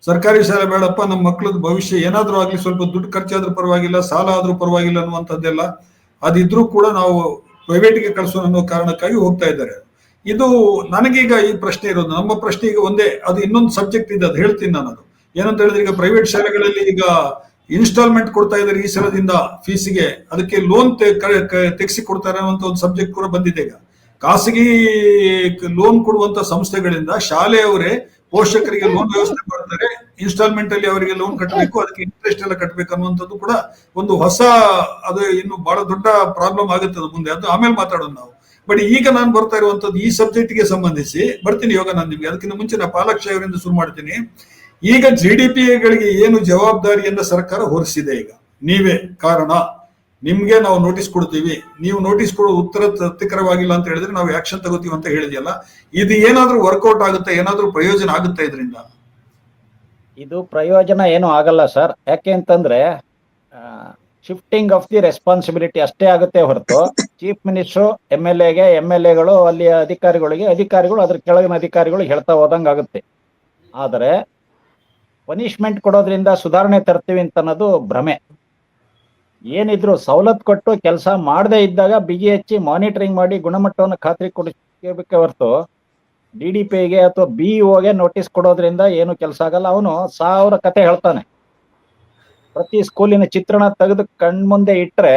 ಸರ್ಕಾರಿ ಶಾಲೆ ಬೇಡಪ್ಪ, ನಮ್ಮ ಮಕ್ಕಳದ ಭವಿಷ್ಯ ಏನಾದ್ರೂ ಆಗ್ಲಿ, ಸ್ವಲ್ಪ ದುಡ್ಡು ಖರ್ಚಾದ್ರೂ ಪರವಾಗಿಲ್ಲ, ಸಾಲ ಆದ್ರೂ ಪರವಾಗಿಲ್ಲ ಅನ್ನುವಂಥದ್ದೆಲ್ಲ ಅದಿದ್ರೂ ಕೂಡ ನಾವು ಪ್ರೈವೇಟ್ಗೆ ಕಳಿಸೋಣ ಅನ್ನೋ ಕಾರಣಕ್ಕಾಗಿ ಹೋಗ್ತಾ ಇದ್ದಾರೆ. ಇದು ನನಗೀಗ ಈ ಪ್ರಶ್ನೆ ಇರೋದು, ನಮ್ಮ ಪ್ರಶ್ನೆ ಈಗ ಒಂದೇ, ಅದು ಇನ್ನೊಂದು ಸಬ್ಜೆಕ್ಟ್ ಇದೆ, ಅದು ಹೇಳ್ತೀನಿ ನಾನು. ಅದು ಏನಂತ ಹೇಳಿದ್ರೆ, ಈಗ ಪ್ರೈವೇಟ್ ಶಾಲೆಗಳಲ್ಲಿ ಈಗ ಇನ್ಸ್ಟಾಲ್ಮೆಂಟ್ ಕೊಡ್ತಾ ಇದ್ದಾರೆ ಈ ಸಲದಿಂದ ಫೀಸಿಗೆ, ಅದಕ್ಕೆ ಲೋನ್ ತೆಗೆಸಿ ಕೊಡ್ತಾರೆ ಅನ್ನುವಂಥ ಒಂದು ಸಬ್ಜೆಕ್ಟ್ ಕೂಡ ಬಂದಿದೆ. ಈಗ ಖಾಸಗಿ ಲೋನ್ ಕೊಡುವಂತ ಸಂಸ್ಥೆಗಳಿಂದ ಶಾಲೆಯವರೇ ಪೋಷಕರಿಗೆ ಲೋನ್ ವ್ಯವಸ್ಥೆ ಮಾಡ್ತಾರೆ. ಇನ್ಸ್ಟಾಲ್ಮೆಂಟ್ ಅಲ್ಲಿ ಅವರಿಗೆ ಲೋನ್ ಕಟ್ಟಬೇಕು, ಅದಕ್ಕೆ ಇಂಟ್ರೆಸ್ಟ್ ಎಲ್ಲ ಕಟ್ಟಬೇಕು ಅನ್ನುವಂಥದ್ದು ಕೂಡ ಒಂದು ಹೊಸ, ಅದು ಇನ್ನು ಬಹಳ ದೊಡ್ಡ ಪ್ರಾಬ್ಲಮ್ ಆಗುತ್ತೆ ಮುಂದೆ, ಅದು ಆಮೇಲೆ ಮಾತಾಡೋದು ನಾವು. ಬಟ್ ಈಗ ನಾನು ಬರ್ತಾ ಇರುವಂತದ್ದು ಈ ಸಬ್ಜೆಕ್ಟ್ಗೆ ಸಂಬಂಧಿಸಿ ಬರ್ತೀನಿ ಇವಾಗ ನಾನು ನಿಮ್ಗೆ. ಅದಕ್ಕಿಂತ ಮುಂಚೆ ನಾನು ಪಾಲಾಕ್ಷ ಅವರಿಂದ ಶುರು ಮಾಡ್ತೀನಿ. ಈಗ GDPIಗಳಿಗೆ ಏನು ಜವಾಬ್ದಾರಿಯನ್ನ ಸರ್ಕಾರ ಹೊರಿಸಿದೆ, ಈಗ ನೀವೇ ಕಾರಣ, ನಿಮ್ಗೆ ನಾವು ನೋಟಿಸ್ ಕೊಡ್ತೀವಿ, ನೀವು ನೋಟಿಸ್ ಕೊಡೋ ಉತ್ತರ ತೃಪ್ತಿಕರವಾಗಿಲ್ಲ ಅಂತ ಹೇಳಿದ್ರೆ ನಾವು ಆಕ್ಷನ್ ತಗೋತೀವಿ ಅಂತ ಹೇಳಿದೆಯಲ್ಲ, ಇದು ಏನಾದ್ರೂ ವರ್ಕೌಟ್ ಆಗುತ್ತೆ, ಏನಾದ್ರೂ ಪ್ರಯೋಜನ ಆಗುತ್ತೆ ಇದರಿಂದ? ಇದು ಪ್ರಯೋಜನ ಏನು ಆಗಲ್ಲ ಸರ್. ಯಾಕೆ ಅಂತಂದ್ರೆ ಶಿಫ್ಟಿಂಗ್ ಆಫ್ ದಿ ರೆಸ್ಪಾನ್ಸಿಬಿಲಿಟಿ ಅಷ್ಟೇ ಆಗುತ್ತೆ ಹೊರತು, ಚೀಫ್ ಮಿನಿಸ್ಟ್ರು MLAಗಳು ಅಲ್ಲಿಯ ಅಧಿಕಾರಿಗಳು ಅದ್ರ ಕೆಳಗಿನ ಅಧಿಕಾರಿಗಳು ಹೇಳ್ತಾ ಹೋದಂಗೆ ಆಗುತ್ತೆ. ಆದರೆ ಪನಿಷ್ಮೆಂಟ್ ಕೊಡೋದ್ರಿಂದ ಸುಧಾರಣೆ ತರ್ತೀವಿ ಅಂತ ಅನ್ನೋದು ಭ್ರಮೆ. ಏನಿದ್ರು ಸವಲತ್ತು ಕೊಟ್ಟು ಕೆಲಸ ಮಾಡದೇ ಇದ್ದಾಗ ಬಿಗಿ ಹಚ್ಚಿ ಮಾನಿಟರಿಂಗ್ ಮಾಡಿ ಗುಣಮಟ್ಟವನ್ನು ಖಾತ್ರಿ ಕೊಡಬೇಕೆ ಹೊರತು, DDPIಗೆ ಅಥವಾ BEOಗೆ ನೋಟಿಸ್ ಕೊಡೋದ್ರಿಂದ ಏನು ಕೆಲಸ ಆಗಲ್ಲ. ಅವನು 1000 ಕತೆ ಹೇಳ್ತಾನೆ. ಪ್ರತಿ ಸ್ಕೂಲಿನ ಚಿತ್ರಣ ತೆಗೆದು ಕಣ್ಮುಂದೆ ಇಟ್ಟರೆ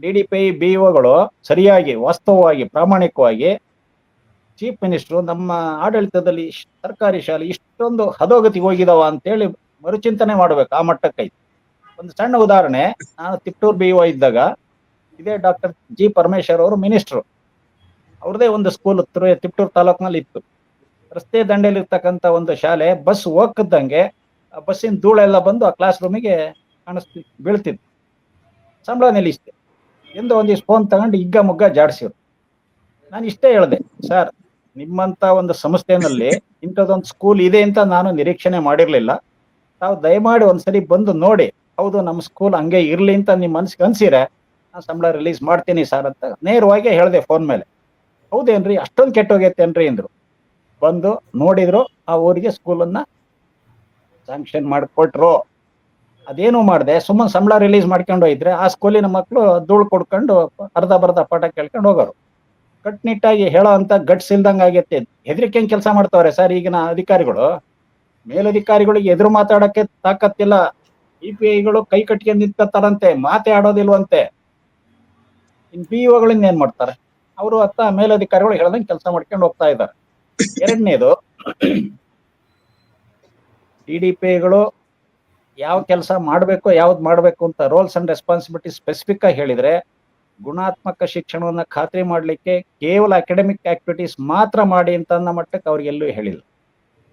DDPI BEOಗಳು ಸರಿಯಾಗಿ, ವಾಸ್ತವವಾಗಿ, ಪ್ರಾಮಾಣಿಕವಾಗಿ ಚೀಫ್ ಮಿನಿಸ್ಟ್ರು ನಮ್ಮ ಆಡಳಿತದಲ್ಲಿ ಸರ್ಕಾರಿ ಶಾಲೆ ಇಷ್ಟೊಂದು ಹದೋಗತಿಗೆ ಹೋಗಿದಾವ ಅಂತೇಳಿ ಮರುಚಿಂತನೆ ಮಾಡ್ಬೇಕು. ಆ ಮಟ್ಟಕ್ಕೈತಿ. ಒಂದು ಸಣ್ಣ ಉದಾಹರಣೆ, ನಾನು ತಿಪ್ಟೂರ್ BEO ಇದ್ದಾಗ ಇದೇ ಡಾಕ್ಟರ್ G. ಪರಮೇಶ್ವರ್ ಅವರು ಮಿನಿಸ್ಟ್ರು. ಅವ್ರದೇ ಒಂದು ಸ್ಕೂಲ್ ತಿಪ್ಟೂರ್ ತಾಲೂಕಿನಲ್ಲಿ ಇತ್ತು. ರಸ್ತೆ ದಂಡೆಯಲ್ಲಿ ಇರ್ತಕ್ಕಂಥ ಒಂದು ಶಾಲೆ, ಬಸ್ ಹೋಗ್ದಂಗೆ ಬಸ್ಸಿನ ಧೂಳೆಲ್ಲ ಬಂದು ಆ ಕ್ಲಾಸ್ ರೂಮಿಗೆ ಬೀಳ್ತಿತ್ತು. ಸಂಬಳ ನಿಲ್ಲಿಸಿದೆ ಎಂದು ಒಂದಿಷ್ಟು ಫೋನ್ ತಗೊಂಡು ಹಿಗ್ಗ ಮುಗ್ಗ ಜಾಡಿಸಿದ್ರು. ನಾನು ಇಷ್ಟೇ ಹೇಳಿದೆ, ಸರ್ ನಿಮ್ಮಂತ ಒಂದು ಸಂಸ್ಥೆನಲ್ಲಿ ಇಂಥದ್ದೊಂದು ಸ್ಕೂಲ್ ಇದೆ ಅಂತ ನಾನು ನಿರೀಕ್ಷಣೆ ಮಾಡಿರ್ಲಿಲ್ಲ. ತಾವು ದಯಮಾಡಿ ಒಂದ್ಸಲಿ ಬಂದು ನೋಡಿ, ಹೌದು ನಮ್ಮ ಸ್ಕೂಲ್ ಹಂಗೆ ಇರ್ಲಿ ಅಂತ ನಿಮ್ಮ ಮನ್ಸಿಗೆ ಅನ್ಸಿರೆ ನಾನು ಸಂಬಳ ರಿಲೀಸ್ ಮಾಡ್ತೀನಿ ಸರ್ ಅಂತ ನೇರವಾಗಿ ಹೇಳಿದೆ ಫೋನ್ ಮೇಲೆ. ಹೌದೇನ್ರಿ ಅಷ್ಟೊಂದು ಕೆಟ್ಟೋಗೈತೇನ್ರಿ ಅಂದ್ರು. ಬಂದು ನೋಡಿದ್ರು, ಆ ಊರಿಗೆ ಸ್ಕೂಲನ್ನ ಸ್ಯಾಂಕ್ಷನ್ ಮಾಡಿಕೊಟ್ರು. ಅದೇನು ಮಾಡಿದೆ, ಸುಮ್ಮನೆ ಸಂಬಳ ರಿಲೀಸ್ ಮಾಡ್ಕೊಂಡು ಹೋಗಿದ್ರೆ ಆ ಸ್ಕೂಲಿನ ಮಕ್ಕಳು ಧೂಳು ಕೊಡ್ಕೊಂಡು ಅರ್ಧ ಬರ್ಧ ಪಾಠ ಕೇಳ್ಕೊಂಡು ಹೋಗೋರು. ಕಟ್ನಿಟ್ಟಾಗಿ ಹೇಳೋ ಅಂತ ಗಟ್ಸ್ ಇಲ್ದಂಗೆ ಆಗೈತೆ. ಹೆದರಿಕೆ ಕೆಲಸ ಮಾಡ್ತಾವ್ರೆ ಸರ್ ಈಗಿನ ಅಧಿಕಾರಿಗಳು. ಮೇಲಧಿಕಾರಿಗಳಿಗೆ ಎದುರು ಮಾತಾಡಕ್ಕೆ ತಾಕತ್ತಿಲ್ಲ. PPIಗಳು ಕೈ ಕಟ್ಕೊಂಡು ನಿಂತ್ಕೊತಾರಂತೆ, ಮಾತೇ ಆಡೋದಿಲ್ವಂತೆ. ಇನ್ PEOಗಳಿಂದ ಏನ್ ಮಾಡ್ತಾರೆ? ಅವರು ಮೇಲಧಿಕಾರಿಗಳು ಹೇಳ್ದಂಗೆ ಕೆಲಸ ಮಾಡ್ಕೊಂಡು ಹೋಗ್ತಾ ಇದ್ದಾರೆ. ಎರಡನೇದು, DDPIಗಳು ಯಾವ ಕೆಲಸ ಮಾಡಬೇಕು ಯಾವ್ದು ಮಾಡಬೇಕು ಅಂತ ರೋಲ್ಸ್ ಅಂಡ್ ರೆಸ್ಪಾನ್ಸಿಬಿಲಿಟಿ ಸ್ಪೆಸಿಫಿಕ್ ಆಗಿ ಹೇಳಿದ್ರೆ, ಗುಣಾತ್ಮಕ ಶಿಕ್ಷಣವನ್ನ ಖಾತ್ರಿ ಮಾಡಲಿಕ್ಕೆ ಕೇವಲ ಅಕಾಡೆಮಿಕ್ ಆಕ್ಟಿವಿಟೀಸ್ ಮಾತ್ರ ಮಾಡಿ ಅಂತ ಅನ್ನೋ ಮಟ್ಟಕ್ಕೆ ಅವ್ರಿಗೆಲ್ಲೂ ಹೇಳಿಲ್ಲ.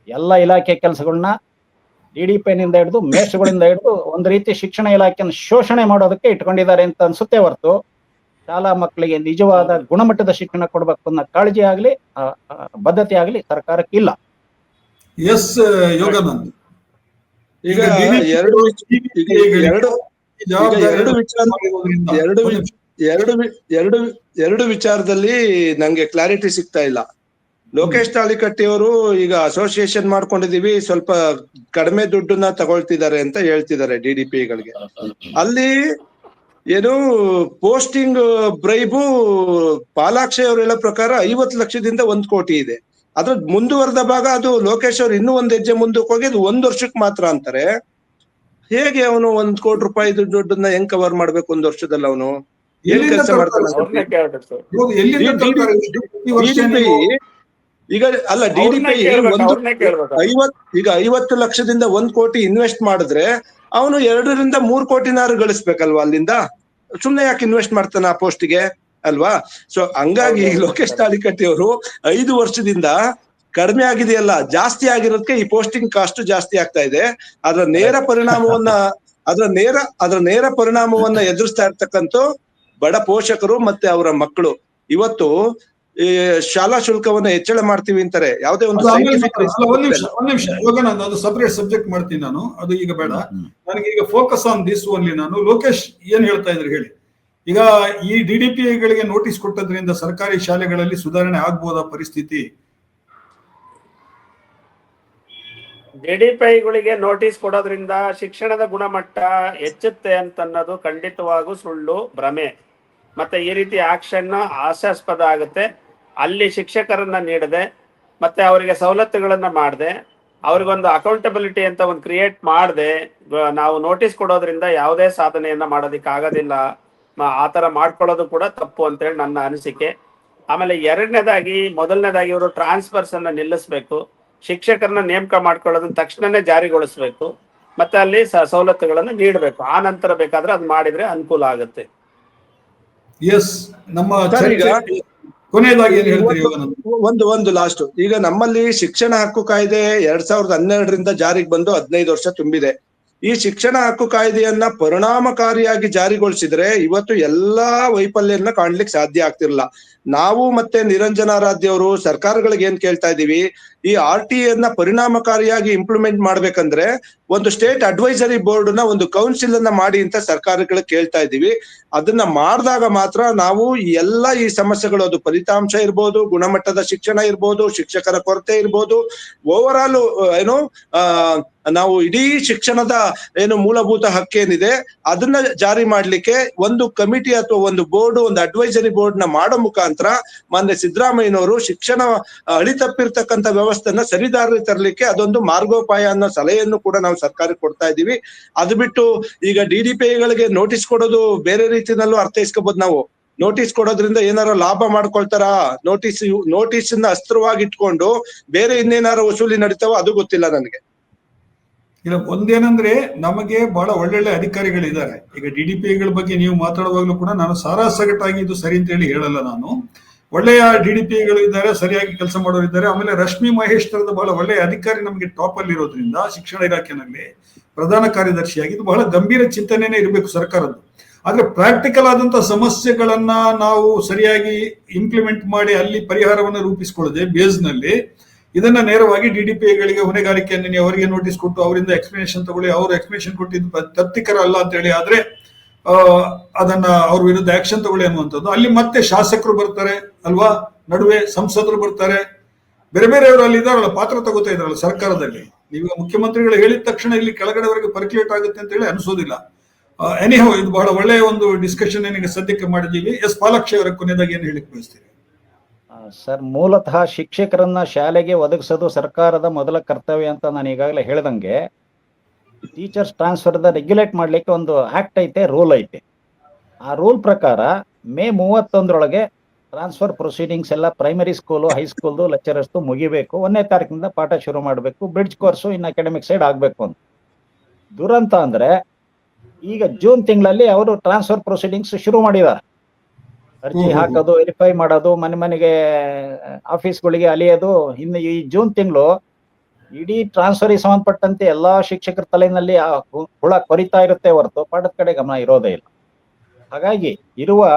ಎಲ್ಲ ಇಲಾಖೆ ಕೆಲಸಗಳನ್ನ DDPIನಿಂದ ಹಿಡಿದು ಮೇಷ್ಗಳಿಂದ ಹಿಡಿದು ಒಂದು ರೀತಿ ಶಿಕ್ಷಣ ಇಲಾಖೆಯನ್ನು ಶೋಷಣೆ ಮಾಡೋದಕ್ಕೆ ಇಟ್ಕೊಂಡಿದ್ದಾರೆ ಅಂತ ಅನ್ಸುತ್ತೆ ಹೊರತು ಶಾಲಾ ಮಕ್ಕಳಿಗೆ ನಿಜವಾದ ಗುಣಮಟ್ಟದ ಶಿಕ್ಷಣ ಕೊಡಬೇಕು ಅನ್ನೋ ಕಾಳಜಿ ಆಗ್ಲಿ ಬದ್ಧತೆ ಆಗ್ಲಿ ಸರ್ಕಾರಕ್ಕೆ ಇಲ್ಲ. ಎಸ್ ಯೋಗಾನಂದ್, ಈಗ ಎರಡು ವಿಚಾರದಲ್ಲಿ ನಂಗೆ ಕ್ಲಾರಿಟಿ ಸಿಗ್ತಾ ಇಲ್ಲ. ಲೋಕೇಶ್ ತಾಳಿಕಟ್ಟಿ ಅವರು ಈಗ ಅಸೋಸಿಯೇಷನ್ ಮಾಡ್ಕೊಂಡಿದೀವಿ, ಸ್ವಲ್ಪ ಕಡಿಮೆ ದುಡ್ಡನ್ನ ತಗೊಳ್ತಿದ್ದಾರೆ ಅಂತ ಹೇಳ್ತಿದ್ದಾರೆ DDPIಗಳಿಗೆ. ಅಲ್ಲಿ ಏನು ಪೋಸ್ಟಿಂಗ್ ಬ್ರೈಬು ಪಾಲಾಕ್ಷಿ ಅವ್ರು ಹೇಳೋ ಪ್ರಕಾರ 50 ಲಕ್ಷದಿಂದ 1 ಕೋಟಿ ಇದೆ. ಅದ್ರ ಮುಂದುವರೆದ ಭಾಗ ಅದು ಲೋಕೇಶ್ ಅವ್ರು ಇನ್ನೂ ಒಂದ್ ಹೆಜ್ಜೆ ಮುಂದಕ್ಕೆ ಹೋಗಿ ಅದು 1 ವರ್ಷಕ್ಕೆ ಮಾತ್ರ ಅಂತಾರೆ. ಹೇಗೆ ಅವನು 1 ಕೋಟಿ ರೂಪಾಯಿ ದುಡ್ಡನ್ನ ಹೆಂಗ್ ಕವರ್ ಮಾಡ್ಬೇಕು 1 ವರ್ಷದಲ್ಲಿ? ಅವನು ಏನ್ ಕೆಲಸ ಮಾಡ್ತಾನೆ? ಈಗ ಅಲ್ಲ, DDPI ಈಗ 50 ಲಕ್ಷದಿಂದ 1 ಕೋಟಿ ಇನ್ವೆಸ್ಟ್ ಮಾಡಿದ್ರೆ ಅವನು 2 ರಿಂದ 3 ಕೋಟಿನಾರು ಗಳಿಸ್ಬೇಕಲ್ವಾ ಅಲ್ಲಿಂದ? ಸುಮ್ನೆ ಯಾಕೆ ಇನ್ವೆಸ್ಟ್ ಮಾಡ್ತಾನೆ ಆ ಪೋಸ್ಟ್ಗೆ ಅಲ್ವಾ? ಸೊ ಹಂಗಾಗಿ ಲೋಕೇಶ್ ತಾಳಿಕಟ್ಟಿ ಅವರು 5 ವರ್ಷದಿಂದ ಕಡಿಮೆ ಆಗಿದೆಯಲ್ಲ, ಜಾಸ್ತಿ ಆಗಿರೋದಕ್ಕೆ ಈ ಪೋಸ್ಟಿಂಗ್ ಕಾಸ್ಟ್ ಜಾಸ್ತಿ ಆಗ್ತಾ ಇದೆ. ಅದರ ನೇರ ಪರಿಣಾಮವನ್ನ ಎದುರಿಸ್ತಾ ಇರ್ತಕ್ಕಂಥ ಬಡ ಪೋಷಕರು ಮತ್ತೆ ಅವರ ಮಕ್ಕಳು ಇವತ್ತು ಈ ಶಾಲಾ ಶುಲ್ಕವನ್ನ ಹೆಚ್ಚಳ ಮಾಡ್ತೀವಿ ಅಂತಾರೆ. ಯಾವುದೇ ಒಂದು ಒಂದ್ ನಿಮಿಷ ಯೋಗಾನಂದ್, ಅದು ಸಪರೇಟ್ ಸಬ್ಜೆಕ್ಟ್ ಮಾಡ್ತೀನಿ ನಾನು, ಅದು ಈಗ ಬೇಡ. ನನಗೆ ಈಗ ಫೋಕಸ್ ಆನ್ ದಿಸ್ ಓನ್ಲಿ. ನಾನು ಲೋಕೇಶ್ ಏನ್ ಹೇಳ್ತಾ ಇದ್ರು ಹೇಳಿ. ಈಗ ಈ DDPIಗಳಿಗೆ ನೋಟಿಸ್ ಕೊಟ್ಟದ್ರಿಂದ ಸರ್ಕಾರಿ ಶಾಲೆಗಳಲ್ಲಿ ಸುಧಾರಣೆ ಆಗ್ಬೋದಾ ಪರಿಸ್ಥಿತಿ? DDPIಗಳಿಗೆ ನೋಟಿಸ್ ಕೊಡೋದ್ರಿಂದ ಶಿಕ್ಷಣದ ಗುಣಮಟ್ಟ ಹೆಚ್ಚುತ್ತೆ ಅಂತನ್ನೋದು ಖಂಡಿತವಾಗೂ ಸುಳ್ಳು, ಭ್ರಮೆ. ಮತ್ತೆ ಈ ರೀತಿ ಆಕ್ಷನ್ ಹಾಸ್ಯಾಸ್ಪದ ಆಗುತ್ತೆ. ಅಲ್ಲಿ ಶಿಕ್ಷಕರನ್ನ ನೀಡದೆ ಮತ್ತೆ ಅವರಿಗೆ ಸವಲತ್ತುಗಳನ್ನ ಮಾಡದೆ ಅವ್ರಿಗೊಂದು ಅಕೌಂಟಬಿಲಿಟಿ ಅಂತ ಒಂದು ಕ್ರಿಯೇಟ್ ಮಾಡದೆ ನಾವು ನೋಟಿಸ್ ಕೊಡೋದ್ರಿಂದ ಯಾವುದೇ ಸಾಧನೆಯನ್ನ ಮಾಡೋದಿಕ್ಕೆ ಆಗೋದಿಲ್ಲ. ಆ ತರ ಮಾಡ್ಕೊಳ್ಳೋದು ಕೂಡ ತಪ್ಪು ಅಂತೇಳಿ ನನ್ನ ಅನಿಸಿಕೆ. ಆಮೇಲೆ ಮೊದಲನೇದಾಗಿ ಇವರು ಟ್ರಾನ್ಸ್ಫರ್ಸ್ ಅನ್ನ ನಿಲ್ಲಿಸ್ಬೇಕು. ಶಿಕ್ಷಕರನ್ನ ನೇಮಕ ಮಾಡ್ಕೊಳ್ಳೋದನ್ನ ತಕ್ಷಣನೇ ಜಾರಿಗೊಳಿಸ್ಬೇಕು. ಮತ್ತೆ ಅಲ್ಲಿ ಸವಲತ್ತುಗಳನ್ನು ನೀಡಬೇಕು. ಆ ನಂತರ ಬೇಕಾದ್ರೆ ಅದು ಮಾಡಿದ್ರೆ ಅನುಕೂಲ ಆಗುತ್ತೆ. ಎಸ್, ನಮ್ಮ ಕೊನೆಯದಾಗಿ ಏನ್ ಹೇಳ್ತೀರಿ? ಒಂದು ಲಾಸ್ಟ್, ಈಗ ನಮ್ಮಲ್ಲಿ ಶಿಕ್ಷಣ ಹಕ್ಕು ಕಾಯ್ದೆ 2012ರಿಂದ ಜಾರಿಗೆ ಬಂದು 15 ವರ್ಷ ತುಂಬಿದೆ. ಈ ಶಿಕ್ಷಣ ಹಕ್ಕು ಕಾಯ್ದೆಯನ್ನ ಪರಿಣಾಮಕಾರಿಯಾಗಿ ಜಾರಿಗೊಳಿಸಿದ್ರೆ ಇವತ್ತು ಎಲ್ಲಾ ವೈಫಲ್ಯನ ಕಾಣ್ಲಿಕ್ಕೆ ಸಾಧ್ಯ ಆಗ್ತಿರ್ಲಿಲ್ಲ. ನಾವು ಮತ್ತೆ ನಿರಂಜನಾರಾಧ್ಯ ಅವರು ಸರ್ಕಾರಗಳಿಗೆ ಏನ್ ಕೇಳ್ತಾ ಇದೀವಿ, ಈ RTA ಅನ್ನ ಪರಿಣಾಮಕಾರಿಯಾಗಿ ಇಂಪ್ಲಿಮೆಂಟ್ ಮಾಡ್ಬೇಕಂದ್ರೆ ಒಂದು ಸ್ಟೇಟ್ ಅಡ್ವೈಸರಿ ಬೋರ್ಡ್ ನ ಒಂದು ಕೌನ್ಸಿಲ್ ಅನ್ನ ಮಾಡಿ ಅಂತ ಸರ್ಕಾರಗಳಿಗೆ ಕೇಳ್ತಾ ಇದೀವಿ. ಅದನ್ನ ಮಾಡಿದಾಗ ಮಾತ್ರ ನಾವು ಈ ಸಮಸ್ಯೆಗಳು, ಅದು ಫಲಿತಾಂಶ ಇರ್ಬೋದು, ಗುಣಮಟ್ಟದ ಶಿಕ್ಷಣ ಇರ್ಬೋದು, ಶಿಕ್ಷಕರ ಕೊರತೆ ಇರ್ಬೋದು, ಓವರ್ ಆಲ್ ನಾವು ಇಡೀ ಶಿಕ್ಷಣದ ಮೂಲಭೂತ ಹಕ್ಕೇನಿದೆ ಅದನ್ನ ಜಾರಿ ಮಾಡ್ಲಿಕ್ಕೆ ಒಂದು ಕಮಿಟಿ ಅಥವಾ ಒಂದು ಬೋರ್ಡ್, ಒಂದು ಅಡ್ವೈಸರಿ ಬೋರ್ಡ್ ನ ಮಾಡೋ ಮುಖಾಂತರ ಮಾನ್ಯ ಸಿದ್ದರಾಮಯ್ಯನವರು ಶಿಕ್ಷಣ ಅಳಿತಪ್ಪಿರ್ತಕ್ಕಂಥ ವ್ಯವಸ್ಥೆನ ಸರಿದಾರಿ ತರಲಿಕ್ಕೆ ಅದೊಂದು ಮಾರ್ಗೋಪಾಯ ಅನ್ನೋ ಸಲಹೆಯನ್ನು ಕೂಡ ನಾವು ಸರ್ಕಾರಕ್ಕೆ ಕೊಡ್ತಾ ಇದೀವಿ. ಅದು ಬಿಟ್ಟು ಈಗ DDPIಗಳಿಗೆ ನೋಟಿಸ್ ಕೊಡೋದು ಬೇರೆ ರೀತಿನಲ್ಲೂ ಅರ್ಥೈಸ್ಕೋಬಹುದು. ನಾವು ನೋಟಿಸ್ ಕೊಡೋದ್ರಿಂದ ಏನಾರ ಲಾಭ ಮಾಡ್ಕೊಳ್ತಾರ, ನೋಟಿಸ್ ಅಸ್ತ್ರವಾಗಿ ಇಟ್ಕೊಂಡು ಬೇರೆ ಇನ್ನೇನಾರ ವಸೂಲಿ ನಡೀತಾವೋ ಅದು ಗೊತ್ತಿಲ್ಲ ನನಗೆ. ಇಲ್ಲ, ಒಂದೇನಂದ್ರೆ ನಮಗೆ ಬಹಳ ಒಳ್ಳೊಳ್ಳೆ ಅಧಿಕಾರಿಗಳಿದ್ದಾರೆ. ಈಗ DDPIಗಳ ಬಗ್ಗೆ ನೀವು ಮಾತಾಡುವಾಗ್ಲೂ ಕೂಡ ನಾನು ಸಾರಾಸಗಟಾಗಿ ಇದು ಸರಿ ಅಂತ ಹೇಳಿ ಹೇಳಲ್ಲ. ನಾನು ಒಳ್ಳೆಯ DDPIಗಳು ಇದ್ದಾರೆ, ಸರಿಯಾಗಿ ಕೆಲಸ ಮಾಡೋರು ಇದ್ದಾರೆ. ಆಮೇಲೆ ರಶ್ಮಿ ಮಹೇಶ್ ತರದ ಬಹಳ ಒಳ್ಳೆಯ ಅಧಿಕಾರಿ ನಮಗೆ ಟಾಪ್ ಅಲ್ಲಿ ಇರೋದ್ರಿಂದ ಶಿಕ್ಷಣ ಇಲಾಖೆನಲ್ಲಿ ಪ್ರಧಾನ ಕಾರ್ಯದರ್ಶಿಯಾಗಿ ಇದು ಬಹಳ ಗಂಭೀರ ಚಿಂತನೆನೇ ಇರಬೇಕು ಸರ್ಕಾರದ್ದು. ಆದ್ರೆ ಪ್ರಾಕ್ಟಿಕಲ್ ಆದಂತಹ ಸಮಸ್ಯೆಗಳನ್ನ ನಾವು ಸರಿಯಾಗಿ ಇಂಪ್ಲಿಮೆಂಟ್ ಮಾಡಿ ಅಲ್ಲಿ ಪರಿಹಾರವನ್ನು ರೂಪಿಸಿಕೊಳ್ಳದೆ ಬೇಸ್ ನಲ್ಲಿ ಇದನ್ನ ನೇರವಾಗಿ DDPIಗಳಿಗೆ ಹೊಣೆಗಾರಿಕೆಯನ್ನು ನೀವು ಅವರಿಗೆ ನೋಟಿಸ್ ಕೊಟ್ಟು ಅವರಿಂದ ಎಕ್ಸ್ಪ್ಲನೇಷನ್ ತಗೊಳ್ಳಿ, ಅವರು ಎಕ್ಸ್ಪ್ಲನೇಷನ್ ಕೊಟ್ಟಿದ್ದು ತೃಪ್ತಿಕರ ಅಲ್ಲ ಅಂತ ಹೇಳಿ ಆದ್ರೆ ಅದನ್ನ ಅವ್ರ ವಿರುದ್ಧ ಆಕ್ಷನ್ ತಗೊಳ್ಳಿ ಅನ್ನುವಂಥದ್ದು. ಅಲ್ಲಿ ಮತ್ತೆ ಶಾಸಕರು ಬರ್ತಾರೆ ಅಲ್ವಾ, ನಡುವೆ ಸಂಸದರು ಬರ್ತಾರೆ, ಬೇರೆ ಬೇರೆಯವರು ಅಲ್ಲಿ ಇದಾರಲ್ಲ, ಪಾತ್ರ ತಗೋತಾ ಇದಾರಲ್ಲ ಸರ್ಕಾರದಲ್ಲಿ. ನೀವು ಮುಖ್ಯಮಂತ್ರಿಗಳು ಹೇಳಿದ ತಕ್ಷಣ ಇಲ್ಲಿ ಕೆಳಗಡೆವರೆಗೆ ಪರ್ಕ್ಯುಲೇಟ್ ಆಗುತ್ತೆ ಅಂತ ಹೇಳಿ ಅನಿಸೋದಿಲ್ಲ. ಎನಿಹೋ ಇದು ಬಹಳ ಒಳ್ಳೆಯ ಒಂದು ಡಿಸ್ಕಷನ್ ಏನಿಗೆ ಸದ್ಯಕ್ಕೆ ಮಾಡಿದ್ದೀವಿ. ಎಸ್ ಪಾಲಾಕ್ಷಿ ಅವರ ಕೊನೆಯದಾಗಿ ಏನು ಹೇಳಿಕ್ ಬಯಸ್ತೀರಿ? ಸರ್, ಮೂಲತಃ ಶಿಕ್ಷಕರನ್ನ ಶಾಲೆಗೆ ಒದಗಿಸೋದು ಸರ್ಕಾರದ ಮೊದಲ ಕರ್ತವ್ಯ ಅಂತ ನಾನು ಈಗಾಗಲೇ ಹೇಳ್ದಂಗೆ, ಟೀಚರ್ಸ್ ಟ್ರಾನ್ಸ್ಫರ್ ರೆಗ್ಯುಲೇಟ್ ಮಾಡ್ಲಿಕ್ಕೆ ಒಂದು ಆಕ್ಟ್ ಐತೆ, ರೂಲ್ ಐತೆ. ಆ ರೂಲ್ ಪ್ರಕಾರ ಮೇ 31 ಟ್ರಾನ್ಸ್ಫರ್ ಪ್ರೊಸೀಡಿಂಗ್ಸ್ ಎಲ್ಲ ಪ್ರೈಮರಿ ಸ್ಕೂಲು, ಹೈಸ್ಕೂಲ್ದು ಲೆಕ್ಚರರ್ಸ್ದು ಮುಗಿಬೇಕು. 1ನೇ ತಾರೀಕಿನಿಂದ ಪಾಠ ಶುರು ಮಾಡಬೇಕು, ಬ್ರಿಡ್ಜ್ ಕೋರ್ಸು ಇನ್ ಅಕಾಡೆಮಿಕ್ ಸೈಡ್ ಆಗಬೇಕು ಅಂತ. ದುರಂತ ಅಂದ್ರೆ ಈಗ ಜೂನ್ ತಿಂಗಳಲ್ಲಿ ಅವರು ಟ್ರಾನ್ಸ್ಫರ್ ಪ್ರೊಸೀಡಿಂಗ್ಸ್ ಶುರು ಮಾಡಿದ್ದಾರೆ. ಅರ್ಜಿ ಹಾಕೋದು, ವೆರಿಫೈ ಮಾಡೋದು, ಮನೆ ಮನೆಗೆ ಆಫೀಸ್ಗಳಿಗೆ ಅಲಿಯೋದು. ಇನ್ನು ಈ ಜೂನ್ ತಿಂಗಳು ಇಡೀ ಟ್ರಾನ್ಸ್ಫರ್ಗೆ ಸಂಬಂಧಪಟ್ಟಂತೆ ಎಲ್ಲಾ ಶಿಕ್ಷಕರ ತಲೆಯಲ್ಲಿ ಆ ಹುಳ ಕೊರಿತಾ ಇರುತ್ತೆ ಹೊರತು ಪಾಠದ ಕಡೆ ಗಮನ ಇರೋದೇ ಇಲ್ಲ. ಹಾಗಾಗಿ ಇರುವ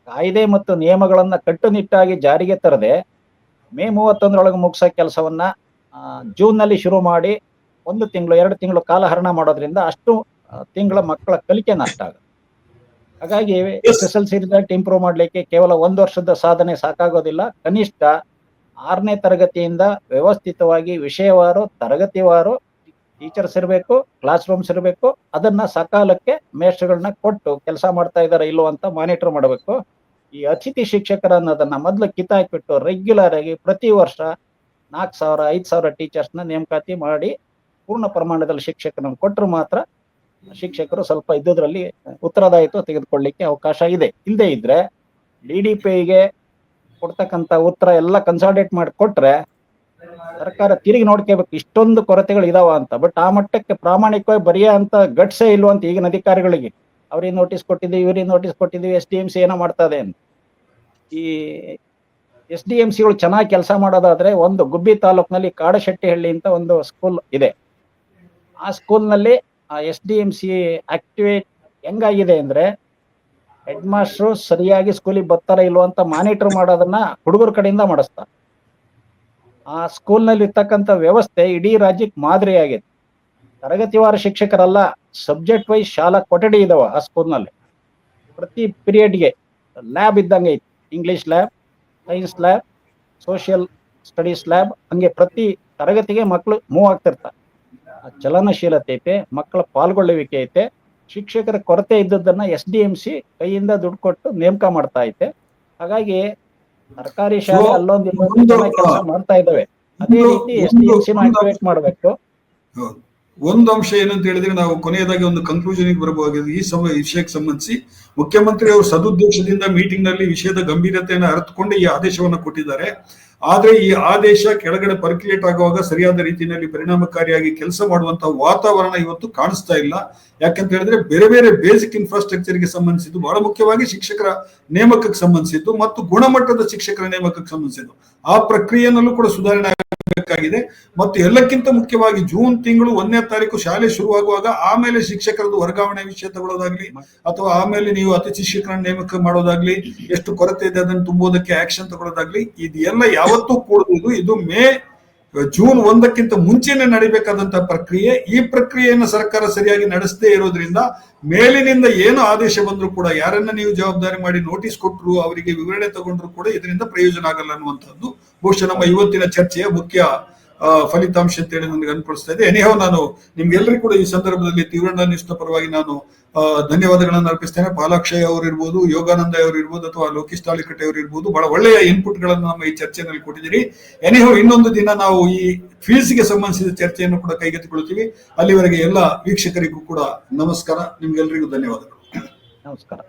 ಕಾಯ್ದೆ ಮತ್ತು ನಿಯಮಗಳನ್ನ ಕಟ್ಟುನಿಟ್ಟಾಗಿ ಜಾರಿಗೆ ತರದೆ ಮೇ 31 ಮುಗಿಸೋ ಕೆಲಸವನ್ನ ಜೂನ್ ನಲ್ಲಿ ಶುರು ಮಾಡಿ 1 ತಿಂಗಳು 2 ತಿಂಗಳು ಕಾಲಹರಣ ಮಾಡೋದ್ರಿಂದ ಅಷ್ಟು ತಿಂಗಳ ಮಕ್ಕಳ ಕಲಿಕೆ ನಷ್ಟ ಆಗುತ್ತೆ. ಹಾಗಾಗಿ SSLC ರಿಸಲ್ಟ್ ಇಂಪ್ರೂವ್ ಮಾಡ್ಲಿಕ್ಕೆ ಕೇವಲ 1 ವರ್ಷದ ಸಾಧನೆ ಸಾಕಾಗೋದಿಲ್ಲ. ಕನಿಷ್ಠ 6ನೇ ತರಗತಿಯಿಂದ ವ್ಯವಸ್ಥಿತವಾಗಿ ವಿಷಯವಾರು, ತರಗತಿವಾರು ಟೀಚರ್ಸ್ ಇರಬೇಕು, ಕ್ಲಾಸ್ ರೂಮ್ಸ್ ಇರಬೇಕು. ಅದನ್ನ ಸಕಾಲಕ್ಕೆ ಮೇಷ್ಟ್ರುಗಳನ್ನ ಕೊಟ್ಟು ಕೆಲಸ ಮಾಡ್ತಾ ಇದಾರೆ ಇಲ್ಲೋ ಅಂತ ಮಾನಿಟರ್ ಮಾಡಬೇಕು. ಈ ಅತಿಥಿ ಶಿಕ್ಷಕರ ಅನ್ನೋದನ್ನ ಮೊದಲು ಕಿತ್ತಾಕ್ಬಿಟ್ಟು ರೆಗ್ಯುಲರ್ ಆಗಿ ಪ್ರತಿ ವರ್ಷ 4,000 5,000 ಟೀಚರ್ಸ್ನ ನೇಮಕಾತಿ ಮಾಡಿ ಪೂರ್ಣ ಪ್ರಮಾಣದಲ್ಲಿ ಶಿಕ್ಷಕರನ್ನು ಕೊಟ್ಟರು ಮಾತ್ರ ಶಿಕ್ಷಕರು ಸ್ವಲ್ಪ ಇದ್ದುದ್ರಲ್ಲಿ ಉತ್ತರದಾಯಿತ್ವ ತೆಗೆದುಕೊಳ್ಳಿಕ್ಕೆ ಅವಕಾಶ ಇದೆ. ಇಲ್ಲದೆ ಇದ್ರೆ DDPIಗೆ ಕೊಡ್ತಕ್ಕಂಥ ಉತ್ತರ ಎಲ್ಲ ಕನ್ಸಾಲಿಡೇಟ್ ಮಾಡಿ ಕೊಟ್ರೆ ಸರ್ಕಾರ ತಿರುಗಿ ನೋಡ್ಕೋಬೇಕು ಇಷ್ಟೊಂದು ಕೊರತೆಗಳು ಇದಾವ ಅಂತ. ಬಟ್ ಆ ಮಟ್ಟಕ್ಕೆ ಪ್ರಾಮಾಣಿಕವಾಗಿ ಬರೆಯೋ ಅಂತ ಗಟ್ಸೇ ಇಲ್ವಂತ ಈಗಿನ ಅಧಿಕಾರಿಗಳಿಗೆ. ಅವ್ರಿಗೆ ನೋಟಿಸ್ ಕೊಟ್ಟಿದ್ದೀವಿ, ಇವ್ರಿಗೆ ನೋಟಿಸ್ ಕೊಟ್ಟಿದ್ದೀವಿ, SDMC ಏನೋ ಮಾಡ್ತಾ ಇದೆ ಅಂತ. ಈ SDMCಗಳು ಚೆನ್ನಾಗಿ ಕೆಲಸ ಮಾಡೋದಾದ್ರೆ, ಒಂದು ಗುಬ್ಬಿ ತಾಲೂಕಿನಲ್ಲಿ ಕಾಡಶೆಟ್ಟಿಹಳ್ಳಿ ಅಂತ ಒಂದು ಸ್ಕೂಲ್ ಇದೆ. ಆ ಸ್ಕೂಲ್ನಲ್ಲಿ ಆ SDMC ಆಕ್ಟಿವೇಟ್ ಹೆಂಗಾಗಿದೆ ಅಂದ್ರೆ, ಹೆಡ್ ಮಾಸ್ಟ್ರು ಸರಿಯಾಗಿ ಸ್ಕೂಲಿಗೆ ಬರ್ತಾರ ಇಲ್ವ ಅಂತ ಮಾನಿಟರ್ ಮಾಡೋದನ್ನ ಹುಡುಗರ ಕಡೆಯಿಂದ ಮಾಡಿಸ್ತಾರೆ. ಆ ಸ್ಕೂಲ್ನಲ್ಲಿ ಇರ್ತಕ್ಕಂಥ ವ್ಯವಸ್ಥೆ ಇಡೀ ರಾಜ್ಯಕ್ಕೆ ಮಾದರಿಯಾಗಿದೆ. ತರಗತಿವಾರ ಶಿಕ್ಷಕರಲ್ಲ, ಸಬ್ಜೆಕ್ಟ್ ವೈಸ್ ಶಾಲಾ ಕೊಠಡಿ ಇದಾವ ಆ ಸ್ಕೂಲ್ನಲ್ಲಿ. ಪ್ರತಿ ಪೀರಿಯಡ್ಗೆ ಲ್ಯಾಬ್ ಇದ್ದಂಗೆ ಐತಿ. English lab, science lab, social studies lab, ಹಂಗೆ ಪ್ರತಿ ತರಗತಿಗೆ ಮಕ್ಕಳು ಮೂವ್ ಆಗ್ತಿರ್ತಾರೆ. ಚಲನಶೀಲತೆ ಐತೆ, ಮಕ್ಕಳ ಪಾಲ್ಗೊಳ್ಳುವಿಕೆ ಐತೆ. ಶಿಕ್ಷಕರ ಕೊರತೆ ಇದ್ದದನ್ನ SDMC ಕೈಯಿಂದ ದುಡ್ಡು ಕೊಟ್ಟು ನೇಮಕ ಮಾಡ್ತಾ ಐತೆ. ಹಾಗಾಗಿ ಸರ್ಕಾರಿ ಶಾಲೆ ಅಲ್ಲೊಂದು ಕೆಲಸ ಮಾಡ್ತಾ ಇದ್ದಾವೆ. ಅದೇ ರೀತಿ SDMC ಆಕ್ಟಿವೇಟ್ ಮಾಡಬೇಕು. ಒಂದು ಅಂಶ ಏನಂತ ಹೇಳಿದ್ರೆ, ನಾವು ಕೊನೆಯದಾಗಿ ಒಂದು ಕನ್ಕ್ಲೂಷನ್ ಬರಬಹುದಾಗಿದೆ ಈ ವಿಷಯಕ್ಕೆ ಸಂಬಂಧಿಸಿ. ಮುಖ್ಯಮಂತ್ರಿ ಅವರು ಸದುದ್ದೇಶದಿಂದ ಮೀಟಿಂಗ್ ನಲ್ಲಿ ವಿಷಯದ ಗಂಭೀರತೆಯನ್ನು ಅರ್ಥಕೊಂಡು ಈ ಆದೇಶವನ್ನು ಕೊಟ್ಟಿದ್ದಾರೆ. ಆದ್ರೆ ಈ ಆದೇಶ ಕೆಳಗಡೆ ಪರ್ಕ್ಯುಲೇಟ್ ಆಗುವಾಗ ಸರಿಯಾದ ರೀತಿಯಲ್ಲಿ ಪರಿಣಾಮಕಾರಿಯಾಗಿ ಕೆಲಸ ಮಾಡುವಂತಹ ವಾತಾವರಣ ಇವತ್ತು ಕಾಣಿಸ್ತಾ ಇಲ್ಲ. ಯಾಕಂತ ಹೇಳಿದ್ರೆ ಬೇರೆ ಬೇರೆ ಬೇಸಿಕ್ ಇನ್ಫ್ರಾಸ್ಟ್ರಕ್ಚರ್ಗೆ ಸಂಬಂಧಿಸಿದ್ದು, ಬಹಳ ಮುಖ್ಯವಾಗಿ ಶಿಕ್ಷಕರ ನೇಮಕಕ್ಕೆ ಸಂಬಂಧಿಸಿದ್ದು ಮತ್ತು ಗುಣಮಟ್ಟದ ಶಿಕ್ಷಕರ ನೇಮಕಕ್ಕೆ ಸಂಬಂಧಿಸಿದ್ದು ಆ ಪ್ರಕ್ರಿಯೆಯಲ್ಲೂ ಕೂಡ ಸುಧಾರಣೆ ಆಗಬೇಕಾಗಿದೆ. ಮತ್ತು ಎಲ್ಲಕ್ಕಿಂತ ಮುಖ್ಯವಾಗಿ ಜೂನ್ ತಿಂಗಳು 1ನೇ ತಾರೀಕು ಶಾಲೆ ಶುರುವಾಗುವಾಗ ಆಮೇಲೆ ಶಿಕ್ಷಕರದ್ದು ವರ್ಗಾವಣೆ ವಿಷಯ ತಗೊಳ್ಳೋದಾಗ್ಲಿ, ಅಥವಾ ಆಮೇಲೆ ನೀವು ಅತಿಥಿ ಶಿಕ್ಷಕರ ನೇಮಕ ಮಾಡೋದಾಗ್ಲಿ, ಎಷ್ಟು ಕೊರತೆ ಇದೆ ಅದನ್ನು ತುಂಬುವುದಕ್ಕೆ ಆಕ್ಷನ್ ತಗೊಳ್ಳೋದಾಗ್ಲಿ, ಇದೆಲ್ಲ ಯಾವತ್ತೂ ಕೂಡುವುದು. ಇದು ಜೂನ್ 1ಕ್ಕಿಂತ ಮುಂಚೆನೆ ನಡಿಬೇಕಾದಂತಹ ಪ್ರಕ್ರಿಯೆ. ಈ ಪ್ರಕ್ರಿಯೆಯನ್ನು ಸರ್ಕಾರ ಸರಿಯಾಗಿ ನಡೆಸದೇ ಇರೋದ್ರಿಂದ ಮೇಲಿನಿಂದ ಏನು ಆದೇಶ ಬಂದ್ರು ಕೂಡ, ಯಾರನ್ನ ನೀವು ಜವಾಬ್ದಾರಿ ಮಾಡಿ ನೋಟಿಸ್ ಕೊಟ್ಟರು, ಅವರಿಗೆ ವಿವರಣೆ ತಗೊಂಡ್ರು ಕೂಡ ಇದರಿಂದ ಪ್ರಯೋಜನ ಆಗಲ್ಲ ಅನ್ನುವಂಥದ್ದು ಬಹುಶಃ ನಮ್ಮ ಇವತ್ತಿನ ಚರ್ಚೆಯ ಮುಖ್ಯ ಫಲಿತಾಂಶ ಅಂತ ಹೇಳಿ ನನಗೆ ಅನ್ಪಡಿಸ್ತಾ ಇದೆ. ಎನಿಹೋ ನಾನು ನಿಮ್ಗೆಲ್ಲರಿಗೂ ಕೂಡ ಈ ಸಂದರ್ಭದಲ್ಲಿ ತೀವ್ರ ನ್ಯೂಸ್ನ ಪರವಾಗಿ ನಾನು ಧನ್ಯವಾದಗಳನ್ನು ಅರ್ಪಿಸ್ತೇನೆ. ಪಾಲಾಕ್ಷಯ್ ಅವರು ಇರ್ಬೋದು, ಯೋಗಾನಂದ ಅವರು ಇರ್ಬೋದು, ಅಥವಾ ಲೋಕೇಶ್ ತಾಳಿಕಟ್ಟೆ ಅವರು ಇರ್ಬೋದು, ಬಹಳ ಒಳ್ಳೆಯ ಇನ್ಪುಟ್ ಗಳನ್ನು ನಮ್ಮ ಈ ಚರ್ಚೆಯಲ್ಲಿ ಕೊಟ್ಟಿದ್ದೀರಿ. ಎನಿಹೋ ಇನ್ನೊಂದು ದಿನ ನಾವು ಈ ಫೀಸ್ಗೆ ಸಂಬಂಧಿಸಿದ ಚರ್ಚೆಯನ್ನು ಕೂಡ ಕೈಗೆತ್ತಿಕೊಳ್ತೀವಿ. ಅಲ್ಲಿವರೆಗೆ ಎಲ್ಲ ವೀಕ್ಷಕರಿಗೂ ಕೂಡ ನಮಸ್ಕಾರ. ನಿಮ್ಗೆಲ್ಲರಿಗೂ ಧನ್ಯವಾದಗಳು. ನಮಸ್ಕಾರ.